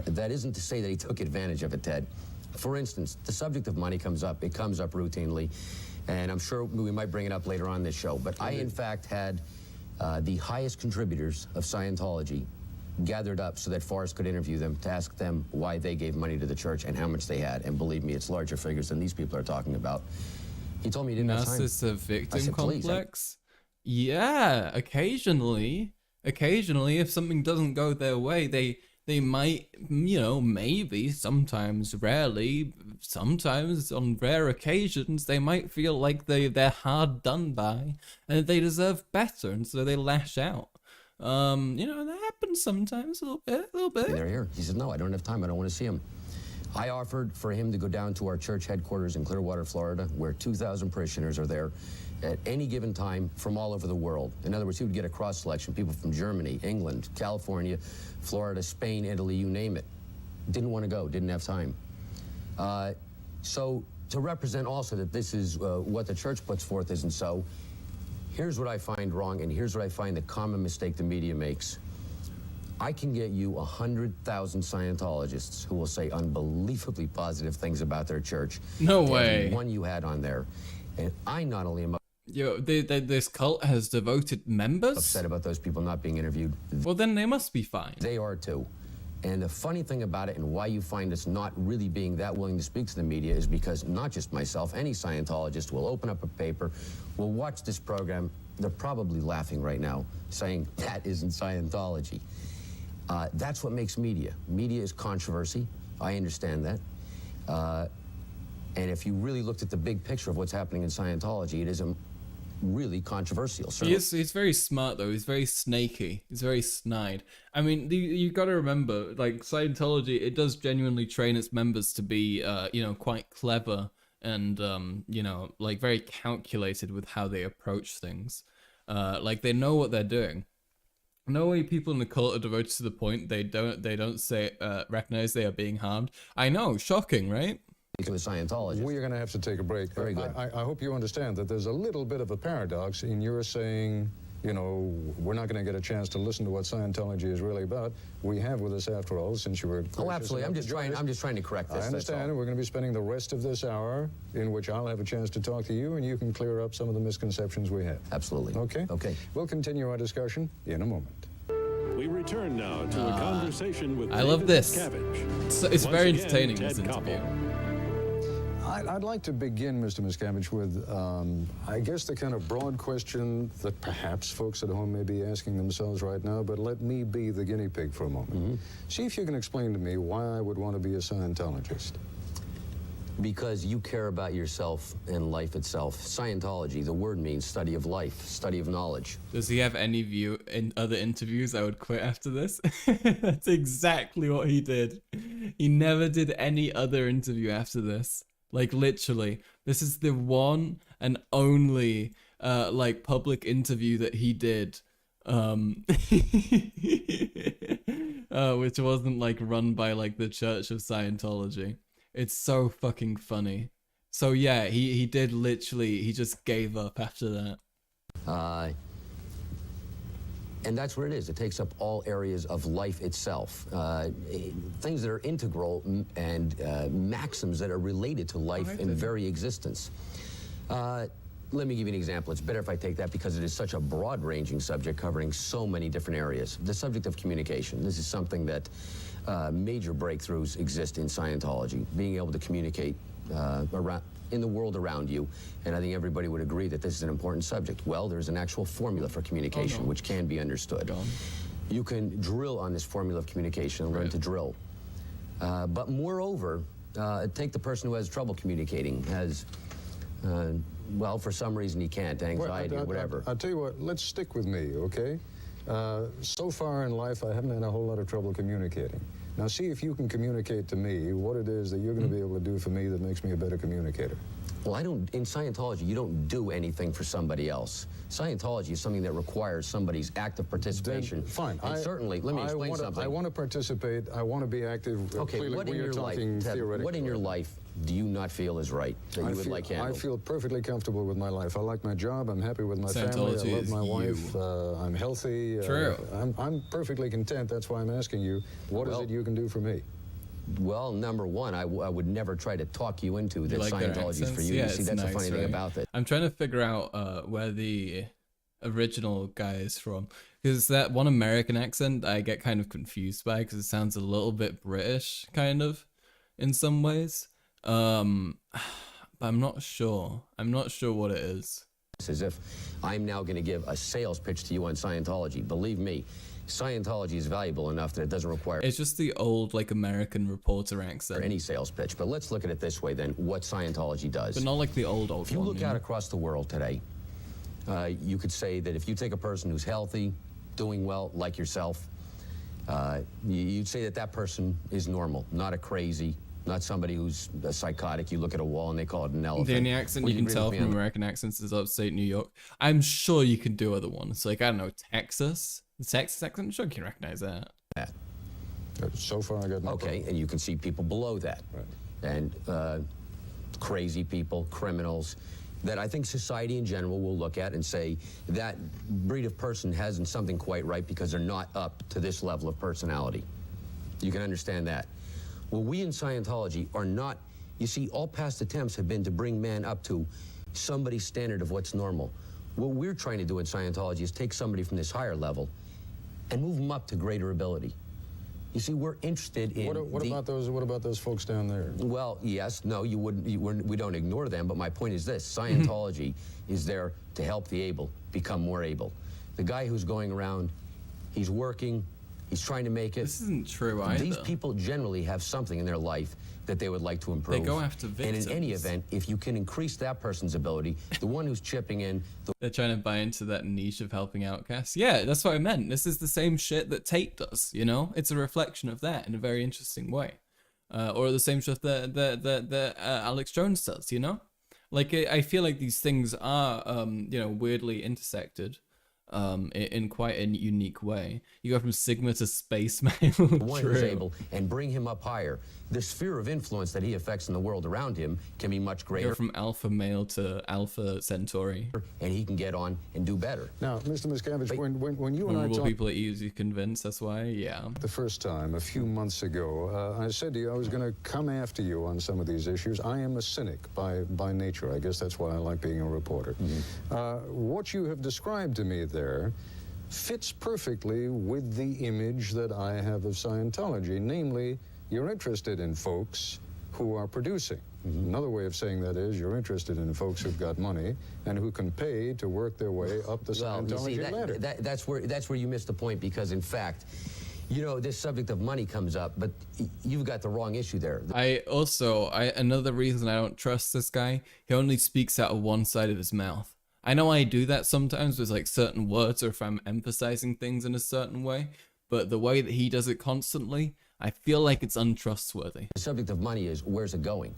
That isn't to say that he took advantage of it, Ted. For instance, the subject of money comes up. It comes up routinely, and I'm sure we might bring it up later on this show. But I, in fact, had the highest contributors of Scientology gathered up so that Forrest could interview them to ask them why they gave money to the church and how much they had. And believe me, it's larger figures than these people are talking about. He told me he didn't have time. Narcissist of victim said, complex? Yeah, occasionally, if something doesn't go their way, they might, maybe, sometimes, rarely, sometimes, on rare occasions, they might feel like they're hard done by, and they deserve better, and so they lash out. That happens sometimes, a little bit. They're here. He said, no, I don't have time. I don't want to see him. I offered for him to go down to our church headquarters in Clearwater, Florida, where 2,000 parishioners are there at any given time from all over the world. In other words, he would get a cross-selection, people from Germany, England, California, Florida, Spain, Italy, you name it. Didn't want to go, didn't have time. So to represent also that this is what the church puts forth isn't so, here's what I find wrong, and here's what I find the common mistake the media makes. I can get you 100,000 Scientologists who will say unbelievably positive things about their church. No way. Every one you had on there. And I not only am this cult has devoted members? upset about those people not being interviewed. Well, then they must be fine. They are too. And the funny thing about it, and why you find us not really being that willing to speak to the media, is because not just myself, any Scientologist will open up a paper, will watch this program. They're probably laughing right now, saying that isn't Scientology. That's what makes media. Media is controversy. I understand that. And if you really looked at the big picture of what's happening in Scientology, it isn't really controversial. He's very smart, though. He's very snaky. He's very snide. I mean, you got to remember, like, Scientology, it does genuinely train its members to be, quite clever and, like, very calculated with how they approach things. Like, they know what they're doing. No way people in the cult are devoted to the point they don't say recognize they are being harmed. I know, shocking, right? With Scientology. We're going to have to take a break. Very good. I hope you understand that there's a little bit of a paradox in your saying, we're not going to get a chance to listen to what Scientology is really about. We have with us, after all, since you were... Oh, absolutely. I'm just trying to correct this. I understand. We're going to be spending the rest of this hour in which I'll have a chance to talk to you, and you can clear up some of the misconceptions we have. Absolutely. Okay? Okay. We'll continue our discussion in a moment. We return now to a conversation with I love this. Miscavige. It's very Once again, entertaining, this Ted interview. Koppel. I'd like to begin, Mr. Miscavige, with, I guess, the kind of broad question that perhaps folks at home may be asking themselves right now, but let me be the guinea pig for a moment. Mm-hmm. See if you can explain to me why I would want to be a Scientologist. Because you care about yourself and life itself. Scientology, the word means study of life, study of knowledge. Does he have any view in other interviews I would quit after this? That's exactly what he did. He never did any other interview after this. Like, literally, this is the one and only, public interview that he did, which wasn't, run by, the Church of Scientology. It's so fucking funny. So, yeah, he did literally, he just gave up after that. And that's what it is. It takes up all areas of life itself. Things that are integral and maxims that are related to life in very existence. Let me give you an example. It's better if I take that because it is such a broad-ranging subject covering so many different areas. The subject of communication. This is something that major breakthroughs exist in Scientology. Being able to communicate in the world around you, and I think everybody would agree that this is an important subject. Well, there's an actual formula for communication which can be understood. You can drill on this formula of communication and learn to drill. But moreover, take the person who has trouble communicating, has, well, for some reason he can't, anxiety, whatever. I'll tell you what, let's stick with me, okay? So far in life, I haven't had a whole lot of trouble communicating. Now, see if you can communicate to me what it is that you're going to be able to do for me that makes me a better communicator. Well, in Scientology, you don't do anything for somebody else. Scientology is something that requires somebody's active participation. Then, fine. And certainly, let me explain something. I want to participate. I want to be active. Okay, clearly, what in your life, Ted, what in your life do you not feel is right that you would like handled? I feel perfectly comfortable with my life. I like my job. I'm happy with my family. I love my wife. I'm healthy. True. I'm perfectly content. That's why I'm asking you, what is it you can do for me? Well, number one, I would never try to talk you into that Scientology is for you. Yeah, you see, that's nice, the funny thing about it. I'm trying to figure out where the original guy is from, because that one American accent I get kind of confused by, because it sounds a little bit British, kind of, in some ways. But I'm not sure. I'm not sure what it is. It's as if I'm now going to give a sales pitch to you on Scientology. Believe me, Scientology is valuable enough that it doesn't require... It's just the old, like, American reporter accent. ...or any sales pitch. But let's look at it this way, then, what Scientology does. But not like the old If you look out across the world today, you could say that if you take a person who's healthy, doing well, like yourself, you'd say that that person is normal, not a crazy, not somebody who's a psychotic. You look at a wall and they call it an elephant. The only accent you can tell from American accents is upstate New York. I'm sure you can do other ones. Like, I don't know, Texas? The Texas accent? I'm sure you can recognize that. So far, I got no Okay, and you can see people below that. Right. And crazy people, criminals, that I think society in general will look at and say that breed of person hasn't something quite right because they're not up to this level of personality. You can understand that. Well, we in Scientology are not, you see, all past attempts have been to bring man up to somebody's standard of what's normal. What we're trying to do in Scientology is take somebody from this higher level and move them up to greater ability. You see, we're interested in what about those folks down there? Well, yes, no, we don't ignore them, but my point is this: Scientology is there to help the able become more able. The guy who's going around, he's working, he's trying to make it. This isn't true either. These people generally have something in their life that they would like to improve. They go after victims. And in any event, if you can increase that person's ability, the one who's chipping in... They're trying to buy into that niche of helping outcasts. Yeah, that's what I meant. This is the same shit that Tate does, you know? It's a reflection of that in a very interesting way. Or the same stuff that Alex Jones does, you know? Like, I feel like these things are, you know, weirdly intersected. In quite a unique way. You go from Sigma to space male. One who's able, and bring him up higher. The sphere of influence that he affects in the world around him can be much greater. Go from alpha male to alpha centauri. And he can get on and do better. Now, Mr. Miscavige, when you and I talked... people are easy to convince, that's why, yeah. The first time, a few months ago, I said to you I was going to come after you on some of these issues. I am a cynic by nature. I guess that's why I like being a reporter. What you have described to me there fits perfectly with the image that I have of Scientology, namely, you're interested in folks who are producing. Another way of saying that is you're interested in folks who've got money and who can pay to work their way up the Scientology ladder. That's where you missed the point, because in fact, you know, this subject of money comes up, but you've got the wrong issue there. Another reason I don't trust this guy, he only speaks out of one side of his mouth. I know I do that sometimes with like certain words, or if I'm emphasizing things in a certain way, but the way that he does it constantly, I feel like it's untrustworthy. The subject of money is, where's it going?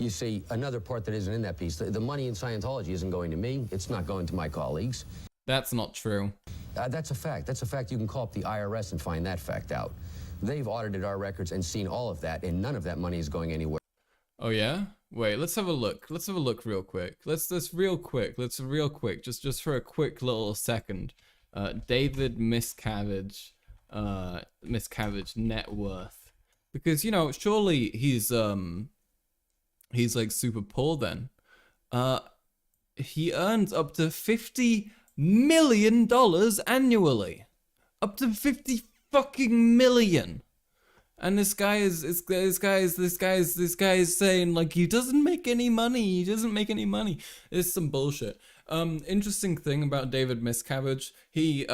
You see, another part that isn't in that piece, the money in Scientology isn't going to me, it's not going to my colleagues. That's not true. That's a fact. That's a fact. You can call up the IRS and find that fact out. They've audited our records and seen all of that, and none of that money is going anywhere. Oh yeah? Wait, let's have a look. Let's have a look real quick. Let's real quick, just for a quick little second. David Miscavige, net worth. Because, you know, surely he's like super poor then. He earns up to $50 million annually. Up to 50 fucking million. And this guy is saying like he doesn't make any money. It's some bullshit. Interesting thing about David Miscavige, he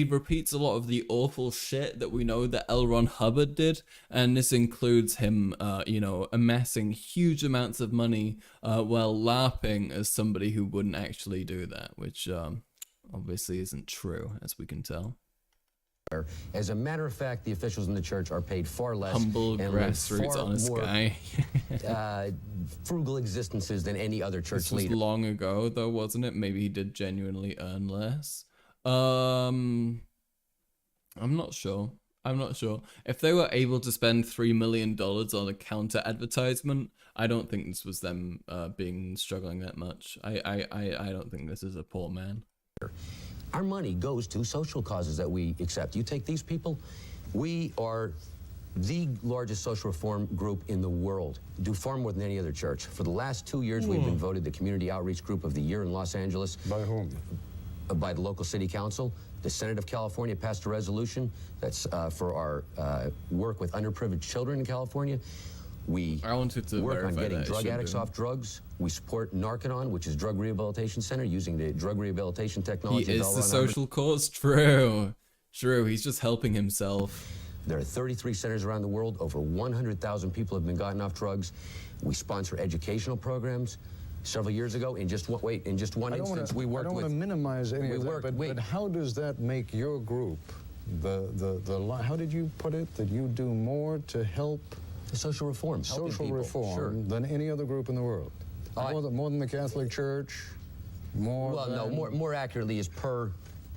repeats a lot of the awful shit that we know that L. Ron Hubbard did, and this includes him, amassing huge amounts of money while LARPing as somebody who wouldn't actually do that, which obviously isn't true, as we can tell. As a matter of fact, the officials in the church are paid far less. Humble, and grassroots, honest guy. Frugal existences than any other church This was leader. long ago, though, wasn't it? Maybe he did genuinely earn less. I'm not sure. If they were able to spend $3 million on a counter advertisement, I don't think this was them struggling that much. I don't think this is a poor man. Our money goes to social causes that we accept. You take these people, we are the largest social reform group in the world, do far more than any other church. For the last 2 years, we've been voted the Community Outreach Group of the Year in Los Angeles. By whom? By the local city council. The Senate of California passed a resolution that's for our work with underprivileged children in California. We work on getting drug addicts off drugs. We support Narconon, which is drug rehabilitation center, using the drug rehabilitation technology. He is the social cause? True. He's just helping himself. There are 33 centers around the world. Over 100,000 people have been gotten off drugs. We sponsor educational programs. Several years ago, in just one instance, we worked with... I don't want to minimize any of that, but how does that make your group, how did you put it, that you do more to help... Social reform, social reform than any other group in the world? More than the Catholic Church? More accurately is per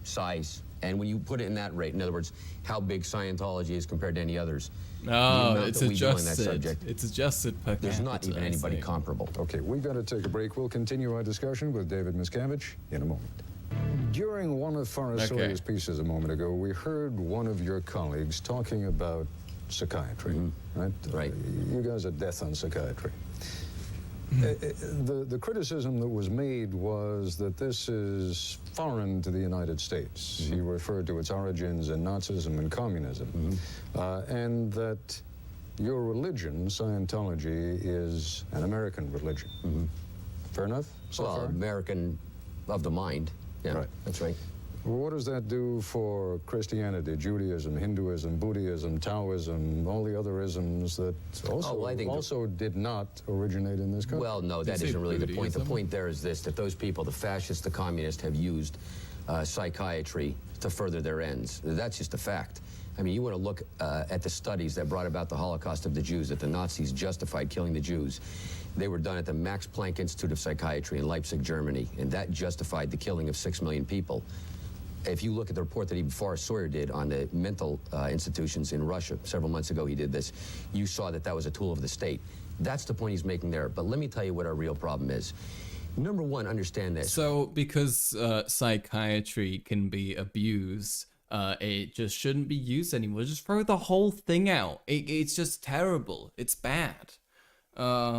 size. And when you put it in that rate, in other words, how big Scientology is compared to any others. No, it's adjusted. It's adjusted per capita. There's not even anybody comparable. Okay, we've got to take a break. We'll continue our discussion with David Miscavige in a moment. During one of Forrest Sawyer's pieces a moment ago, we heard one of your colleagues talking about psychiatry, right? Right. You guys are death on psychiatry. The criticism that was made was that this is foreign to the United States. He referred to its origins in Nazism and communism, and that your religion, Scientology, is an American religion. Fair enough? So far? American of the mind. Yeah, right. That's right. Well, what does that do for Christianity, Judaism, Hinduism, Buddhism, Taoism, all the other isms that also did not originate in this country? Well, no, that isn't really the point. The point there is this, that those people, the fascists, the communists, have used psychiatry to further their ends. That's just a fact. I mean, you want to look at the studies that brought about the Holocaust of the Jews, that the Nazis justified killing the Jews. They were done at the Max Planck Institute of Psychiatry in Leipzig, Germany, and that justified the killing of 6 million people. If you look at the report that even Forrest Sawyer did on the mental institutions in Russia, several months ago he did this, you saw that that was a tool of the state. That's the point he's making there. But let me tell you what our real problem is. Number one, understand this. So because psychiatry can be abused, it just shouldn't be used anymore. Just throw the whole thing out. It's just terrible. It's bad.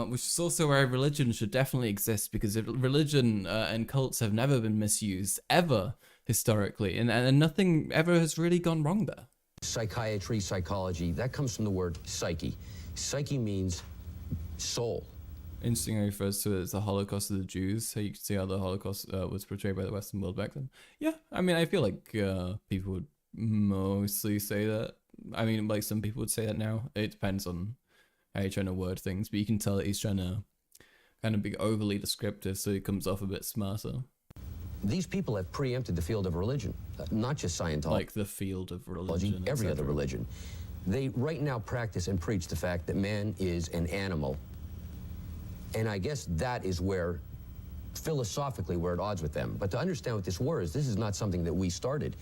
Which is also why religion should definitely exist, because religion and cults have never been misused, ever, historically, and nothing ever has really gone wrong there. Psychiatry, psychology, that comes from the word psyche. Psyche means soul. Interesting how he refers to it as the Holocaust of the Jews. So you can see how the Holocaust was portrayed by the Western world back then. Yeah, I mean, I feel like people would mostly say that. I mean, like some people would say that now. It depends on how you're trying to word things, but you can tell that he's trying to kind of be overly descriptive, so he comes off a bit smarter. These people have preempted the field of religion, not just Scientology. Like the field of religion. Every other religion. They right now practice and preach the fact that man is an animal. And I guess that is where, philosophically, we're at odds with them. But to understand what this war is, this is not something that we started.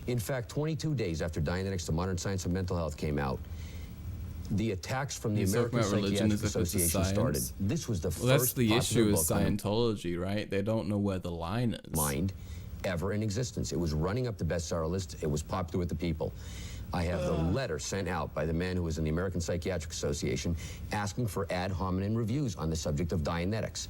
In fact, 22 days after Dianetics, the Modern Science of Mental Health came out, the attacks from the American Psychiatric Association started. This was the first that's the issue with Scientology, right? They don't know where the line is. Mind ever in existence. It was running up the bestseller list. It was popular with the people. I have the letter sent out by the man who was in the American Psychiatric Association asking for ad hominem reviews on the subject of Dianetics.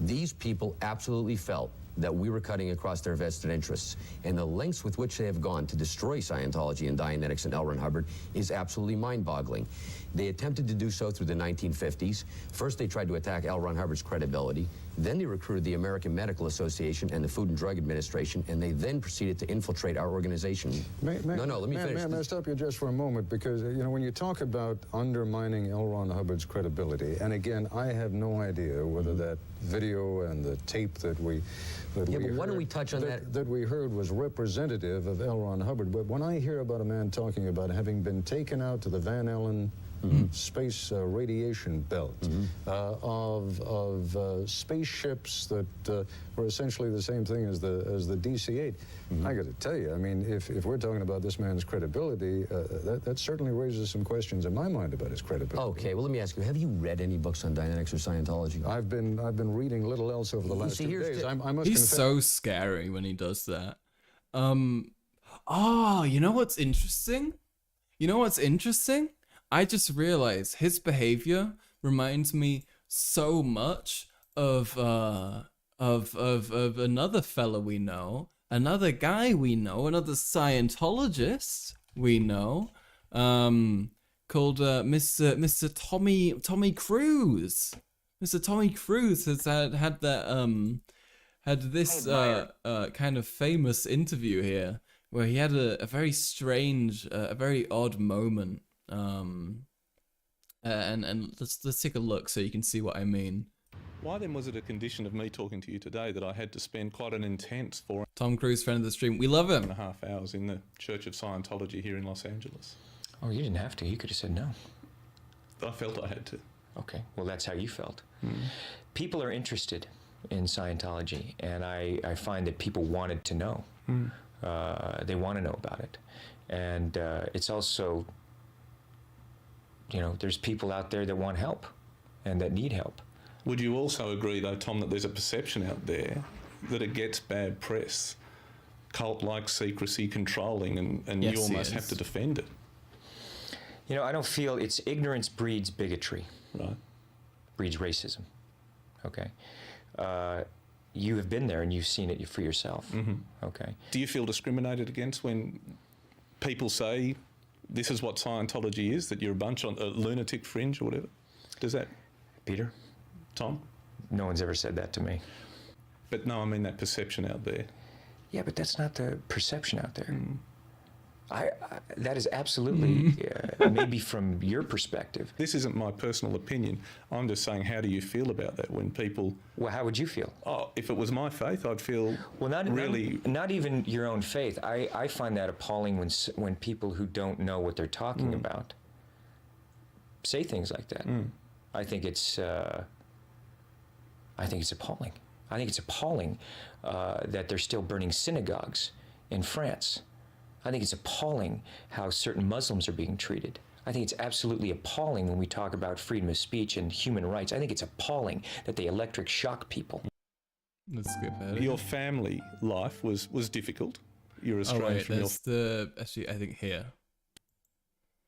These people absolutely felt that we were cutting across their vested interests, and the lengths with which they have gone to destroy Scientology and Dianetics and L. Ron Hubbard is absolutely mind-boggling. They attempted to do so through the 1950s. First, they tried to attack L. Ron Hubbard's credibility. Then they recruited the American Medical Association and the Food and Drug Administration, and they then proceeded to infiltrate our organization. Let me finish. May I stop you just for a moment? Because, you know, when you talk about undermining L. Ron Hubbard's credibility, and again, I have no idea whether that video and the tape that we but why don't we touch on that we heard was representative of L. Ron Hubbard. But when I hear about a man talking about having been taken out to the Van Allen space radiation belt, of spaceships that were essentially the same thing as the DC-8. I got to tell you, I mean, if we're talking about this man's credibility, that certainly raises some questions in my mind about his credibility. Okay, well, let me ask you, have you read any books on Dianetics or Scientology? I've been reading little else over the last 2 days. I must He's confess. so scary when he does that. Oh, you know what's interesting? I just realized his behavior reminds me so much of another fella we know, another guy we know, another Scientologist we know, called Mr. Tommy Cruise. Mr. Tommy Cruise has had this kind of famous interview here where he had a very strange, a very odd moment. And let's take a look so you can see what I mean. Why then was it a condition of me talking to you today that I had to spend quite an intense Tom Cruise, friend of the stream, we love him. 4.5 hours in the Church of Scientology here in Los Angeles? Oh, you didn't have to. You could have said no. I felt I had to. Okay, well, that's how you felt. People are interested in Scientology, and I find that people wanted to know. They want to know about it. And it's also, you know, there's people out there that want help and that need help. Would you also agree, though, Tom, that there's a perception out there that it gets bad press, cult-like secrecy, controlling, and Yes, you almost yes. have to defend it? You know, I don't feel it's ignorance breeds bigotry. Right. Breeds racism. Okay. You have been there and you've seen it for yourself. Okay. Do you feel discriminated against when people say this is what Scientology is, that you're a bunch on a lunatic fringe or whatever? Does that... Peter? Tom? No one's ever said that to me. But no, I mean that perception out there. Yeah, but that's not the perception out there. That is absolutely, maybe from your perspective. This isn't my personal opinion. I'm just saying, how do you feel about that when people... Well, how would you feel? Oh, if it was my faith, I'd feel not even your own faith. I find that appalling when people who don't know what they're talking about say things like that. I think it's appalling. I think it's appalling that they're still burning synagogues in France. I think it's appalling how certain Muslims are being treated. I think it's absolutely appalling when we talk about freedom of speech and human rights. I think it's appalling that they electric shock people. Let's skip ahead. Your family life was difficult. You're estranged from actually, I think here.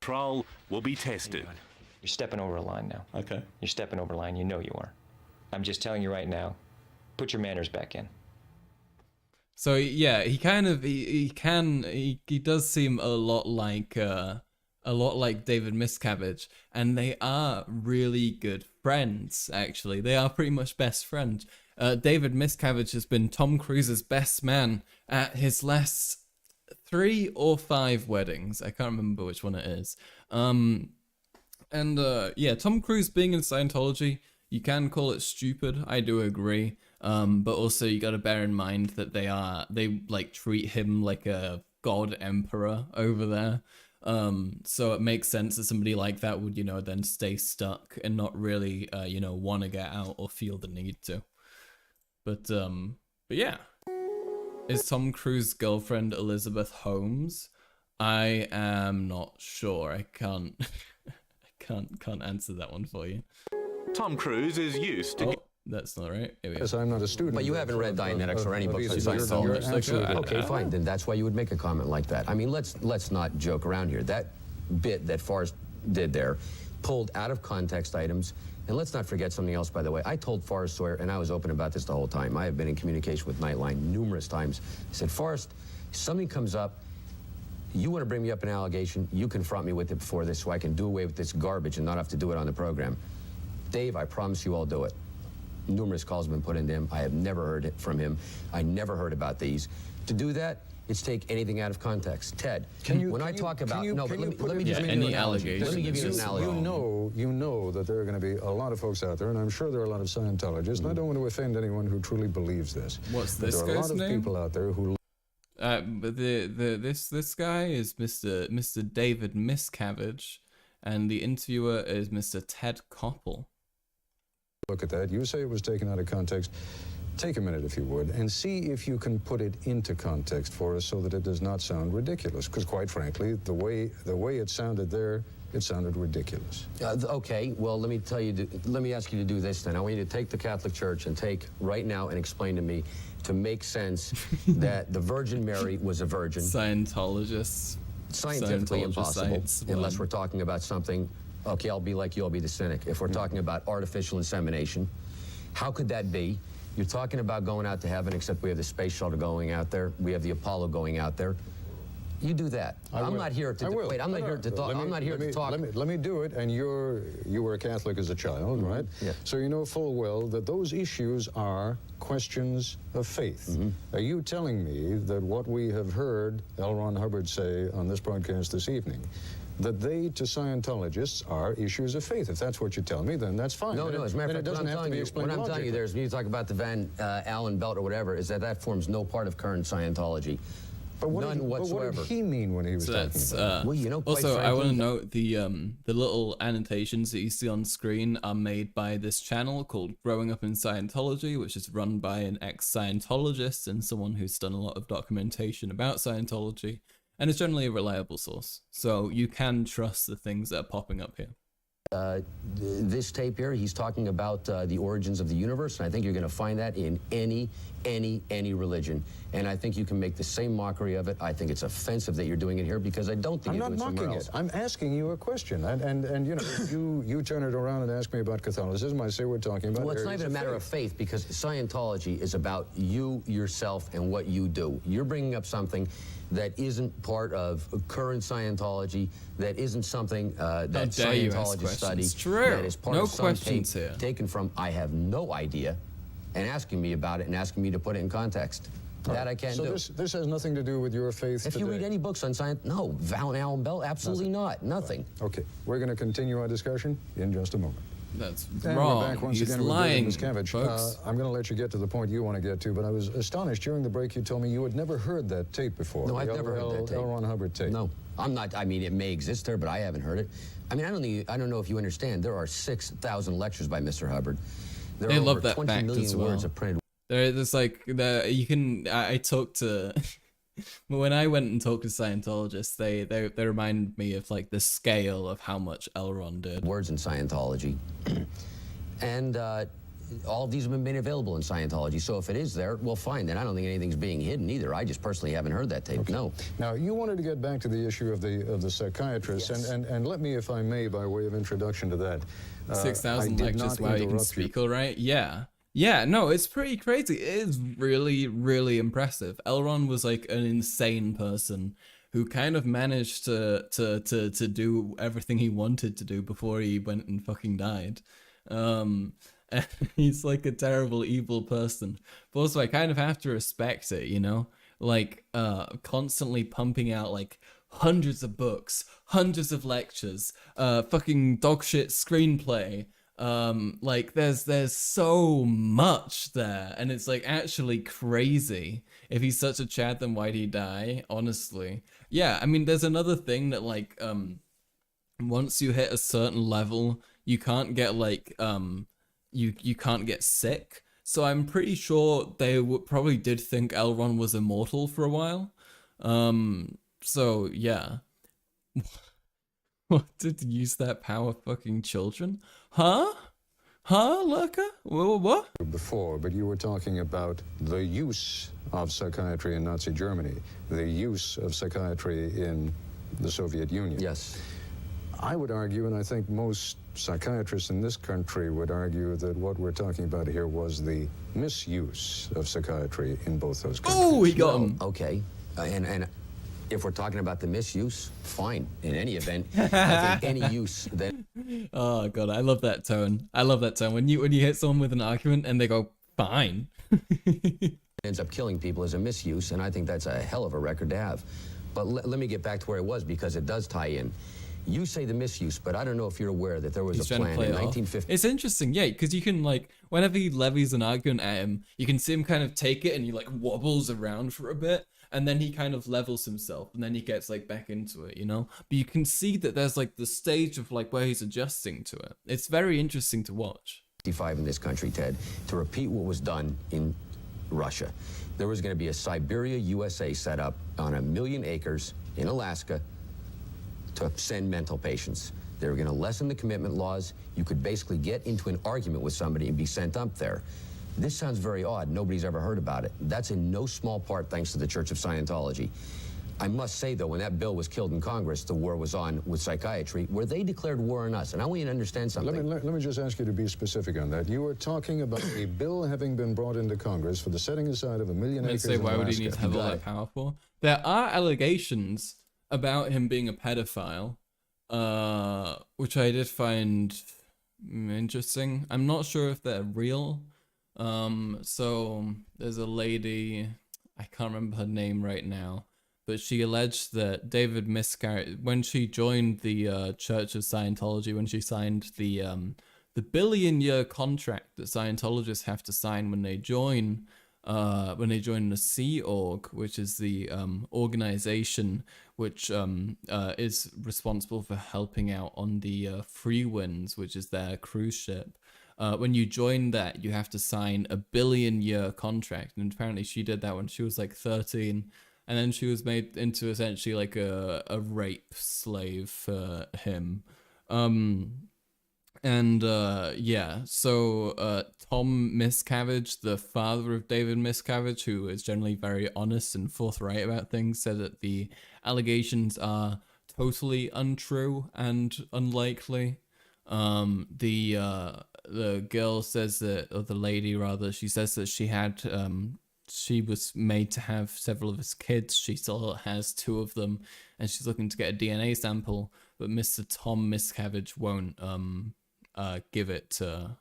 Control will be tested. You're stepping over a line now. Okay. You're stepping over a line. You know you are. I'm just telling you right now, put your manners back in. So yeah, he does seem a lot like David Miscavige, and they are really good friends. Actually, they are pretty much best friends. David Miscavige has been Tom Cruise's best man at his last 3 or 5 weddings. I can't remember which one it is. Yeah, Tom Cruise being in Scientology, you can call it stupid. I do agree. But also you got to bear in mind that they like treat him like a god emperor over there. So it makes sense that somebody like that would, you know, then stay stuck and not really, you know, want to get out or feel the need to. But yeah. Is Tom Cruise's girlfriend Elizabeth Holmes? I am not sure. I can't can't answer that one for you. Tom Cruise is used to... That's not right. Yes, I'm not a student. But you haven't read Dianetics or any books on Scientology. Okay, fine. Then that's why you would make a comment like that. I mean, let's not joke around here. That bit that Forrest did there pulled out of context items. And let's not forget something else, by the way. I told Forrest Sawyer, and I was open about this the whole time. I have been in communication with Nightline numerous times. I said, Forrest, if something comes up, you want to bring me up an allegation, you confront me with it before this so I can do away with this garbage and not have to do it on the program. Dave, I promise you I'll do it. Numerous calls have been put into him. I have never heard it from him. I never heard about these. To do that, it's take anything out of context. Ted, let me just give you an analogy. Let me give you an analogy. You know that there are going to be a lot of folks out there, and I'm sure there are a lot of Scientologists, and I don't want to offend anyone who truly believes this. What's this There are a lot guy's of name? people out there who... But this guy is Mr. David Miscavige, and the interviewer is Mr. Ted Koppel. Look at that. You say it was taken out of context. Take a minute, if you would, and see if you can put it into context for us so that it does not sound ridiculous. Because, quite frankly, the way it sounded there, it sounded ridiculous. Okay, well, let me ask you to do this then. I want you to take the Catholic Church and take right now and explain to me, to make sense, that the Virgin Mary was a virgin. Scientologists. Scientifically impossible, unless we're talking about something. Okay, I'll be like you, I'll be the cynic. If we're talking about artificial insemination, how could that be? You're talking about going out to heaven, except we have the space shuttle going out there. We have the Apollo going out there. You do that. I'm not here to wait. I'm not here to talk. I'm not here to talk. Let me do it. And you were a Catholic as a child, right? Yeah. So you know full well that those issues are questions of faith. Are you telling me that what we have heard L. Ron Hubbard say on this broadcast this evening, that they, to Scientologists, are issues of faith? If that's what you tell me, then that's fine. No, as a matter of fact, what I'm telling you there is, when you talk about the Van Allen belt or whatever, is that forms no part of current Scientology. None whatsoever. What did he mean when he was talking about it? Well, you know, also, I want to note the little annotations that you see on screen are made by this channel called Growing Up in Scientology, which is run by an ex-Scientologist and someone who's done a lot of documentation about Scientology, and is generally a reliable source. So you can trust the things that are popping up here. This tape here, he's talking about the origins of the universe, and I think you're going to find that in any religion. And I think you can make the same mockery of it. I think it's offensive that you're doing it here, because I don't think you're doing it somewhere else. I'm asking you a question, and you know, you turn it around and ask me about Catholicism. I say we're talking about. Well, it's not even a matter of faith, because Scientology is about you, yourself, and what you do. You're bringing up something that isn't part of current Scientology, that isn't something that Scientologists study, that is part of some tape taken from I have no idea, and asking me about it and asking me to put it in context. That I can't do. So this has nothing to do with your faith If you read any books on science, no. Van Allen belt, absolutely not. Nothing. Okay, we're going to continue our discussion in just a moment. That's and wrong. We're back once He's again lying, with David Miscavige. I'm going to let you get to the point you want to get to, but I was astonished during the break you told me you had never heard that tape before. No, I've never heard that tape. L. Ron Hubbard tape. No, I'm not. I mean, it may exist there, but I haven't heard it. I mean, I don't know if you understand. There are 6,000 lectures by Mr. Hubbard. There are over 20 million words of printed. There's like you can. I talked to. When I went and talked to Scientologists, they reminded me of like the scale of how much L. Ron did. Words in Scientology. And all of these have been made available in Scientology. So if it is there, well, fine. Then I don't think anything's being hidden either. I just personally haven't heard that tape. Okay. No. Now, you wanted to get back to the issue of the psychiatrist, yes. and let me, if I may, by way of introduction to that. 6,000 lectures while you can speak, all right? Yeah. Yeah, no, it's pretty crazy. It is really, really impressive. L. Ron was like an insane person who kind of managed to do everything he wanted to do before he went and fucking died. And he's like a terrible, evil person. But also, I kind of have to respect it, you know? Like, constantly pumping out, like, hundreds of books, hundreds of lectures, fucking dogshit screenplay. Like, there's so much there, and it's, like, actually crazy. If he's such a Chad, then why'd he die? Honestly. Yeah, I mean, there's another thing that, like, once you hit a certain level, you can't get, like, you can't get sick. So I'm pretty sure they probably did think L. Ron was immortal for a while. So, yeah. What, did you use that power fucking children? Huh? Huh, Lurker? What? Before, but you were talking about the use of psychiatry in Nazi Germany, the use of psychiatry in the Soviet Union. Yes. I would argue, and I think most psychiatrists in this country would argue, that what we're talking about here was the misuse of psychiatry in both those countries. Oh, he got him. Okay. And If we're talking about the misuse, fine. In any event, I think any use that... Oh god, I love that tone. I love that tone. When you hit someone with an argument and they go, fine. ends up killing people is a misuse, and I think that's a hell of a record to have. But let me get back to where it was, because it does tie in. You say the misuse, but I don't know if you're aware that there was a plan in 1950. It's interesting, yeah, because you can, like, whenever he levies an argument at him, you can see him kind of take it and he, like, wobbles around for a bit, and then he kind of levels himself, and then he gets, like, back into it, you know? But you can see that there's, like, the stage of, like, where he's adjusting to it. It's very interesting to watch. In this country, Ted, to repeat what was done in Russia. There was going to be a Siberia, USA set up on 1 million acres in Alaska to send mental patients. They were going to lessen the commitment laws. You could basically get into an argument with somebody and be sent up there. This sounds very odd. Nobody's ever heard about it. That's in no small part thanks to the Church of Scientology. I must say, though, when that bill was killed in Congress, the war was on with psychiatry, where they declared war on us. And I want you to understand something. Let me just ask you to be specific on that. You were talking about a bill having been brought into Congress for the setting aside of 1 million acres in Alaska. Why would he need to have all that power for? There are allegations about him being a pedophile, which I did find interesting. I'm not sure if they're real. So there's a lady, I can't remember her name right now, but she alleged that David miscarried when she joined the Church of Scientology, when she signed the billion-year contract that Scientologists have to sign when they join the Sea Org, which is the organization which is responsible for helping out on the Free Winds, which is their cruise ship. When you join that, you have to sign a billion-year contract, and apparently she did that when she was like 13. And then she was made into essentially like a rape slave for him. Yeah, so Tom Miscavige, the father of David Miscavige, who is generally very honest and forthright about things, said that the allegations are totally untrue and unlikely. The girl says that, or the lady rather, she says that she had she was made to have several of his kids. She still has 2 of them, and she's looking to get a DNA sample, but Mr. Tom Miscavige won't give her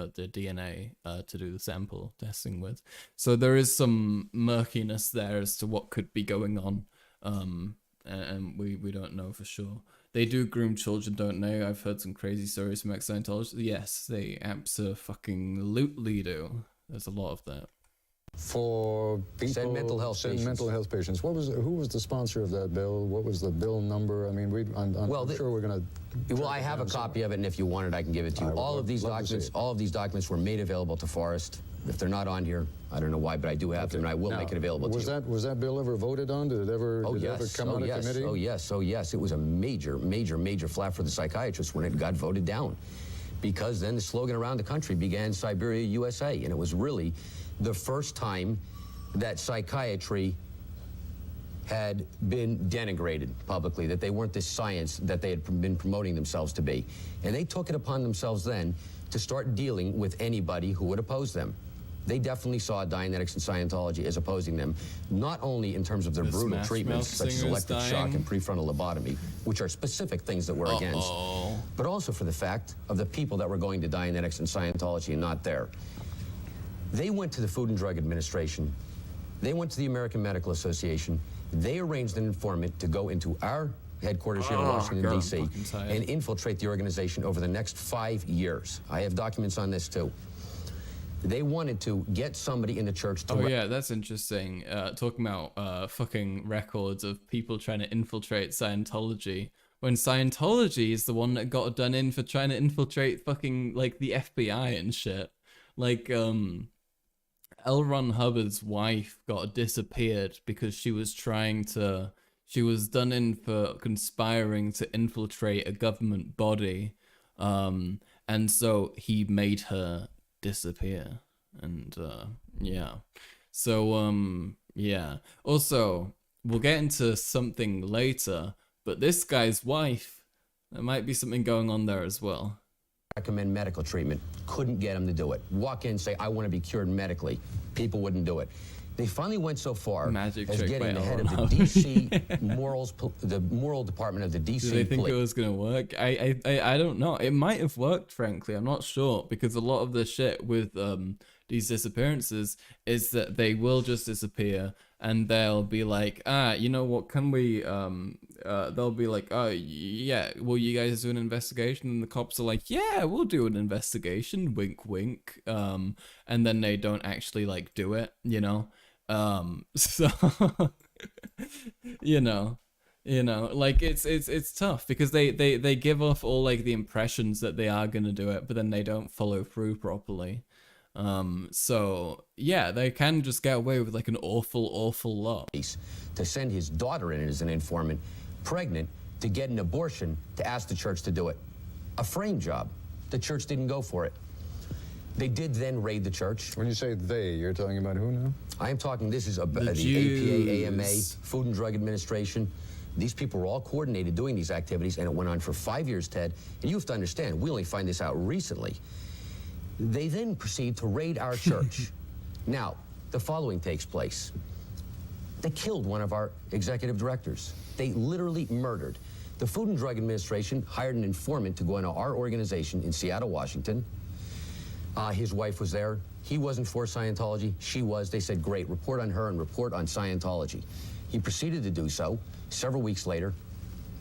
the DNA to do the sample testing with. So there is some murkiness there as to what could be going on, and we don't know for sure. They do groom children, don't they? I've heard some crazy stories from ex-Scientologists. Yes, they abso-fucking-lutely do. There's a lot of that. For people send mental health patients. Who was the sponsor of that bill? What was the bill number? I mean, I'm sure we're going to. Well, I have a copy of it, and if you want it, I can give it to you. All of these documents were made available to Forrest. If they're not on here, I don't know why, but I do have them, and I will make it available to you. Was that bill ever voted on? Did it ever come out of committee? Oh yes. It was a major flap for the psychiatrists when it got voted down, because then the slogan around the country began Siberia, USA, and it was really the first time that psychiatry had been denigrated publicly, that they weren't this science that they had been promoting themselves to be. And they took it upon themselves then to start dealing with anybody who would oppose them. They definitely saw Dianetics and Scientology as opposing them, not only in terms of their brutal treatments, such as electric shock and prefrontal lobotomy, which are specific things that we're against, but also for the fact of the people that were going to Dianetics and Scientology and not there. They went to the Food and Drug Administration. They went to the American Medical Association. They arranged an informant to go into our headquarters here in Washington, D.C. and infiltrate the organization over the next 5 years. I have documents on this, too. They wanted to get somebody in the church to... Oh, yeah, that's interesting. Talking about fucking records of people trying to infiltrate Scientology, when Scientology is the one that got done in for trying to infiltrate fucking, like, the FBI and shit. Like, L. Ron Hubbard's wife got disappeared because she was done in for conspiring to infiltrate a government body, and so he made her disappear. And yeah, so yeah. Also, we'll get into something later, but this guy's wife, there might be something going on there as well. Recommend medical treatment. Couldn't get him to do it. Walk in, say, I want to be cured medically. People wouldn't do it. They finally went so far Magic as trick getting by the head of Elron the DC the moral department of the DC Do they think police. it was gonna work? I don't know. It might have worked, frankly. I'm not sure, because a lot of the shit with these disappearances is that they will just disappear and they'll be like, you know what, can we they'll be like, oh yeah, will you guys do an investigation? And the cops are like, yeah, we'll do an investigation, wink wink, and then they don't actually like do it, you know. So you know, like it's tough because they give off all like the impressions that they are gonna do it, but then they don't follow through properly. So yeah, they can just get away with like an awful lot. To send his daughter in as an informant, pregnant, to get an abortion, to ask the church to do it. A frame job. The church didn't go for it. They did then raid the church. When you say they, you're talking about who now? I am talking, this is the APA, AMA, Food and Drug Administration. These people were all coordinated doing these activities, and it went on for 5 years, Ted. And you have to understand, we only find this out recently. They then proceed to raid our church. Now, the following takes place. They killed one of our executive directors. They literally murdered. The Food and Drug Administration hired an informant to go into our organization in Seattle, Washington. His wife was there. He wasn't for Scientology. She was. They said, great, report on her and report on Scientology. He proceeded to do so. Several weeks later,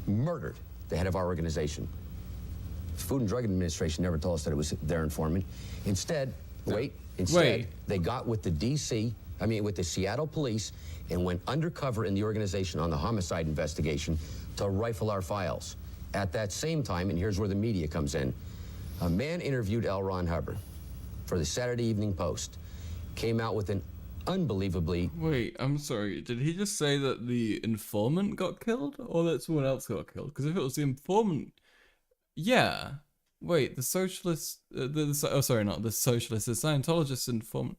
murdered the head of our organization. Food and Drug Administration never told us that it was their informant. Instead, they got with with the Seattle police and went undercover in the organization on the homicide investigation to rifle our files. At that same time, and here's where the media comes in, a man interviewed L. Ron Hubbard for the Saturday Evening Post, came out with an unbelievably... Wait, I'm sorry, did he just say that the informant got killed, or that someone else got killed? Because if it was the informant... Yeah. Wait, the socialist... the Scientologist informant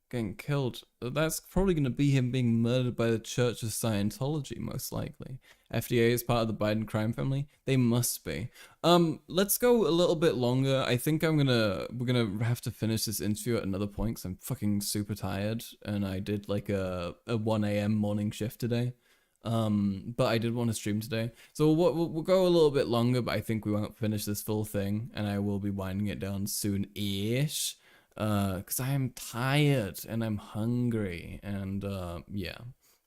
getting killed. That's probably going to be him being murdered by the Church of Scientology, most likely. FDA is part of the Biden crime family. They must be. Let's go a little bit longer. I think we're gonna have to finish this interview at another point because I'm fucking super tired and I did like a 1 a.m. morning shift today. But I did want to stream today, so we'll go a little bit longer, but I think we won't finish this full thing, and I will be winding it down soon-ish, because I am tired and I'm hungry, and yeah.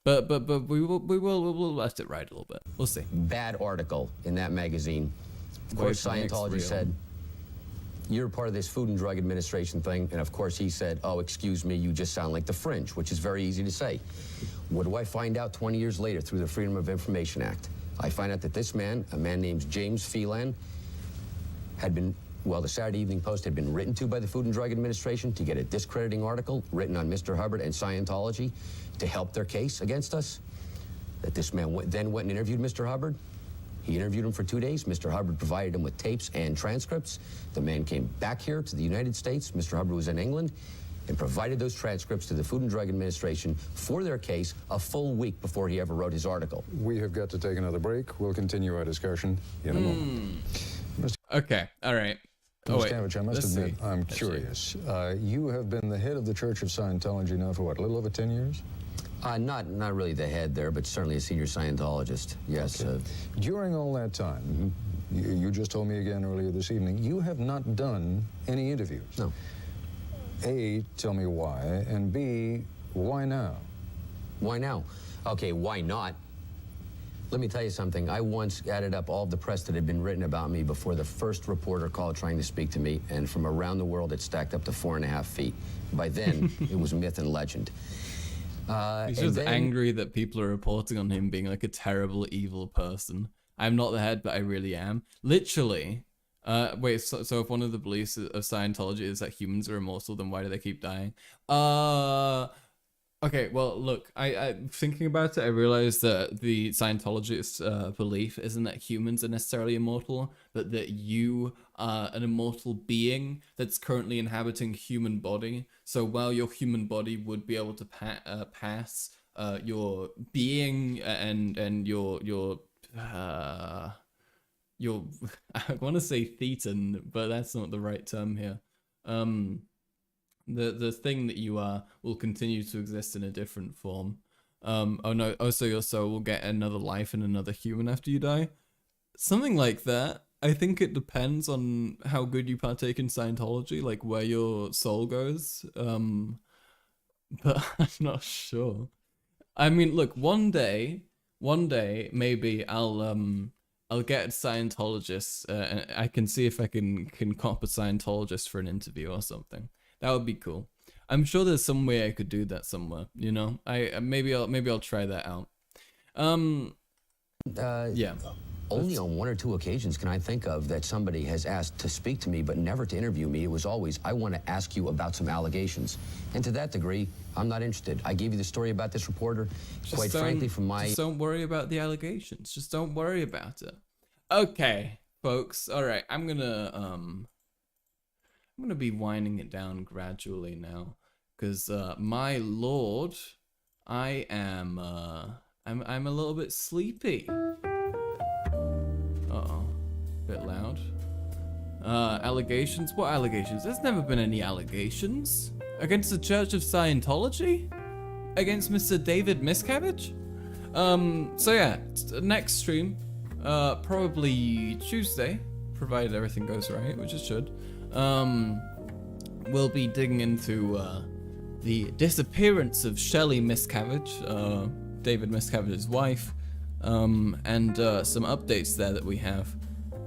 But we'll let it ride a little bit. We'll see. Bad article in that magazine. Of course, Scientology said, you're part of this Food and Drug Administration thing, and of course he said, oh, excuse me, you just sound like the fringe, which is very easy to say. What do I find out 20 years later through the Freedom of Information Act? I find out that this man, a man named James Phelan, had been, well, the Saturday Evening Post had been written to by the Food and Drug Administration to get a discrediting article written on Mr. Hubbard and Scientology to help their case against us. That this man then went and interviewed Mr. Hubbard. He interviewed him for 2 days. Mr. Hubbard provided him with tapes and transcripts. The man came back here to the United States. Mr. Hubbard was in England and provided those transcripts to the Food and Drug Administration for their case a full week before he ever wrote his article. We have got to take another break. We'll continue our discussion in a moment. Okay, all right. Mr. Cavich, I must admit, I'm curious. You have been the head of the Church of Scientology now for what, a little over 10 years? Not really the head there, but certainly a senior Scientologist, yes. Okay. During all that time, you just told me again earlier this evening, you have not done any interviews. No. A, tell me why, and B, why now? Why now? Okay, why not? Let me tell you something. I once added up all the press that had been written about me before the first reporter called trying to speak to me, and from around the world it stacked up to 4.5 feet. By then, it was myth and legend. He's just angry that people are reporting on him being like a terrible, evil person. I'm not the head, but I really am. Literally. Wait, so if one of the beliefs of Scientology is that humans are immortal, then why do they keep dying? Okay, well, look, I thinking about it, I realized that the Scientologist belief isn't that humans are necessarily immortal, but that you are an immortal being that's currently inhabiting human body. So while your human body would be able to pass your being and your I want to say thetan, but that's not the right term here. The thing that you are will continue to exist in a different form. Oh no, oh, so your soul will get another life in another human after you die? Something like that. I think it depends on how good you partake in Scientology, like where your soul goes. But I'm not sure. I mean, look, one day, maybe I'll get a Scientologist, and I can see if I can cop a Scientologist for an interview or something. That would be cool. I'm sure there's some way I could do that somewhere, you know? Maybe I'll try that out. Yeah. Only on 1 or 2 occasions can I think of that somebody has asked to speak to me but never to interview me. It was always, I want to ask you about some allegations. And to that degree, I'm not interested. I gave you the story about this reporter. Quite frankly, from my... Just don't worry about the allegations. Just don't worry about it. Okay, folks. All right, I'm gonna be winding it down gradually now, because my lord, I am I'm a little bit sleepy. Uh-oh, bit loud. Allegations? What allegations? There's never been any allegations against the Church of Scientology, against Mr. David Miscavige. So yeah, next stream, probably Tuesday, provided everything goes right, which it should. We'll be digging into the disappearance of Shelley Miscavige, David Miscavige's wife, and some updates there that we have.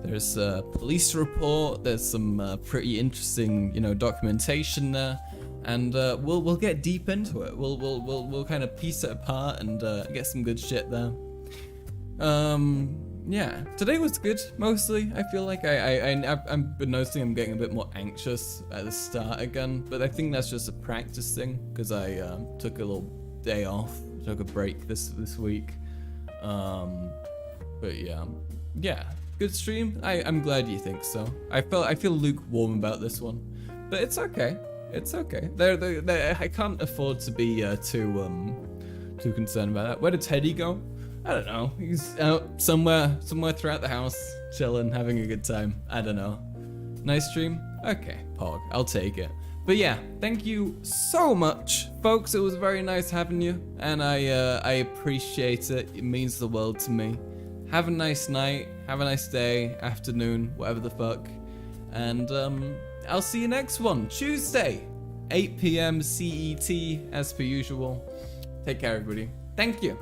There's a police report. There's some pretty interesting, you know, documentation there, and we'll get deep into it. We'll kind of piece it apart and get some good shit there. Yeah, today was good, mostly. I feel like I've been noticing I'm getting a bit more anxious at the start again, but I think that's just a practice thing, because I took a little day off, took a break this week. But yeah, good stream. I'm glad you think so. I feel lukewarm about this one, but it's okay. It's okay. I can't afford to be too concerned about that. Where did Teddy go? I don't know. He's out somewhere throughout the house, chilling, having a good time. I don't know. Nice stream? Okay, Pog. I'll take it. But yeah, thank you so much, folks. It was very nice having you, and I appreciate it. It means the world to me. Have a nice night. Have a nice day, afternoon, whatever the fuck. And I'll see you next one, Tuesday, 8 p.m. CET, as per usual. Take care, everybody. Thank you.